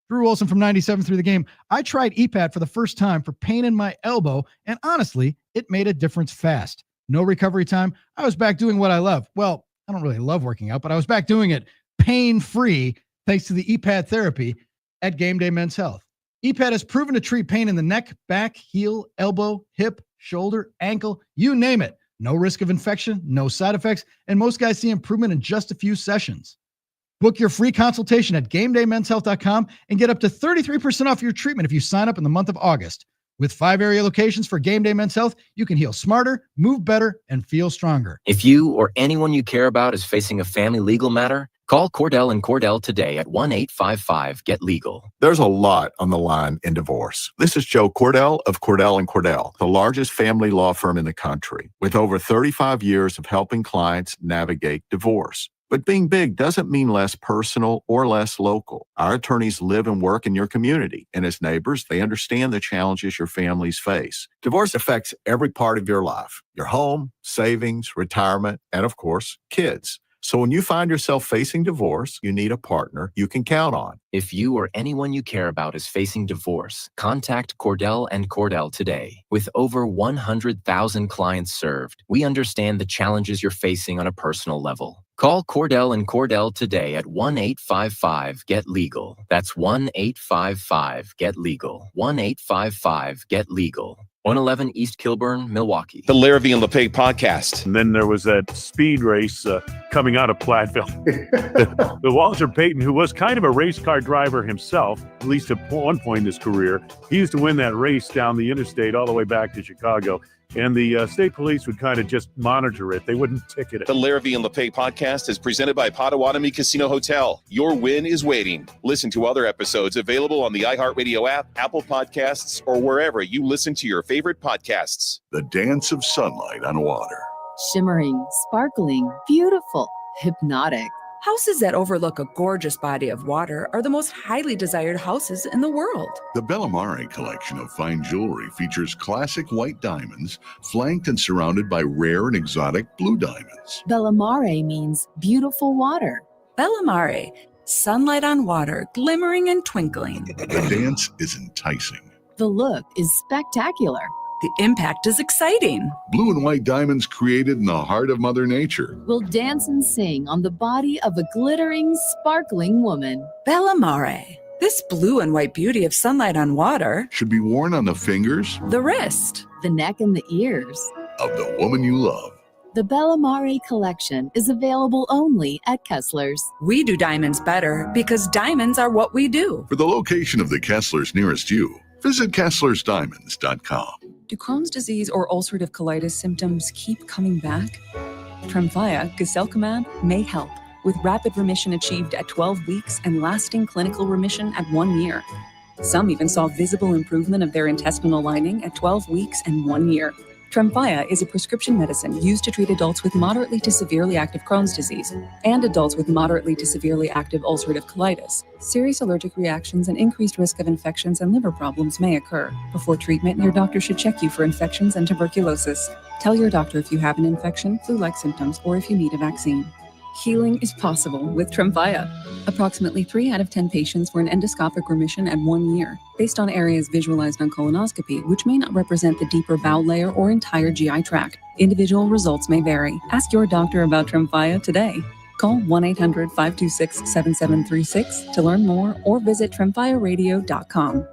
Drew Olson from 97 through the game. I tried EPAT for the first time for pain in my elbow, and honestly, it made a difference fast. No recovery time. I was back doing what I love. Well, I don't really love working out, but I was back doing it pain-free thanks to the EPAT therapy at Game Day Men's Health. EPAT has proven to treat pain in the neck, back, heel, elbow, hip, shoulder, ankle, you name it. No risk of infection, no side effects, and most guys see improvement in just a few sessions. Book your free consultation at GameDayMen'sHealth.com and get up to 33% off your treatment if you sign up in the month of August. With 5 area locations for Game Day Men's Health, you can heal smarter, move better, and feel stronger. If you or anyone you care about is facing a family legal matter, call Cordell and Cordell today at 1-855-GET-LEGAL. There's a lot on the line in divorce. This is Joe Cordell of Cordell and Cordell, the largest family law firm in the country, with over 35 years of helping clients navigate divorce. But being big doesn't mean less personal or less local. Our attorneys live and work in your community, and as neighbors, they understand the challenges your families face. Divorce affects every part of your life, your home, savings, retirement, and of course, kids. So when you find yourself facing divorce, you need a partner you can count on. If you or anyone you care about is facing divorce, contact Cordell and Cordell today. With over 100,000 clients served, we understand the challenges you're facing on a personal level. Call Cordell and Cordell today at 1-855-GET-LEGAL. That's 1-855-GET-LEGAL. 1-855-GET-LEGAL. 111 East Kilburn, Milwaukee. The Larrabee and LePage podcast. And then there was that speed race coming out of Platteville. the Walter Payton, who was kind of a race car driver himself, at least at one point in his career, he used to win that race down the interstate all the way back to Chicago. And the state police would kind of just monitor it. They wouldn't ticket it. The Larrabee and LePage podcast is presented by Potawatomi Casino Hotel. Your win is waiting. Listen to other episodes available on the iHeartRadio app, Apple Podcasts, or wherever you listen to your favorite podcasts. The dance of sunlight on water. Shimmering, sparkling, beautiful, hypnotic. Houses that overlook a gorgeous body of water are the most highly desired houses in the world. The Bellamare collection of fine jewelry features classic white diamonds, flanked and surrounded by rare and exotic blue diamonds. Bellamare means beautiful water. Bellamare, sunlight on water, glimmering and twinkling. The dance is enticing. The look is spectacular. The impact is exciting. Blue and white diamonds created in the heart of Mother Nature will dance and sing on the body of a glittering, sparkling woman. Bellamare. This blue and white beauty of sunlight on water should be worn on the fingers, the wrist, the neck, and the ears of the woman you love. The Bellamare collection is available only at Kessler's. We do diamonds better because diamonds are what we do. For the location of the Kessler's nearest you, visit KesslersDiamonds.com. Do Crohn's disease or ulcerative colitis symptoms keep coming back? Tremfya, guselkumab, may help, with rapid remission achieved at 12 weeks and lasting clinical remission at 1 year. Some even saw visible improvement of their intestinal lining at 12 weeks and 1 year. Tremfya is a prescription medicine used to treat adults with moderately to severely active Crohn's disease and adults with moderately to severely active ulcerative colitis. Serious allergic reactions and increased risk of infections and liver problems may occur. Before treatment, your doctor should check you for infections and tuberculosis. Tell your doctor if you have an infection, flu-like symptoms, or if you need a vaccine. Healing is possible with Tremfya. Approximately 3 out of 10 patients were in endoscopic remission at 1 year, based on areas visualized on colonoscopy, which may not represent the deeper bowel layer or entire GI tract. Individual results may vary. Ask your doctor about Tremfya today. Call 1-800-526-7736 to learn more or visit tremfyaradio.com.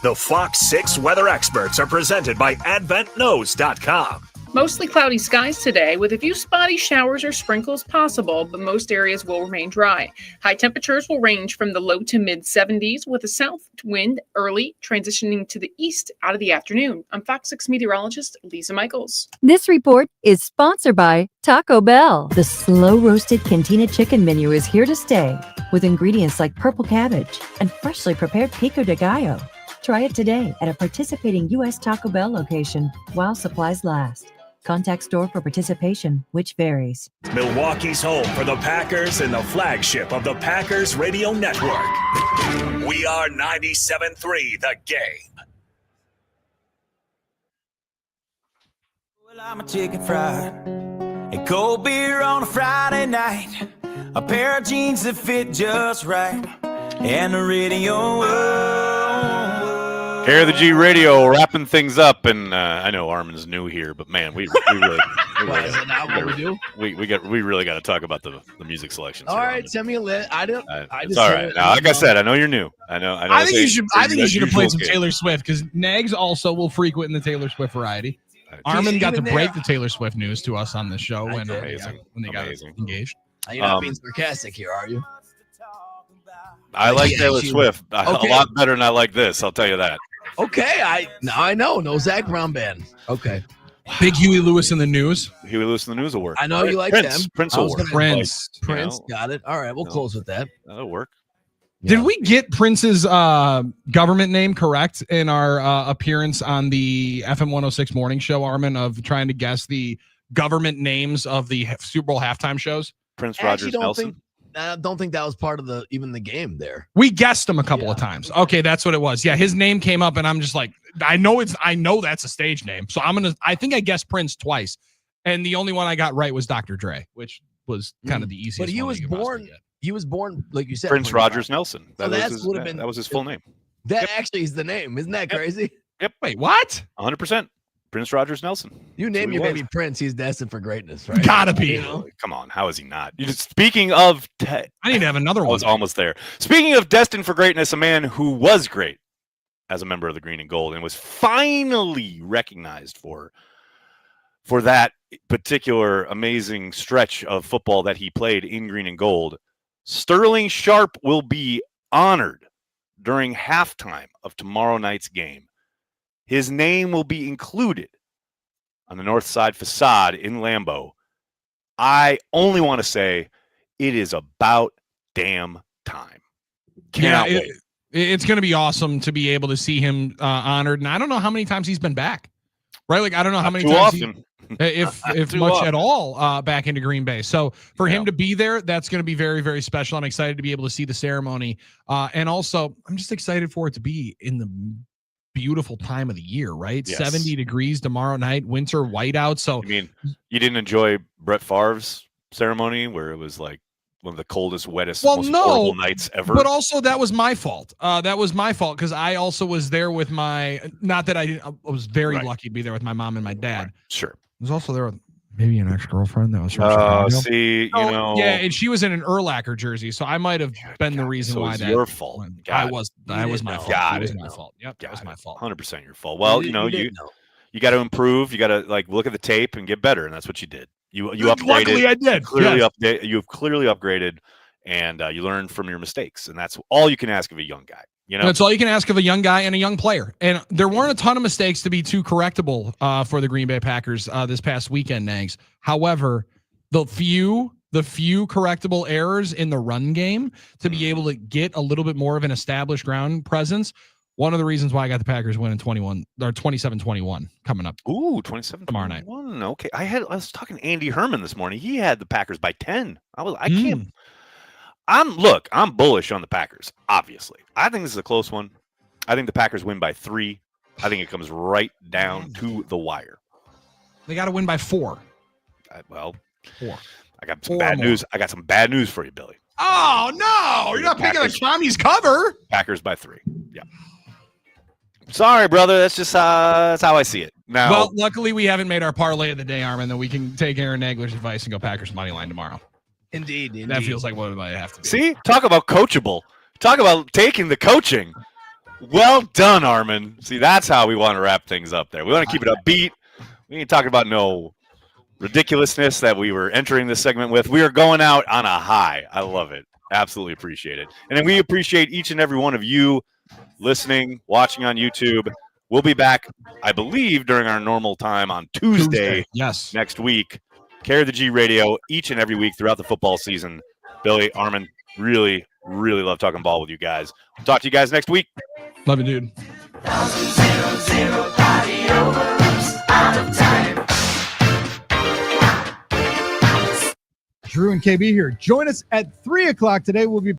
The Fox 6 weather experts are presented by AdventKnows.com. Mostly cloudy skies today with a few spotty showers or sprinkles possible, but most areas will remain dry. High temperatures will range from the low to mid 70s with a south wind early, transitioning to the east out of the afternoon. I'm Fox 6 meteorologist Lisa Michaels. This report is sponsored by Taco Bell. The slow-roasted Cantina chicken menu is here to stay with ingredients like purple cabbage and freshly prepared pico de gallo. Try it today at a participating U.S. Taco Bell location while supplies last. Contact store for participation, which varies. Milwaukee's home for the Packers and the flagship of the Packers Radio Network. We are 97.3 The Game. Well, I'm a chicken fried, a cold beer on a Friday night, a pair of jeans that fit just right, and the radio. Care of the G Radio wrapping things up, and I know Armen's new here, but man, we really Is it not what we do? We really got to talk about the music selections. All right, send me a list. It's all right. Now, like I said, I know you're new. I think you should have played some Taylor Swift because Nags also will frequent in the Taylor Swift variety. Armen got to break the Taylor Swift news to us on the show when they got engaged. You're not being sarcastic here, are you? I like Taylor Swift a lot better than I like this. I'll tell you that. Okay, now I know. No Zach Brown band. Okay. Big Huey Lewis in the news. Huey Lewis in the news will work. I know you like them. Prince will work. Prince, got it. All right, we'll close with that. That'll work. Yeah. Did we get Prince's government name correct in our appearance on the FM 106 morning show, Armen, of trying to guess the government names of the Super Bowl halftime shows? Prince Rogers Nelson. I don't think that was part of even the game there. We guessed him a couple of times. Okay, that's what it was. Yeah, his name came up, and I'm just like, I know that's a stage name. So I think I guessed Prince twice, and the only one I got right was Dr. Dre, which was kind of the easiest. But he was born, like you said, Prince Rogers Nelson. That was his full name. That actually is the name. Isn't that crazy? Yep. Wait, what? 100%. Prince Rogers Nelson. You name your baby Prince, he's destined for greatness, right? Gotta be. Come on, how is he not? Speaking of, I need to have another one. I was almost there. Speaking of destined for greatness, a man who was great as a member of the Green and Gold and was finally recognized for that particular amazing stretch of football that he played in Green and Gold. Sterling Sharp will be honored during halftime of tomorrow night's game. His name will be included on the north side facade in Lambeau. I only want to say it is about damn time. Cannot wait. It's going to be awesome to be able to see him honored. And I don't know how many times he's been back, right? Like, I don't know how many times if much often at all, back into Green Bay. So for him to be there, that's going to be very, very special. I'm excited to be able to see the ceremony. And also, I'm just excited for it to be in the beautiful time of the year, right? Yes. 70 degrees tomorrow night, winter whiteout. So you mean you didn't enjoy Brett Favre's ceremony where it was like one of the coldest, wettest, most horrible nights ever? But also that was my fault. That was my fault because I also was there with I was very lucky to be there with my mom and my dad. Right. Sure. I was also there with maybe an ex-girlfriend that was from Chicago. See, yeah, and she was in an Urlacher jersey, so I might have been the reason why that your fault. That was my fault. It was my fault. Yep, that was my fault. 100% your fault. Well, you got to improve. You got to look at the tape and get better, and that's what you did. You upgraded. Luckily, I did. You've clearly upgraded, and you learned from your mistakes, and that's all you can ask of a young guy. That's all you can ask of a young guy and a young player. And there weren't a ton of mistakes to be too correctable for the Green Bay Packers this past weekend, Nags. However, the few correctable errors in the run game to be able to get a little bit more of an established ground presence. One of the reasons why I got the Packers winning 27-21 coming up. Ooh, 27 tomorrow night. Okay. I was talking to Andy Herman this morning. He had the Packers by 10. I'm bullish on the Packers, obviously. I think this is a close one. I think the Packers win by 3. I think it comes right down to the wire. They got to win by 4. I got some bad news. I got some bad news for you, Billy. Oh no, you're not picking a commies cover. Packers by 3. Yeah. Sorry, brother. That's just that's how I see it. Now, Well, luckily we haven't made our parlay of the day, Armin, that we can take Aaron Nagler's advice and go Packers money line tomorrow. Indeed. That feels like what it might have to be. see, talk about coachable. Talk about taking the coaching. Well done, Armin. See, that's how we want to wrap things up there. We want to keep it upbeat. We ain't talking about no ridiculousness that we were entering this segment with. We are going out on a high. I love it. Absolutely appreciate it. And then we appreciate each and every one of you listening, watching on YouTube. We'll be back, I believe, during our normal time on Tuesday. Yes. Next week. Carry the G Radio each and every week throughout the football season. Billy, Armin, really, really love talking ball with you guys. We'll talk to you guys next week. Love you, dude. Drew and KB here. Join us at 3 o'clock today. We'll be